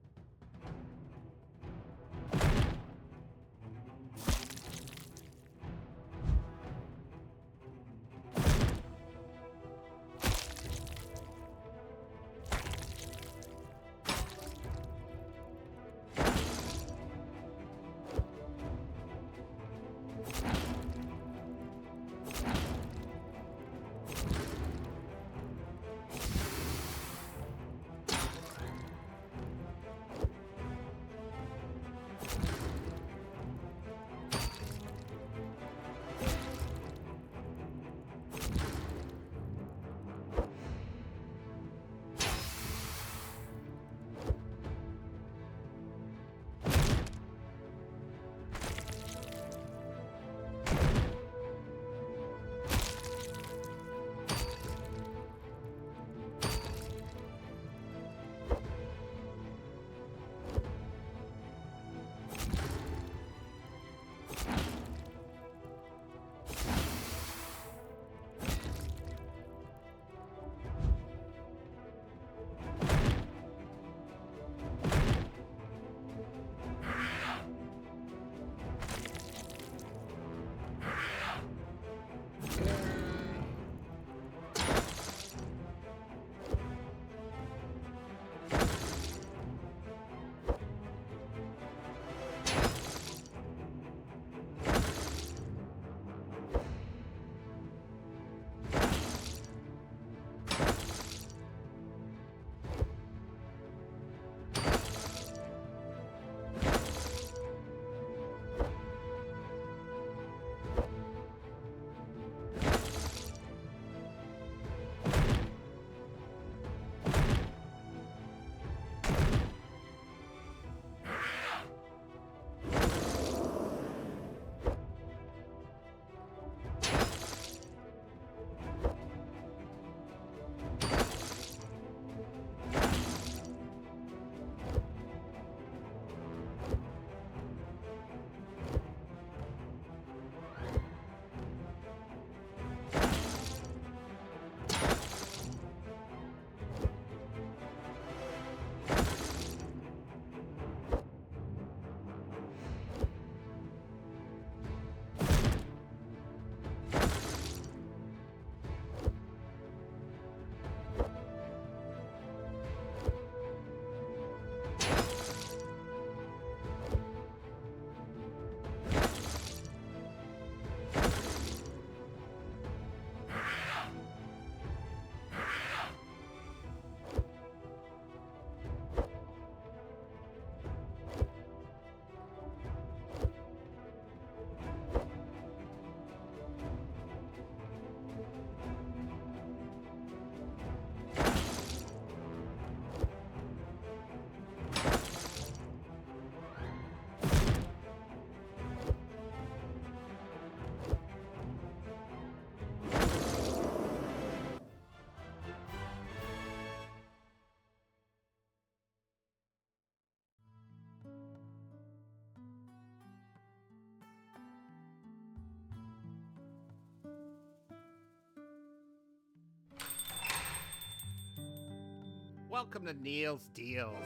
Welcome to Neil's Deals.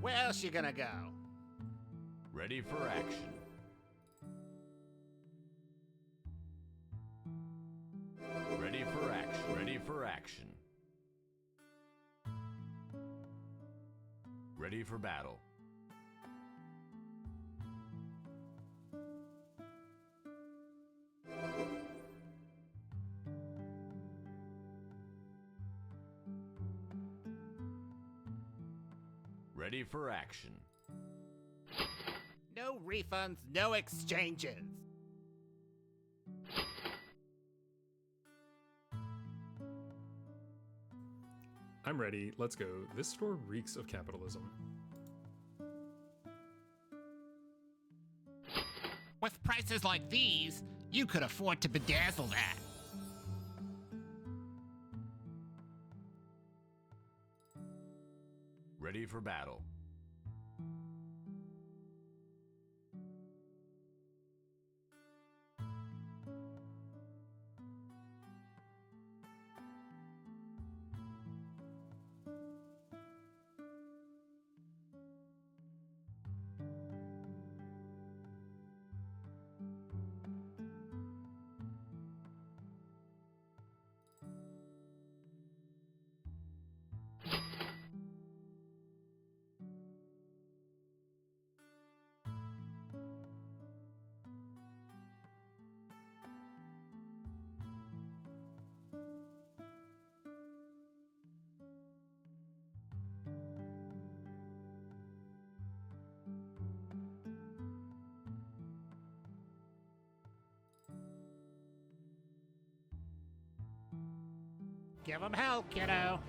Where else you gonna go? Ready for action. Ready for action. Ready for action. Ready for battle. Ready for action. No refunds, no exchanges. I'm ready. Let's go. This store reeks of capitalism. With prices like these, you could afford to bedazzle that. Ready for battle. Give 'em hell, kiddo.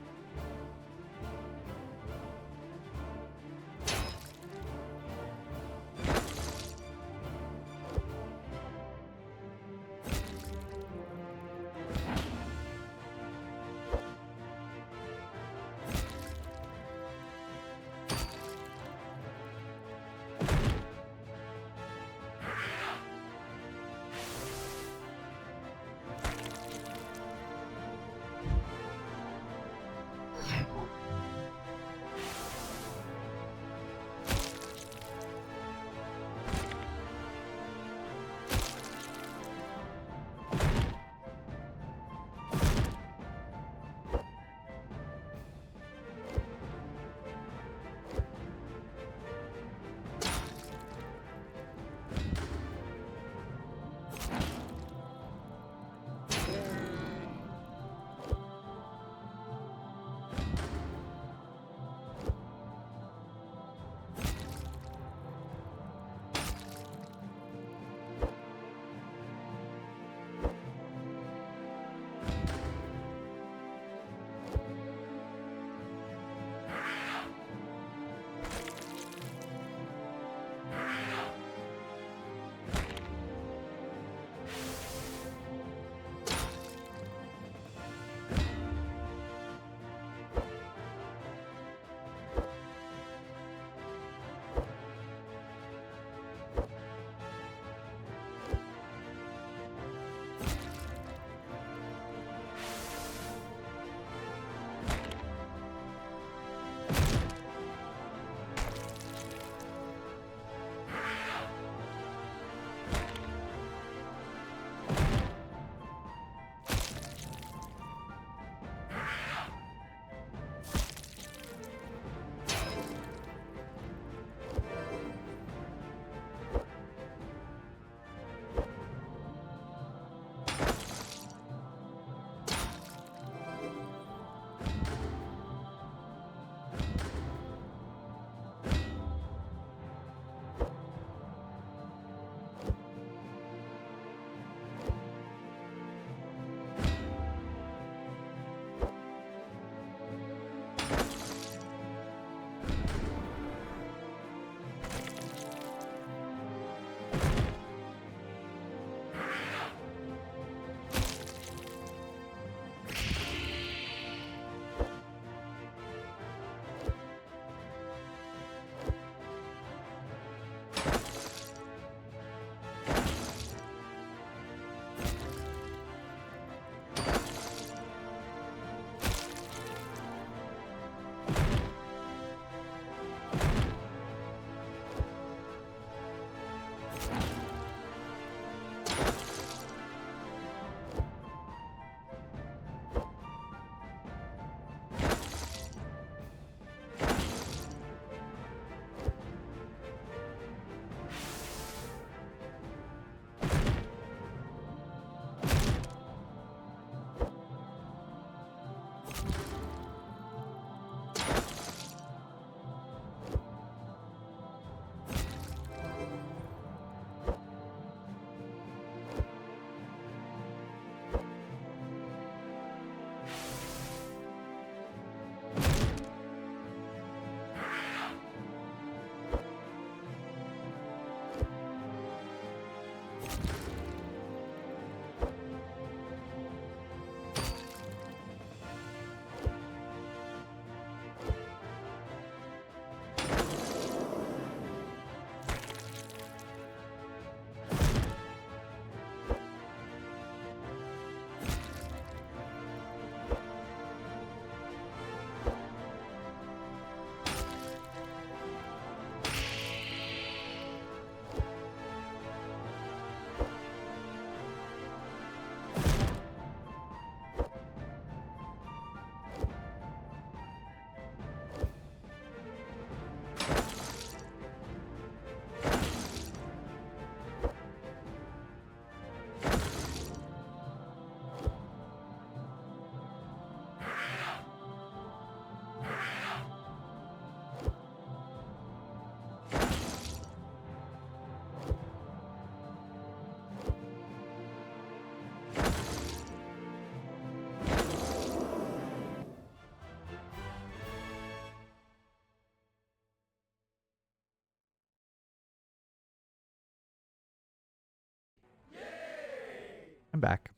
I'm back.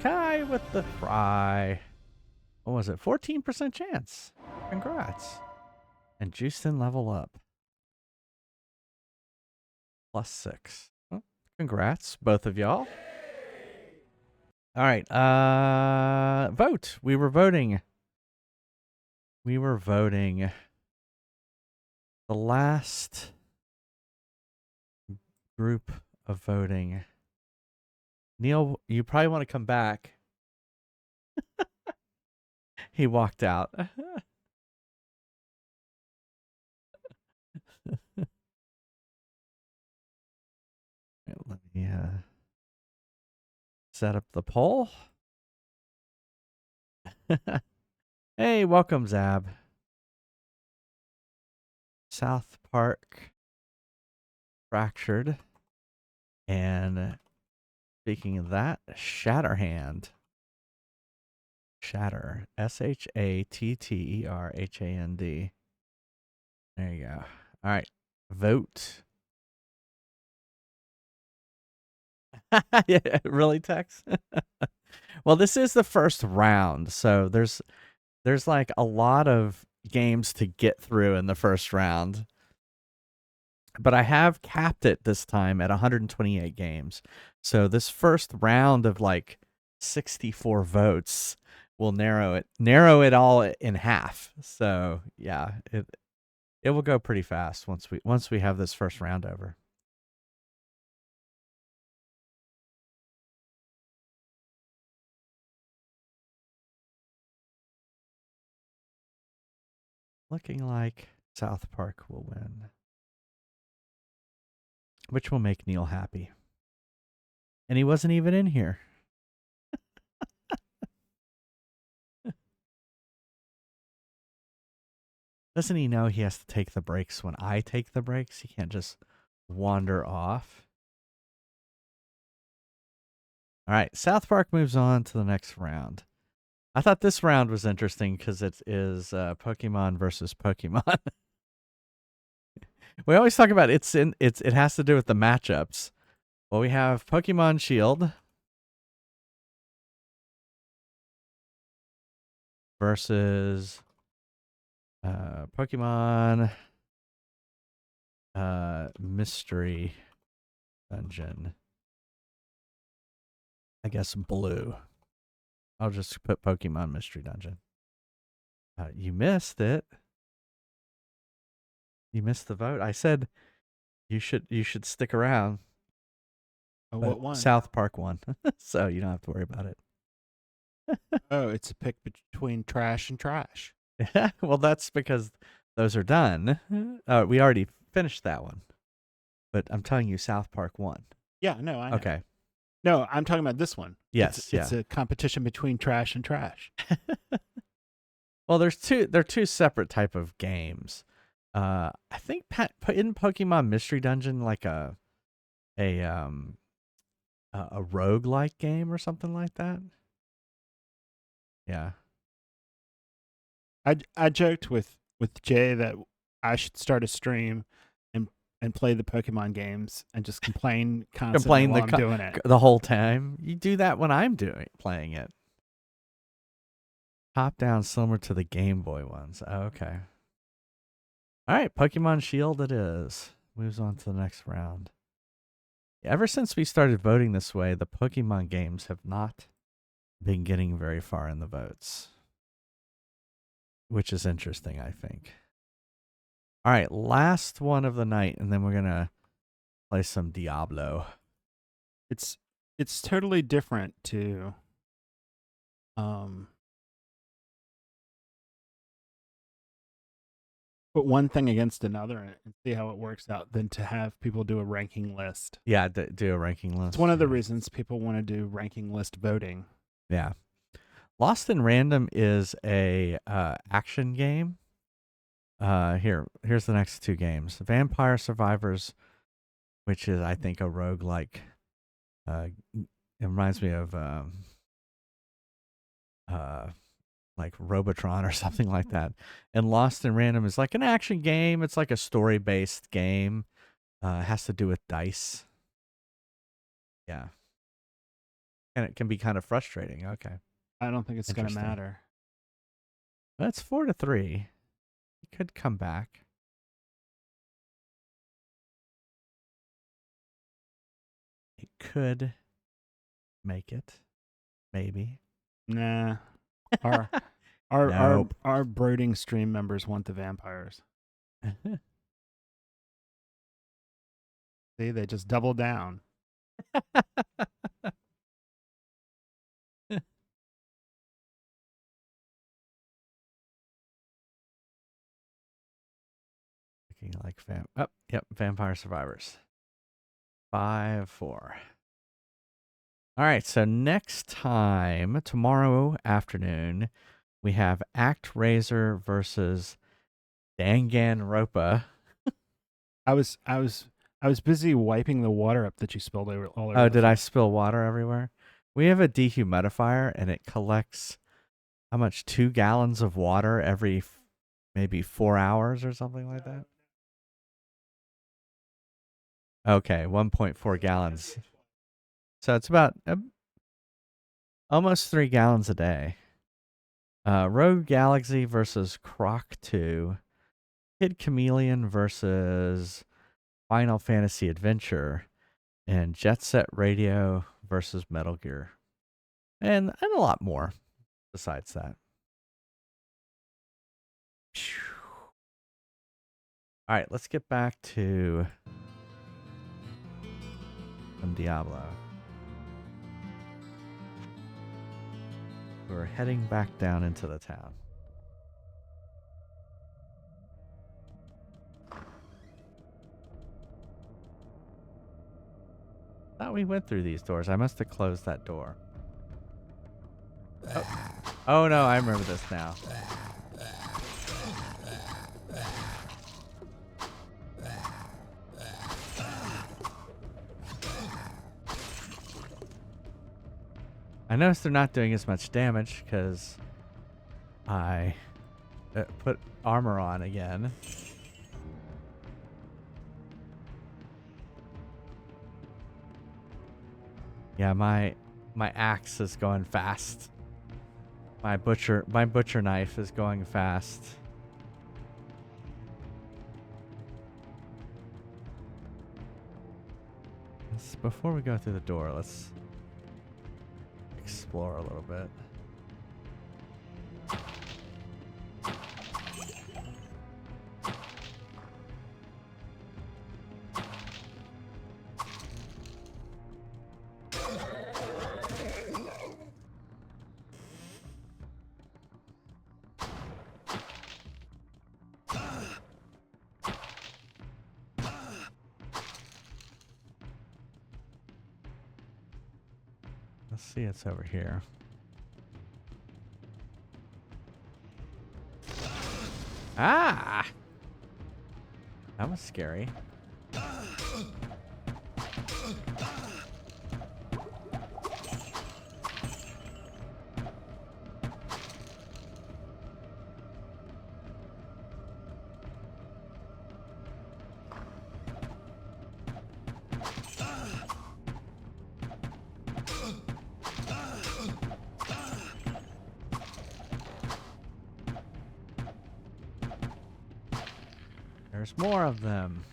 Kai with the fry. What was it? 14% chance. Congrats. And Juiced level up. +6. Well, congrats, both of y'all. All right. Vote. We were voting. The last group of voting. Neil, you probably want to come back. He walked out. Let me set up the poll. Hey, welcome, Zab. South Park Fractured. And speaking of that, Shatterhand. Shatter. ShatterHand. There you go. All right. Vote. Yeah, really, Tex? Well, this is the first round, so there's like a lot of games to get through in the first round. But I have capped it this time at 128 games. So this first round of like 64 votes will narrow it all in half. So yeah, it will go pretty fast once we have this first round over. Looking like South Park will win, which will make Neil happy. And he wasn't even in here. Doesn't he know he has to take the breaks when I take the breaks? He can't just wander off. All right, South Park moves on to the next round. I thought this round was interesting because it is Pokemon versus Pokemon. We always talk about it has to do with the matchups. Well, we have Pokemon Shield versus Pokemon Mystery Dungeon. I guess blue. I'll just put Pokemon Mystery Dungeon. You missed it. You missed the vote. I said you should stick around. Oh, what one? South Park won, so you don't have to worry about it. Oh, it's a pick between trash and trash. Well, that's because those are done. We already finished that one. But I'm telling you, South Park won. Yeah, no, I know. Okay. No, I'm talking about this one. Yes, it's a competition between trash and trash. Well, they're two separate type of games. I think in Pokemon Mystery Dungeon, like a roguelike game or something like that. Yeah. I joked with Jay that I should start a stream and play the Pokemon games and just complain constantly while I'm doing it the whole time. You do that when I'm playing it. Top down, similar to the Game Boy ones. Okay. All right, Pokemon Shield it is. Moves on to the next round. Ever since we started voting this way, the Pokemon games have not been getting very far in the votes, which is interesting, I think. All right, last one of the night, and then we're going to play some Diablo. It's totally different to put one thing against another and see how it works out than to have people do a ranking list. Yeah, do a ranking list. It's one of the reasons people want to do ranking list voting. Yeah. Lost in Random is a action game. Here's the next two games. Vampire Survivors, which is, I think, a roguelike. It reminds me of like Robotron or something like that. And Lost in Random is like an action game. It's like a story-based game. It has to do with dice. Yeah. And it can be kind of frustrating. Okay. I don't think it's going to Interesting. matter. That's 4-3. He could come back. He could make it. Maybe. Nah. Our Nope. our brooding stream members want the vampires. See, they just double down. Looking like Vampire Survivors. 5-4. All right, so next time, tomorrow afternoon, we have Act Razor versus Danganronpa. I was busy wiping the water up that you spilled all over. Oh, the did floor. I spill water everywhere? We have a dehumidifier, and it collects how much? 2 gallons of water every maybe 4 hours or something like that. Okay, 1.4 gallons. So it's about almost 3 gallons a day. Rogue Galaxy versus Croc 2. Kid Chameleon versus Final Fantasy Adventure. And Jet Set Radio versus Metal Gear. And a lot more besides that. All right, let's get back to some Diablo. We're heading back down into the town. Thought we went through these doors. I must have closed that door. Oh no, I remember this now. I noticed they're not doing as much damage because I put armor on again. Yeah, my axe is going fast. My butcher knife is going fast. Before we go through the door, let's explore a little bit. Let's see, it's over here. Ah! That was scary. There's more of them.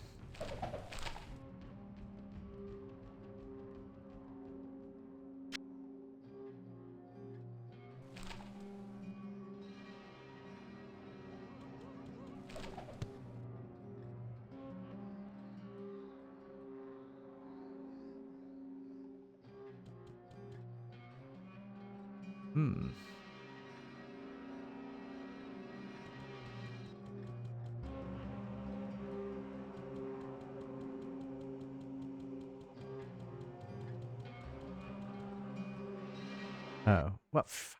Oh, what fuck.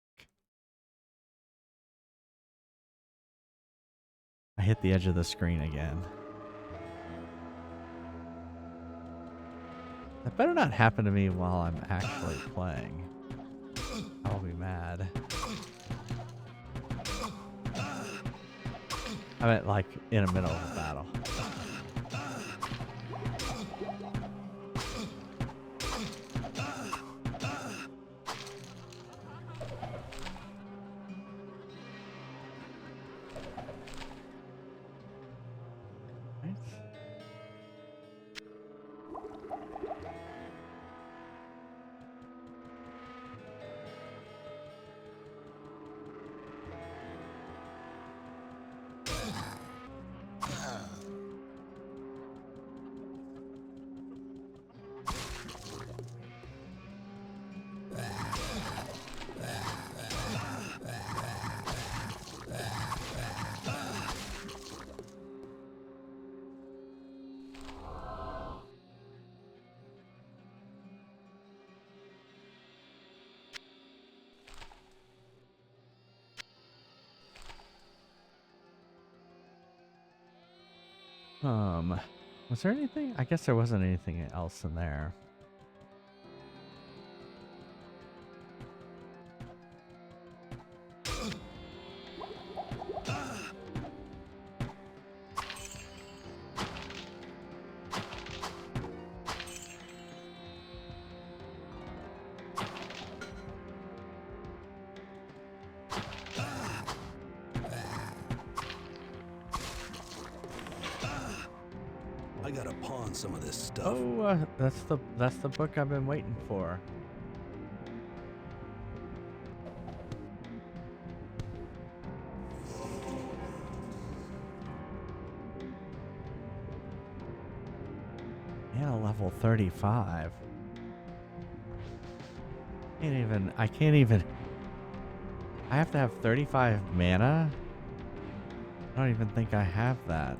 I hit the edge of the screen again. That better not happen to me while I'm actually playing. I'll be mad. I meant like in the middle of a battle. Was there anything? I guess there wasn't anything else in there. I gotta pawn some of this stuff. Oh, that's the book I've been waiting for. Yeah, level 35. I can't even. I have to have 35 mana? I don't even think I have that.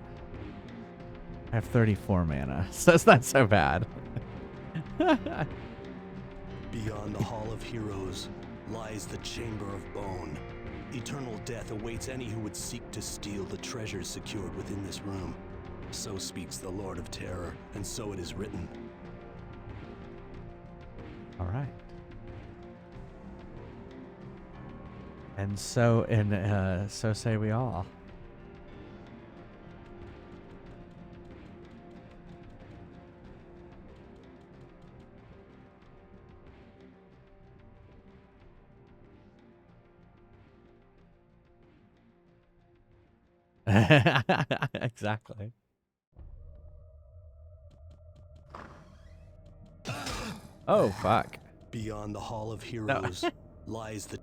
I have 34 mana, so it's not so bad. Beyond the Hall of Heroes lies the Chamber of Bone. Eternal death awaits any who would seek to steal the treasures secured within this room. So speaks the Lord of Terror, and so it is written. All right. And so say we all. Exactly. Oh, fuck. Beyond the Hall of Heroes lies the...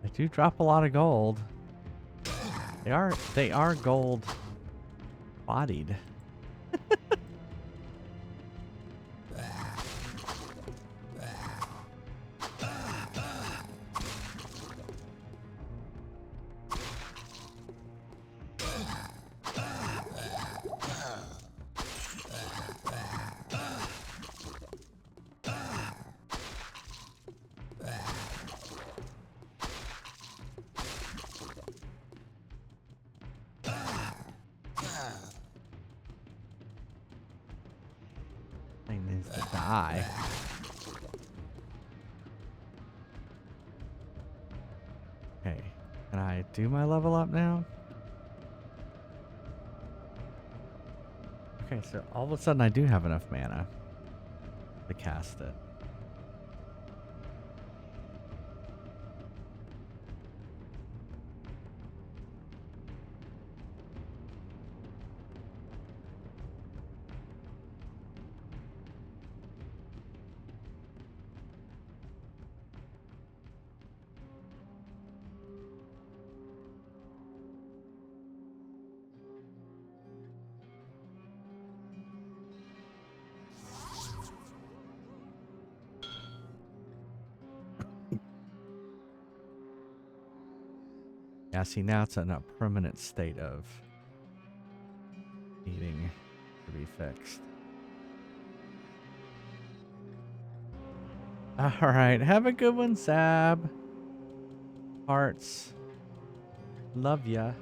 They do drop a lot of gold. They are gold bodied. Thing needs to die. Okay, can I do my level up now? Okay, so all of a sudden I do have enough mana to cast it. Yeah, see, now it's in a permanent state of needing to be fixed. All right, have a good one, Zab. Hearts. Love ya.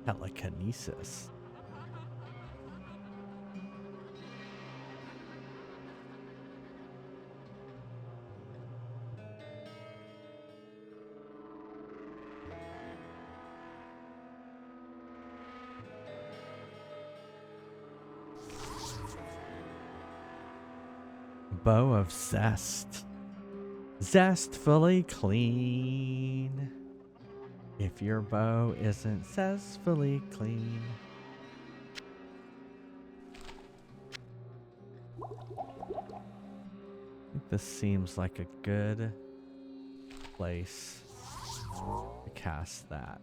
Telekinesis. Bow of Zest. Zestfully clean. If your bow isn't zestfully clean. I think this seems like a good place to cast that.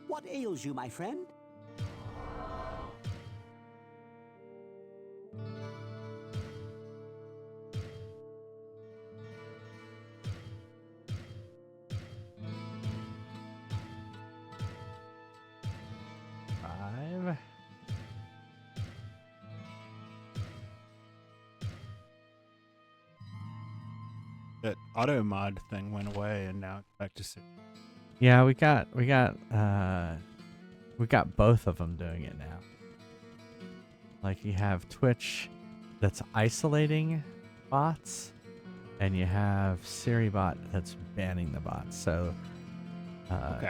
What ails you, my friend? Five. That auto mod thing went away, and now it's back to 6. Yeah, we got both of them doing it now. Like you have Twitch that's isolating bots, and you have SiriBot that's banning the bots. So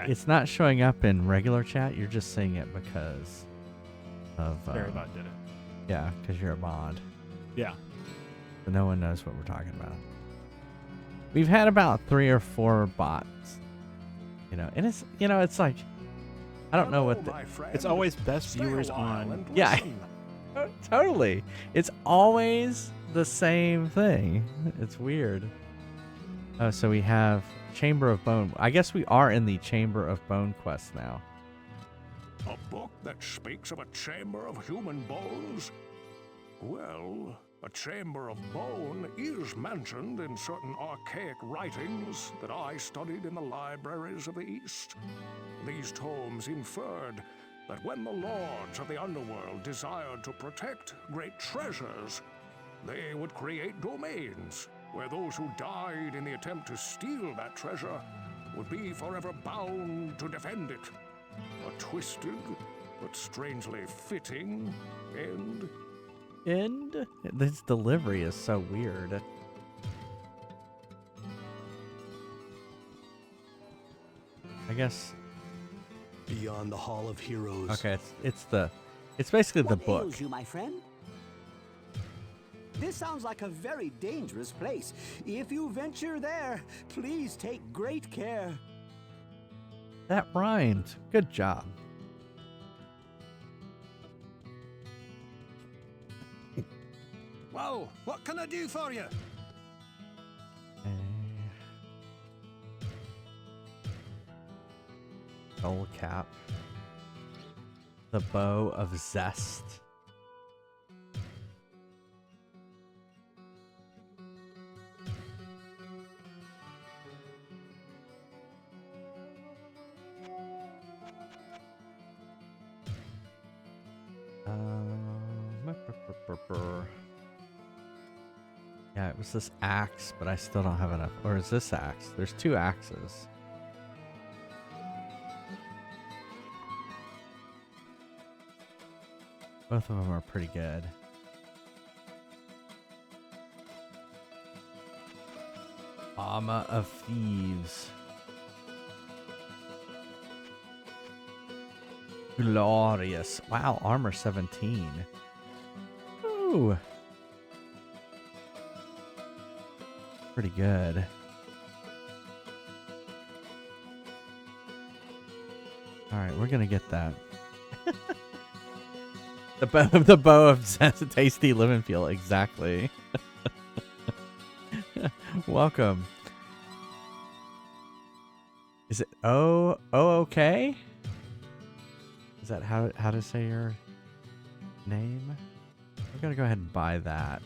it's not showing up in regular chat. You're just seeing it because of SiriBot did it. Yeah, because you're a mod. Yeah. So no one knows what we're talking about. We've had about 3 or 4 bots. And it's it's like I don't know what it's always best viewers on. Yeah. Totally. It's always the same thing. It's weird. Oh, so we have Chamber of Bone. I guess we are in the Chamber of Bone quest now. A book that speaks of a chamber of human bones? Well, a chamber of bone is mentioned in certain archaic writings that I studied in the libraries of the East. These tomes inferred that when the lords of the underworld desired to protect great treasures, they would create domains where those who died in the attempt to steal that treasure would be forever bound to defend it. A twisted but strangely fitting end. This delivery is so weird. I guess Beyond the Hall of Heroes. Okay, it's basically the book. Ails you, my friend? This sounds like a very dangerous place. If you venture there, please take great care. That rhymed. Good job. Well, what can I do for you? Soul cap. The bow of zest. Yeah, it was this axe, but I still don't have enough. Or is this axe? There's 2 axes. Both of them are pretty good. Armor of Thieves. Glorious. Wow, armor 17. Ooh. Pretty good. All right, we're gonna get that. the bow of tasty live and feel. Exactly. Welcome. Is it okay? Is that how to say your name? We're gonna go ahead and buy that.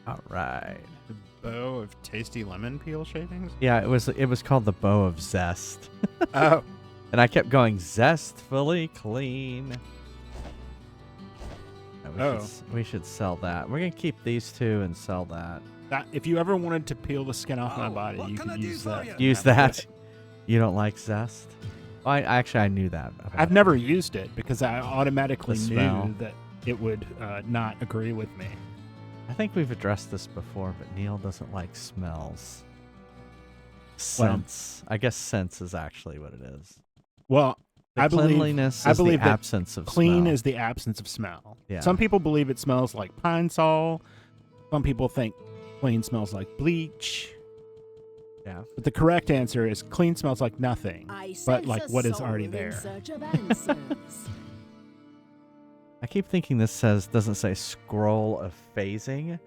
All right. The bow of tasty lemon peel shavings? Yeah, it was called the bow of zest. Oh. And I kept going zestfully clean. We should sell that. We're gonna keep these two and sell that. If you ever wanted to peel the skin off my body, you could use that. Use that. You don't like zest? Well, I knew that. I've never used it because I automatically The knew smell. that it would not agree with me. I think we've addressed this before, but Neil doesn't like smells. Well- Scents. I guess scents is actually what it is. Well, The I believe cleanliness I is the believe that absence of clean smell. is the absence of smell. Yeah. Some people believe it smells like pine sol. Some people think clean smells like bleach. Yeah. But the correct answer is clean smells like nothing, I but sense like a what is soul already in there. search of answers. I keep thinking this doesn't say scroll of phasing.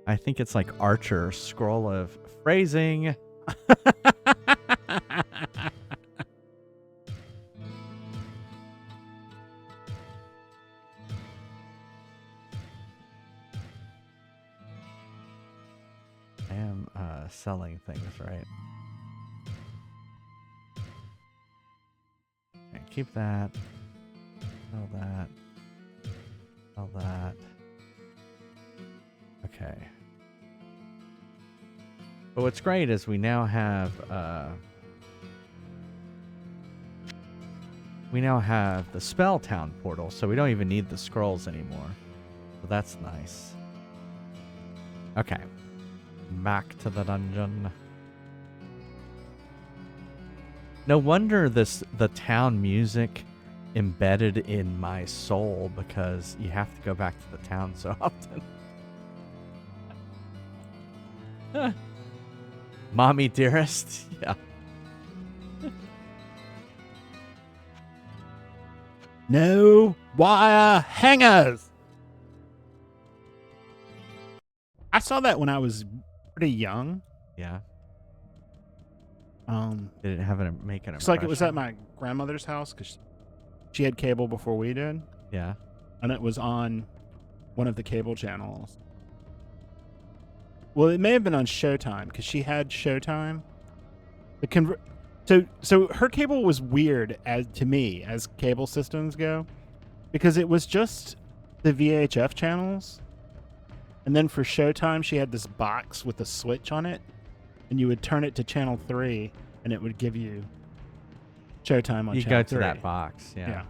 I think it's like Archer, scroll of phrasing. I am selling things, right? Okay, keep that. Sell that. Sell that. Okay. But what's great is we now have the Spell Town portal, so we don't even need the scrolls anymore. So that's nice. Okay. Back to the dungeon. No wonder the town music embedded in my soul, because you have to go back to the town so often. Mommy dearest. Yeah. No wire hangers. I saw that when I was pretty young. Yeah. Did it have make an It's like it was at impression? my grandmother's house because she had cable before we did. Yeah. And it was on one of the cable channels. Well, it may have been on Showtime because she had Showtime. So her cable was weird to me as cable systems go, because it was just the VHF channels, and then for Showtime she had this box with a switch on it, and you would turn it to channel 3, and it would give you Showtime on You channel go 3. to that box, yeah.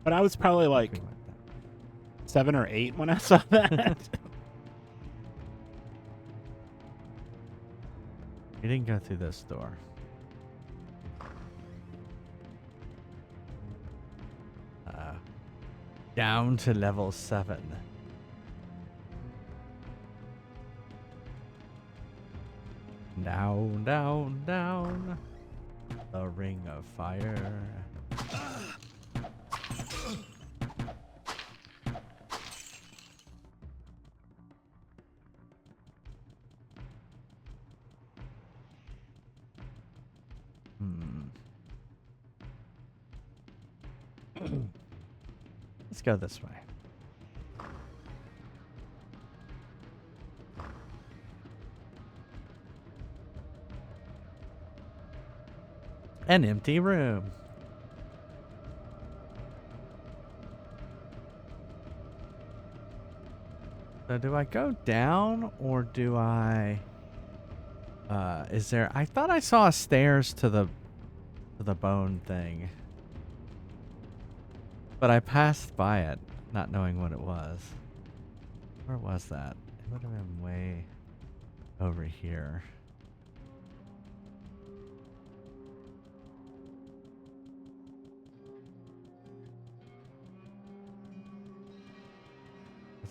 But I was probably like 7 or 8 when I saw that. You didn't go through this door. Down to level 7. Down, down, down. The ring of fire. Let's go this way. An empty room. So do I go down or do I is there I thought I saw stairs to the bone thing. But I passed by it, not knowing what it was. Where was that? It would have been way over here.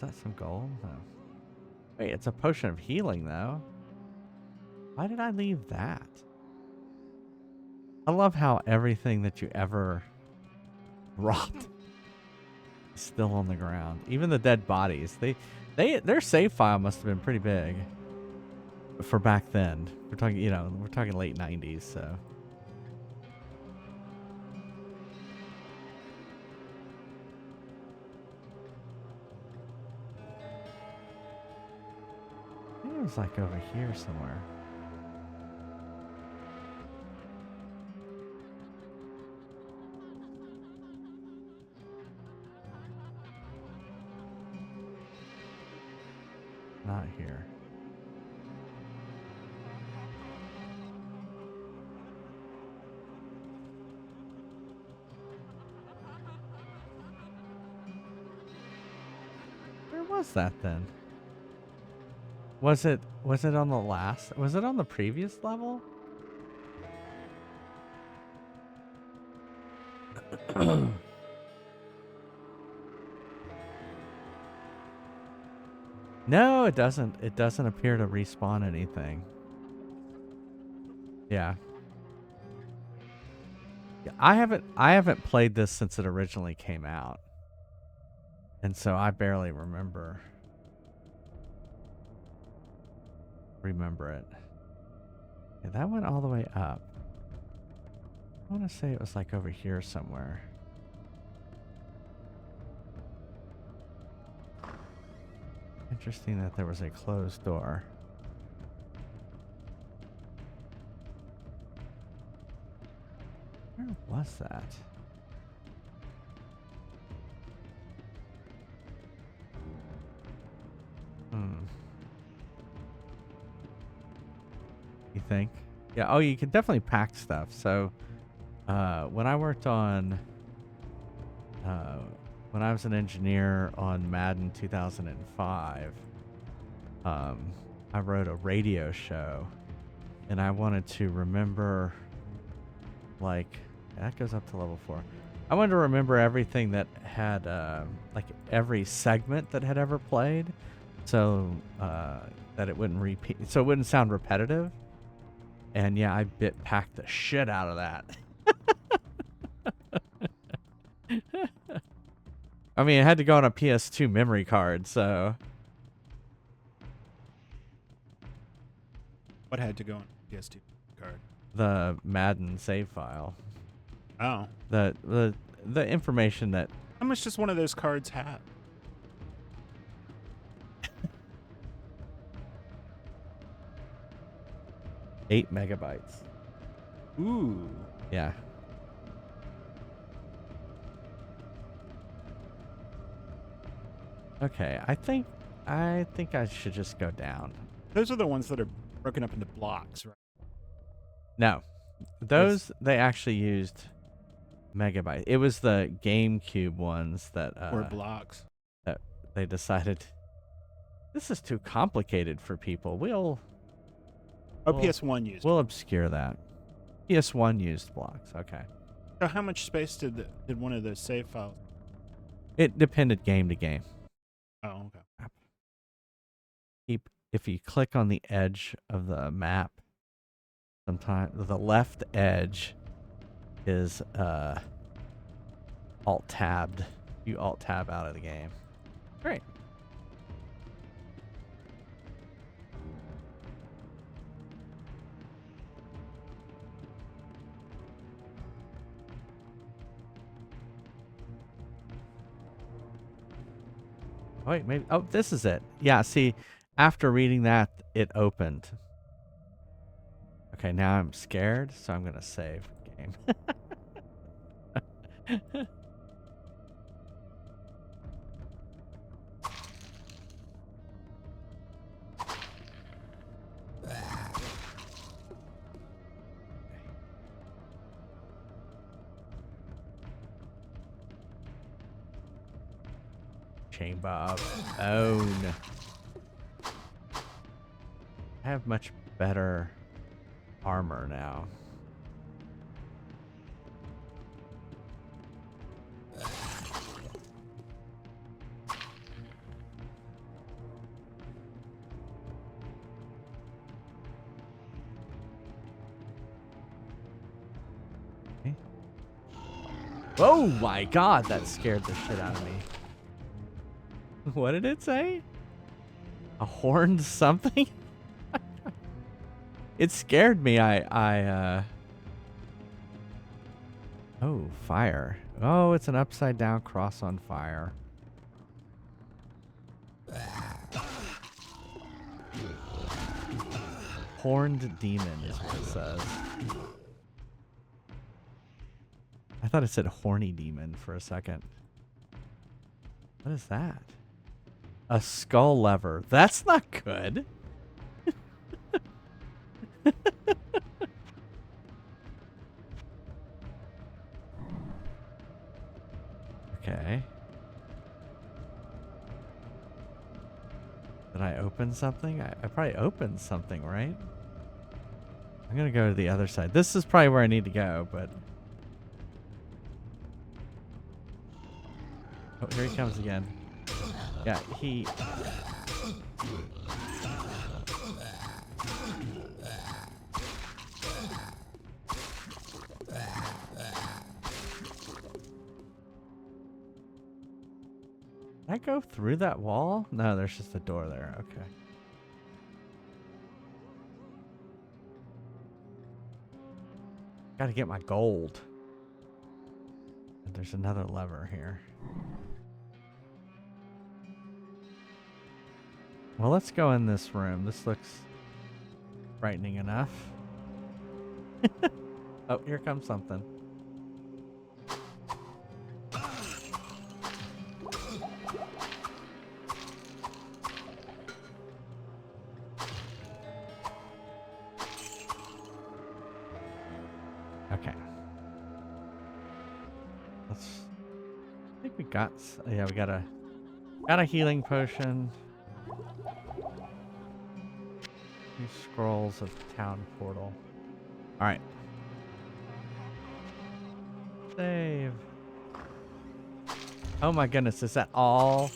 that some gold? No. Wait, it's a potion of healing, though. Why did I leave that? I love how everything that you ever robbed is still on the ground. Even the dead bodies. Their save file must have been pretty big for back then. We're talking, we're talking late 90s, so. I think it was like over here somewhere. Not here. Where was that then? Was it on the last? Was it on the previous level? No, it doesn't. It doesn't appear to respawn anything. Yeah. Yeah, I haven't played this since it originally came out. And so I barely remember it. Yeah, that went all the way up. I want to say it was like over here somewhere. Interesting that there was a closed door. Where was that? You think? Yeah, oh, you can definitely pack stuff. So, when I worked on, when I was an engineer on Madden 2005, I wrote a radio show, and I wanted to remember, like, that goes up to level 4. I wanted to remember everything that had, like, every segment that had ever played, so that it wouldn't repeat, so it wouldn't sound repetitive. And yeah, I packed the shit out of that. I mean, it had to go on a PS2 memory card, so. What had to go on a PS2 card? The Madden save file. Oh. The information that. How much does one of those cards have? $8 megabytes. Ooh. Yeah. Okay, I think I should just go down. Those are the ones that are broken up into blocks, right? No. Those they actually used megabyte. It was the GameCube ones that or blocks that they decided this is too complicated for people. PS1 used. We'll obscure that. PS1 used blocks. Okay. So how much space did one of those save files? It depended game to game. Oh, okay. If you click on the edge of the map, sometimes the left edge is alt tabbed. You alt tab out of the game. Great. Wait, maybe. Oh, this is it. Yeah, see, after reading that, it opened. Okay, now I'm scared, so I'm going to save game. Chamber of Own. I have much better armor now. Oh my god, that scared the shit out of me. What did it say? A horned something? It scared me. Oh, fire. Oh, it's an upside down cross on fire. Horned demon is what it says. I thought it said horny demon for a second. What is that? A skull lever. That's not good. Okay. Did I open something? I probably opened something, right? I'm gonna go to the other side. This is probably where I need to go, but... Oh, here he comes again. Yeah, he... Did I go through that wall? No, there's just a door there. Okay. Gotta get my gold. And there's another lever here. Well, let's go in this room. This looks frightening enough. Oh, here comes something. Okay. I think we got... Yeah, we got a healing potion. These scrolls of town portal. All right. Save. Oh my goodness, is that all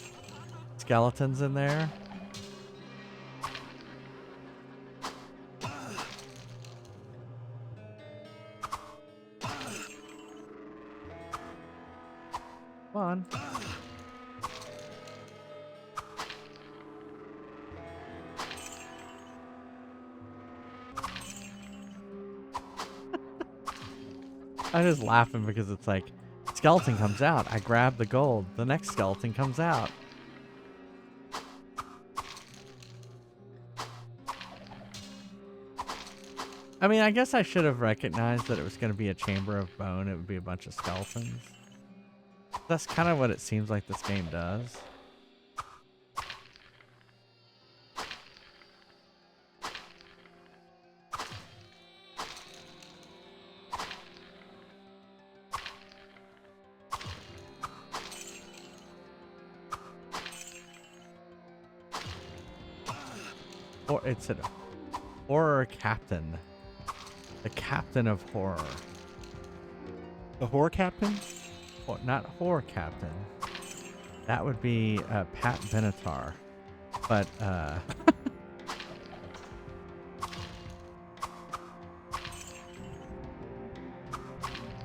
skeletons in there? Come on. I'm just laughing because it's like, skeleton comes out. I grab the gold. The next skeleton comes out. I mean, I guess I should have recognized that it was going to be a chamber of bone. It would be a bunch of skeletons. That's kind of what it seems like this game does. Or it's a horror captain. The captain of horror. The horror captain? Or not horror captain. That would be Pat Benatar. But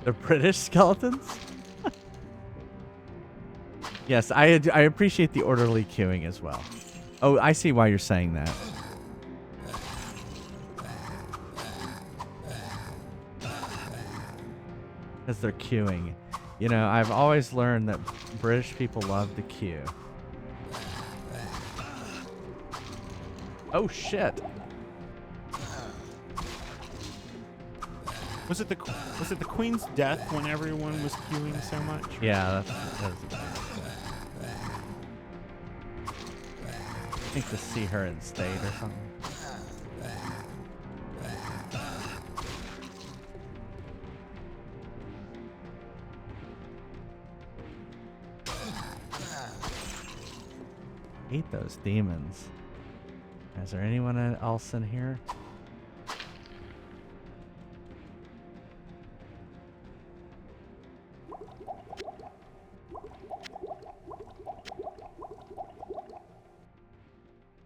the British skeletons? Yes, I appreciate the orderly queuing as well. Oh, I see why you're saying that. Because they're queuing. You know, I've always learned that British people love to queue. Oh shit! Was it the Queen's death when everyone was queuing so much? Yeah, that's I think to see her in state or something. Hate those demons. Is there anyone else in here?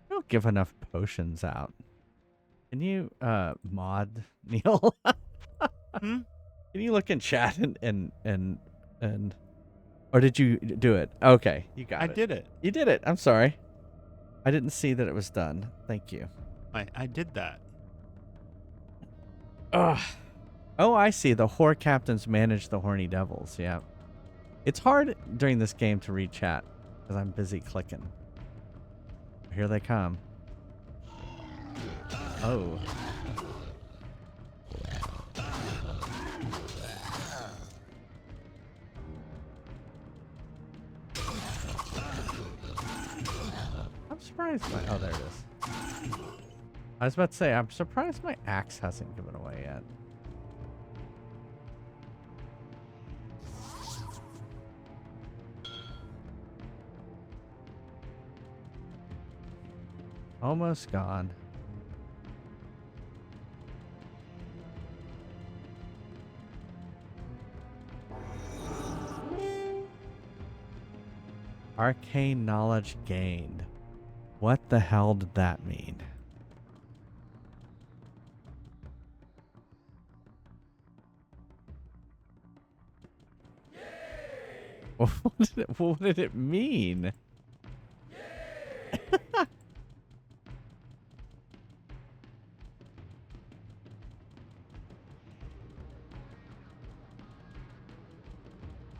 I don't give enough potions out. Can you mod Neil? Can you look in chat and And or did you do it? Okay, you got it. I did it. You did it. I'm sorry. I didn't see that it was done. Thank you. I did that. Ugh. Oh, I see. The whore captains manage the horny devils. Yeah. It's hard during this game to read chat because I'm busy clicking. Here they come. Oh. I'm surprised my... Oh, there it is. I was about to say, I'm surprised my axe hasn't given away yet. Almost gone. Arcane knowledge gained. What the hell did that mean? What did it mean?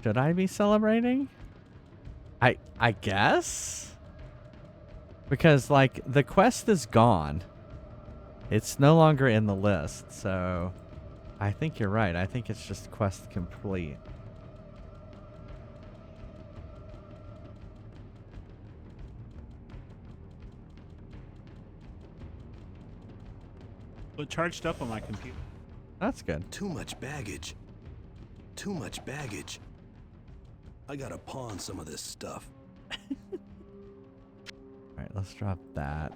Should I be celebrating? I guess? Because, like, the quest is gone. It's no longer in the list, so I think you're right. I think it's just quest complete. It charged up on my computer. That's good. Too much baggage. Too much baggage. I gotta pawn some of this stuff. Alright, let's drop that.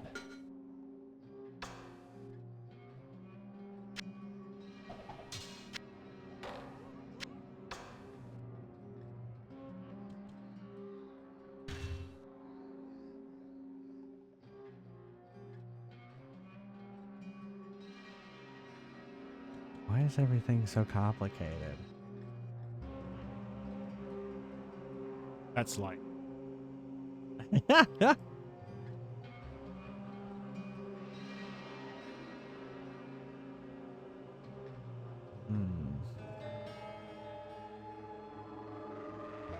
Why is everything so complicated? That's like.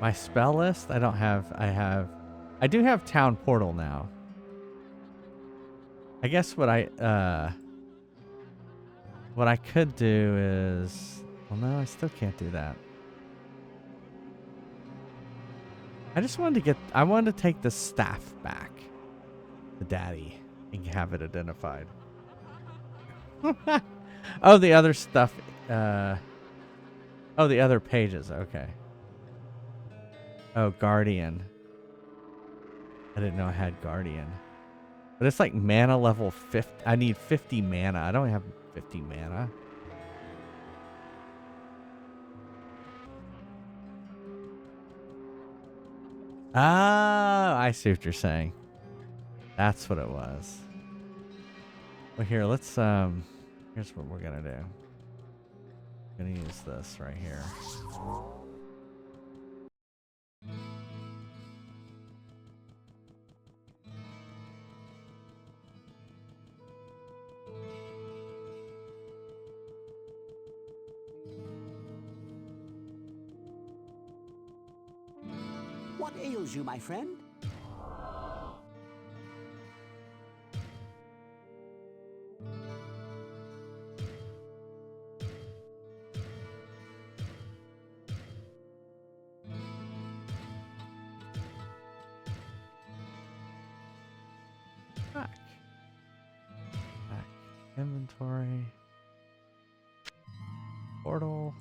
My spell list? I don't have. I do have Town Portal now. I guess what I could do is, well, no, I still can't do that. I wanted to take the staff back, the daddy, and have it identified. Oh, the other stuff. Oh, the other pages. Okay. Oh, Guardian. I didn't know I had Guardian. But it's like mana level 50. I need 50 mana. I don't have 50 mana. Oh, I see what you're saying. That's what it was. Well, here, let's, here's what we're gonna do. I'm gonna use this right here. What ails you, my friend? Back. Inventory. Portal.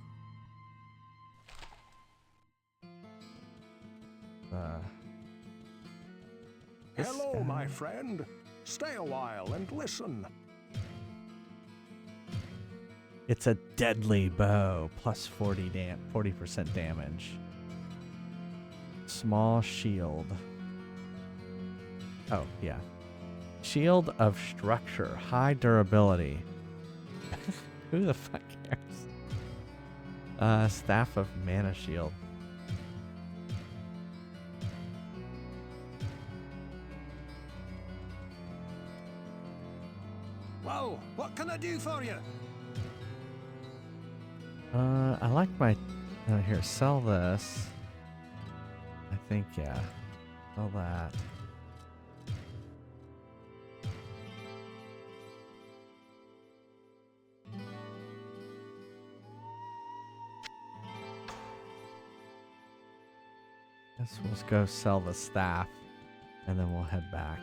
Hello, my friend. Stay a while and listen. It's a deadly bow, plus 40% damage. Small shield. Oh, yeah. Shield of structure, high durability. Who the fuck cares? Staff of mana shield. Well, what can I do for you? I like my. Here, sell this. I think, yeah. Sell that. Guess we'll just go sell the staff, and then we'll head back.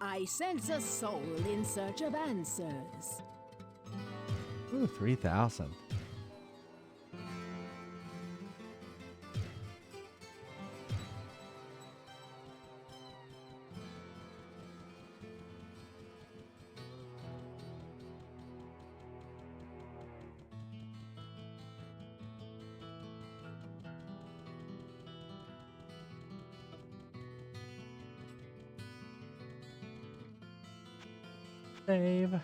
I sense a soul in search of answers. Ooh, 3,000. Save. Pick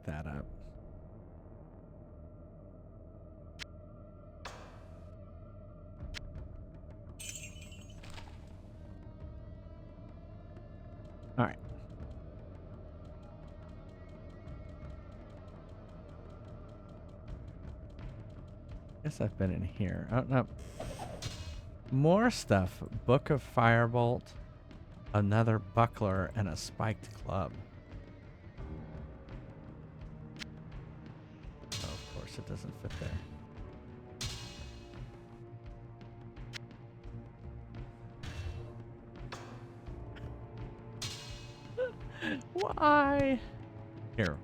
that up. All right. Guess I've been in here. Oh, no. More stuff. Book of Firebolt, another buckler, and a spiked club. Oh, of course it doesn't fit there. Why? Here.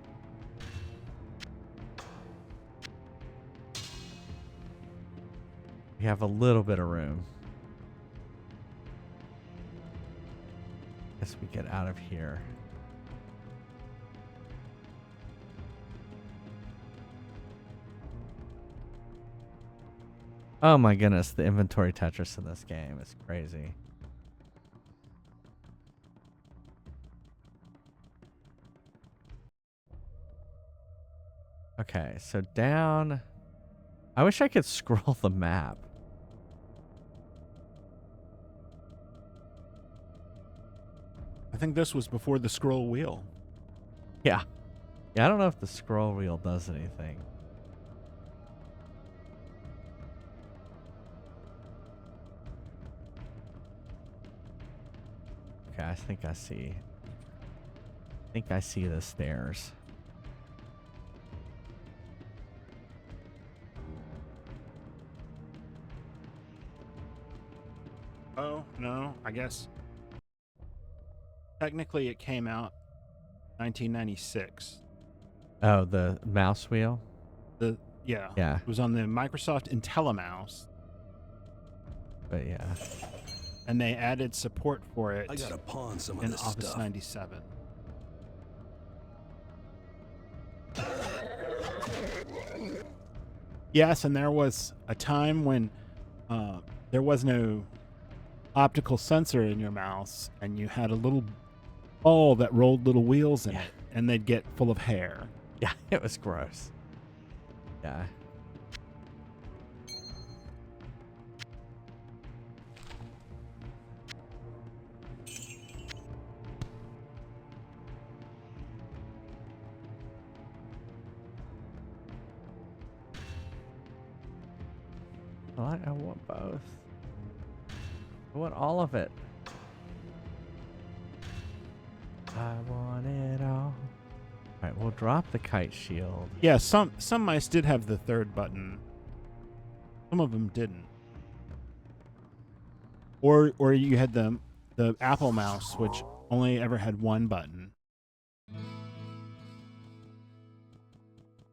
We have a little bit of room. Guess we get out of here. Oh my goodness, the inventory Tetris in this game is crazy. Okay, so down. I wish I could scroll the map. I think this was before the scroll wheel. Yeah. Yeah, I don't know if the scroll wheel does anything. Okay, I think I see. I think I see the stairs. Oh, no, I guess. Technically, it came out 1996. Oh, the mouse wheel? Yeah. Yeah. It was on the Microsoft IntelliMouse. But yeah. And they added support for it I gotta pawn some of in this Office stuff. 97. Yes, and there was a time when there was no optical sensor in your mouse, and you had a little ball that rolled little wheels in it, and they'd get full of hair. Yeah, it was gross. Yeah. Well, I want both. I want all of it. I want it all. Alright, we'll drop the kite shield. Yeah, some mice did have the third button. Some of them didn't. Or you had the Apple mouse, which only ever had one button.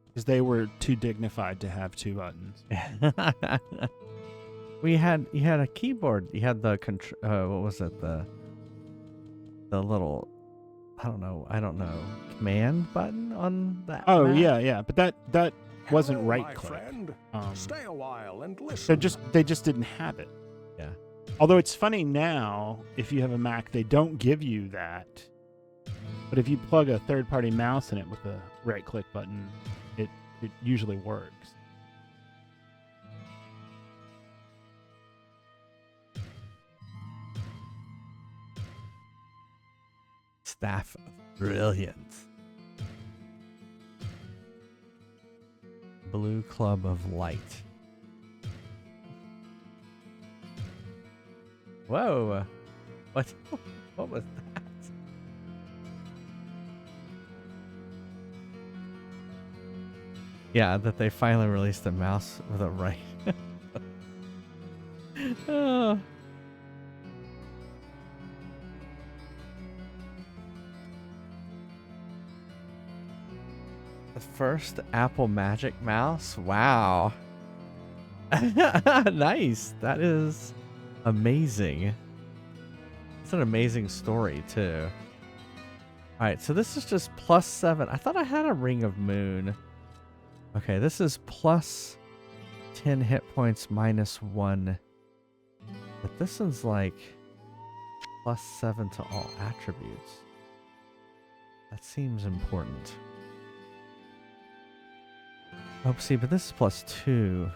Because they were too dignified to have two buttons. You had a keyboard. You had the what was it? The little I don't know command button on that. Oh Mac? yeah, but that wasn't Hello, right my click. friend. Stay a while and So listen. they just didn't have it. Yeah. Although it's funny now, if you have a Mac, they don't give you that. But if you plug a third-party mouse in it with a right-click button, it usually works. Staff of Brilliance. Blue Club of Light. Whoa. What was that? Yeah, that they finally released a mouse with a right. Oh. The first Apple Magic Mouse? Wow. Nice. That is amazing. It's an amazing story, too. Alright, so this is just +7. I thought I had a Ring of Moon. Okay, this is plus 10 hit points -1. But this one's like +7 to all attributes. That seems important. Oh, see, but this is +2.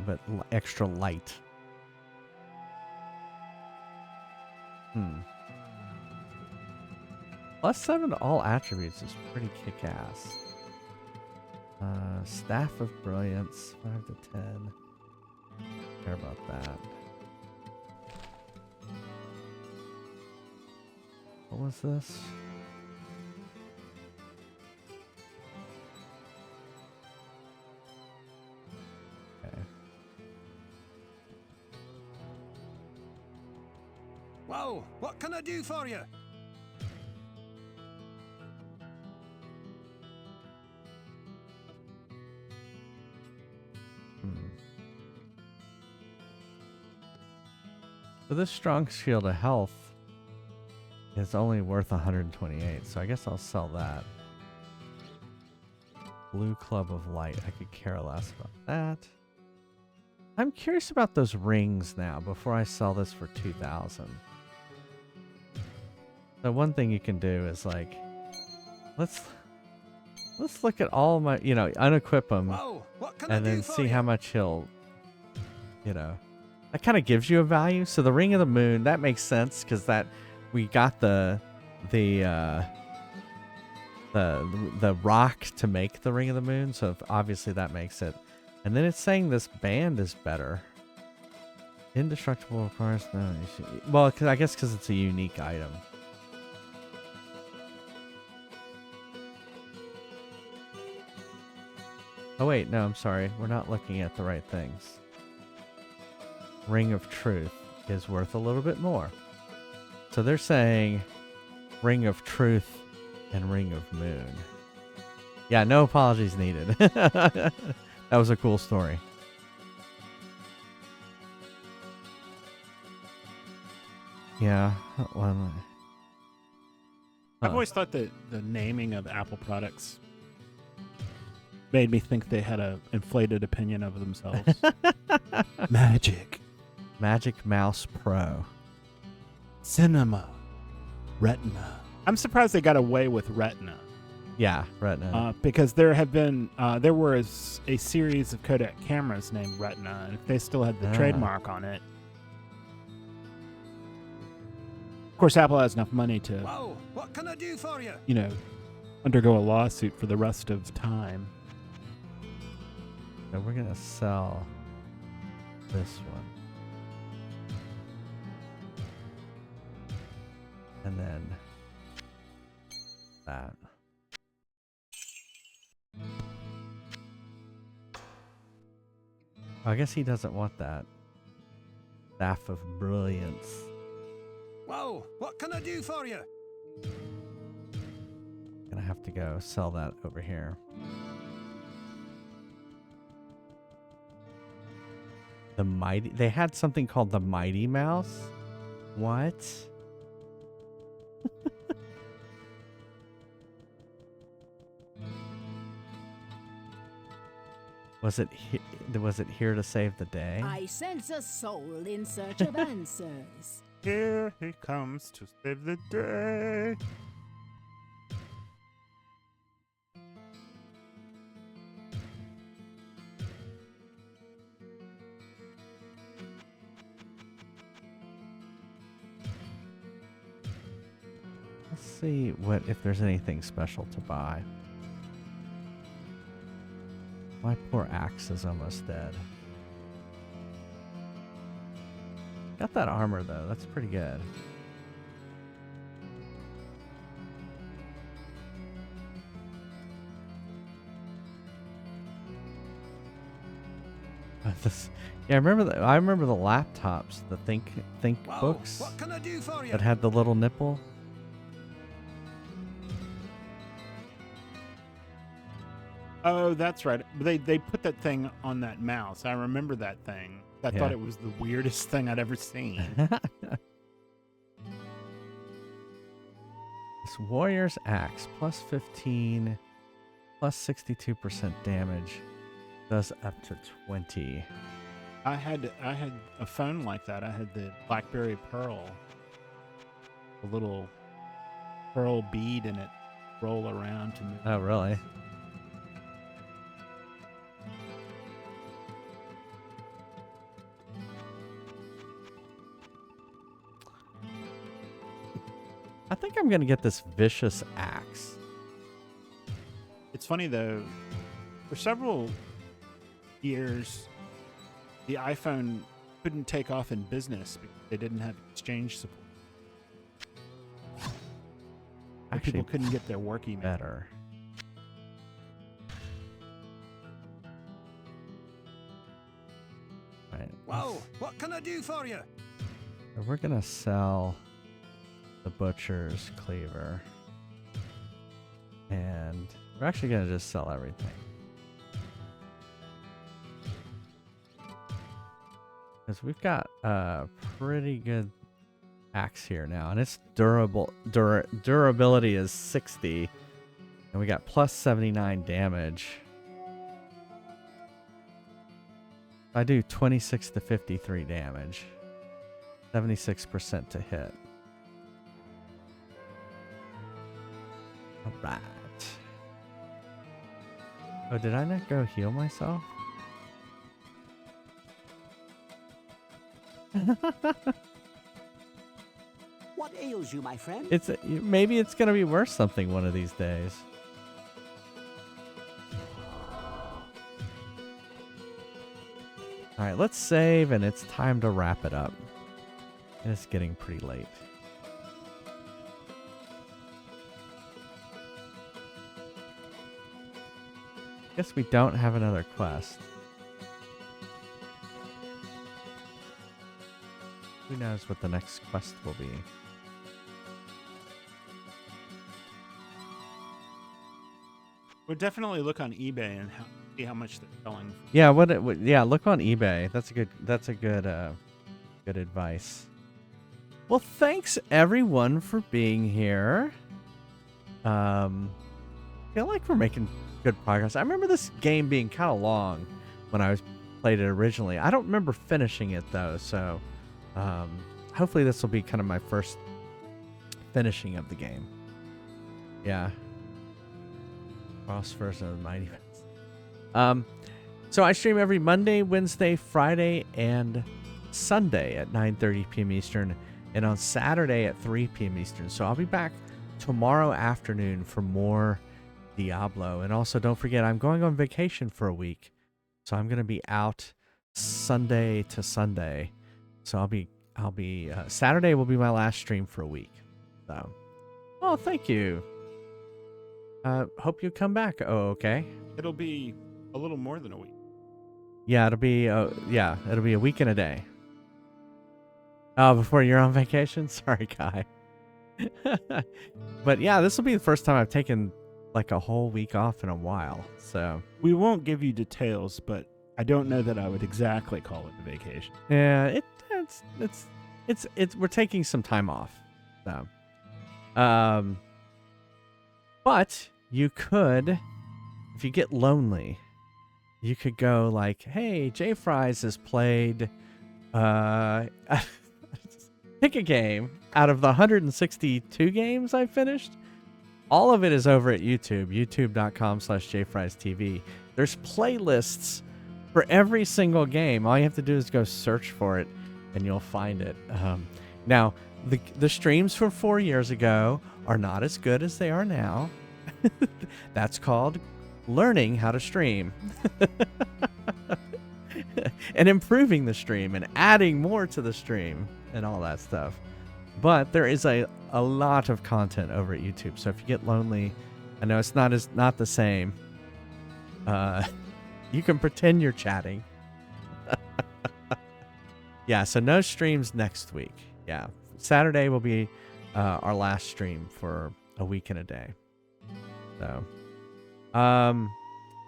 But extra light. +7 to all attributes is pretty kick-ass. Staff of Brilliance, 5 to 10. Care about that. What was this? Okay. Whoa, what can I do for you? So this strong shield of health is only worth 128, so I guess I'll sell that. Blue Club of Light. I could care less about that. I'm curious about those rings now before I sell this for 2,000. So one thing you can do is like, let's look at all my, unequip them, and then see how much he'll, that kind of gives you a value. So the Ring of the Moon, that makes sense because that we got the rock to make the Ring of the Moon, so obviously that makes it. And then it's saying this band is better. Indestructible, of course. No, well, I guess because it's a unique item. Oh wait, no, I'm sorry. We're not looking at the right things. Ring of Truth is worth a little bit more. So they're saying Ring of Truth and Ring of Moon. Yeah, no apologies needed. That was a cool story. Yeah. Well, I've always thought that the naming of Apple products made me think they had an inflated opinion of themselves. Magic Mouse Pro. Cinema. Retina. I'm surprised they got away with Retina. Yeah, Retina. Because there have been, there was a series of Kodak cameras named Retina, and if they still had the trademark on it. Of course, Apple has enough money to, Whoa, what can I do for you? undergo a lawsuit for the rest of time. So we're going to sell this one. And then that. I guess he doesn't want that. Staff of Brilliance. Whoa, what can I do for you? Gonna have to go sell that over here. The Mighty... They had something called the Mighty Mouse? What? Was it here to save the day? I sense a soul in search of answers. Here he comes to save the day. Let's see if there's anything special to buy. My poor axe is almost dead. Got that armor though. That's pretty good. Yeah, I remember the laptops, the Think Whoa, books what can I do for you? that had the little nipple. Oh, that's right. They put that thing on that mouse. I remember that thing. I thought it was the weirdest thing I'd ever seen. This warrior's axe, plus 15, plus 62% damage, does up to 20. I had a phone like that. I had the BlackBerry Pearl, a little pearl bead in it, roll around to move. Oh, really? I think I'm going to get this vicious axe. It's funny though, for several years, the iPhone couldn't take off in business because they didn't have exchange support. Actually, people couldn't get their work email. Better. Right. Whoa, what can I do for you? We're going to sell the butcher's cleaver. And we're actually going to just sell everything. Because we've got a pretty good axe here now. And its durability is 60. And we got plus 79 damage. I do 26 to 53 damage. 76% to hit. Alright. Oh, did I not go heal myself? What ails you, my friend? Maybe it's gonna be worth something one of these days. Alright, let's save and it's time to wrap it up. And it's getting pretty late. Guess we don't have another quest. Who knows what the next quest will be? We'll definitely look on eBay and see how much they're selling. Yeah, yeah, look on eBay. That's a good advice. Well, thanks everyone for being here. I feel like we're making good progress. I remember this game being kind of long when I played it originally. I don't remember finishing it though, so hopefully this will be kind of my first finishing of the game. Yeah. Cross version of the Mighty Ones. So I stream every Monday, Wednesday, Friday, and Sunday at 9:30 p.m. Eastern, and on Saturday at 3 p.m. Eastern. So I'll be back tomorrow afternoon for more Diablo. And also don't forget, I'm going on vacation for a week. So I'm going to be out Sunday to Sunday. So I'll be Saturday will be my last stream for a week. So, oh, thank you. Hope you come back. Oh, okay. It'll be a little more than a week. Yeah, it'll be a week and a day. Oh, before you're on vacation? Sorry, Kai. But yeah, this will be the first time I've taken like a whole week off in a while. So we won't give you details, but I don't know that I would exactly call it a vacation. Yeah, it's we're taking some time off. So but you could, if you get lonely, you could go like, hey, J Fries has played pick a game out of the 162 games I finished. All of it is over at YouTube, youtube.com/jfriestv. There's playlists for every single game. All you have to do is go search for it and you'll find it. Now, the streams from 4 years ago are not as good as they are now. That's called learning how to stream. And improving the stream and adding more to the stream and all that stuff. But there is a lot of content over at YouTube. So if you get lonely, I know it's not the same. You can pretend you're chatting. Yeah, so no streams next week. Yeah, Saturday will be our last stream for a week and a day. So,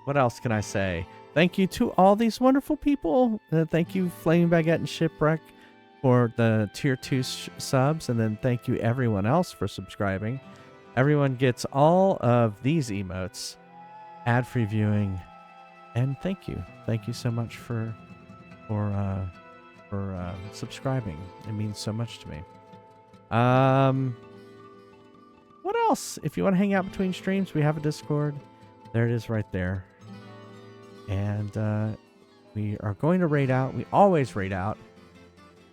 what else can I say? Thank you to all these wonderful people. Thank you, Flaming Baguette and Shipwreck, for the tier 2 subs. And then thank you everyone else for subscribing. Everyone gets all of these emotes, ad-free viewing, and thank you. Thank you so much for subscribing. It means so much to me. What else? If you want to hang out between streams, we have a Discord. There it is right there. And we are going to raid out. We always raid out.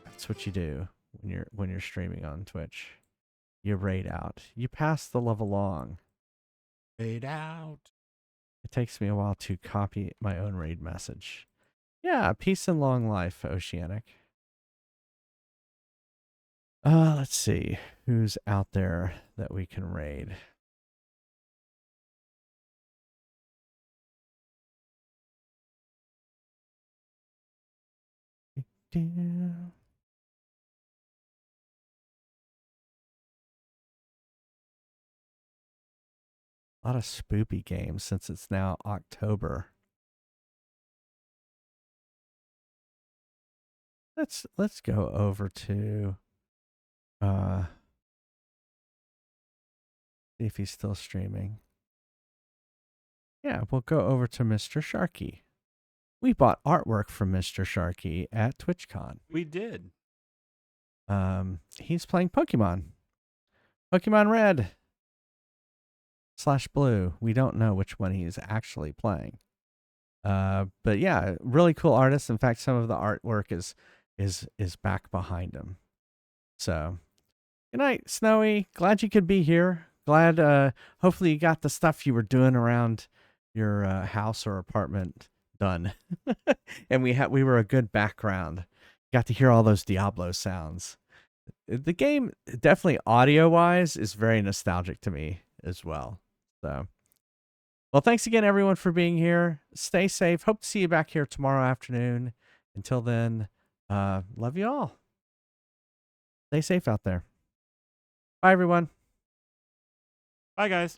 That's what you do when you're streaming on Twitch. You raid out. You pass the love along. Raid out. It takes me a while to copy my own raid message. Yeah, peace and long life, Oceanic. Let's see who's out there that we can raid. A lot of spoopy games since it's now October. Let's go over to see if he's still streaming. Yeah, we'll go over to Mr. Sharky. We bought artwork from Mr. Sharky at TwitchCon. We did. He's playing Pokemon. Pokemon Red / Blue. We don't know which one he's actually playing. But yeah, really cool artist. In fact, some of the artwork is back behind him. So, good night, Snowy. Glad you could be here. Glad, hopefully you got the stuff you were doing around your house or apartment done. And we were a good background. Got to hear all those Diablo sounds. The game, definitely audio-wise, is very nostalgic to me as well. So, well, thanks again, everyone, for being here. Stay safe. Hope to see you back here tomorrow afternoon. Until then, love you all. Stay safe out there. Bye, everyone. Bye, guys.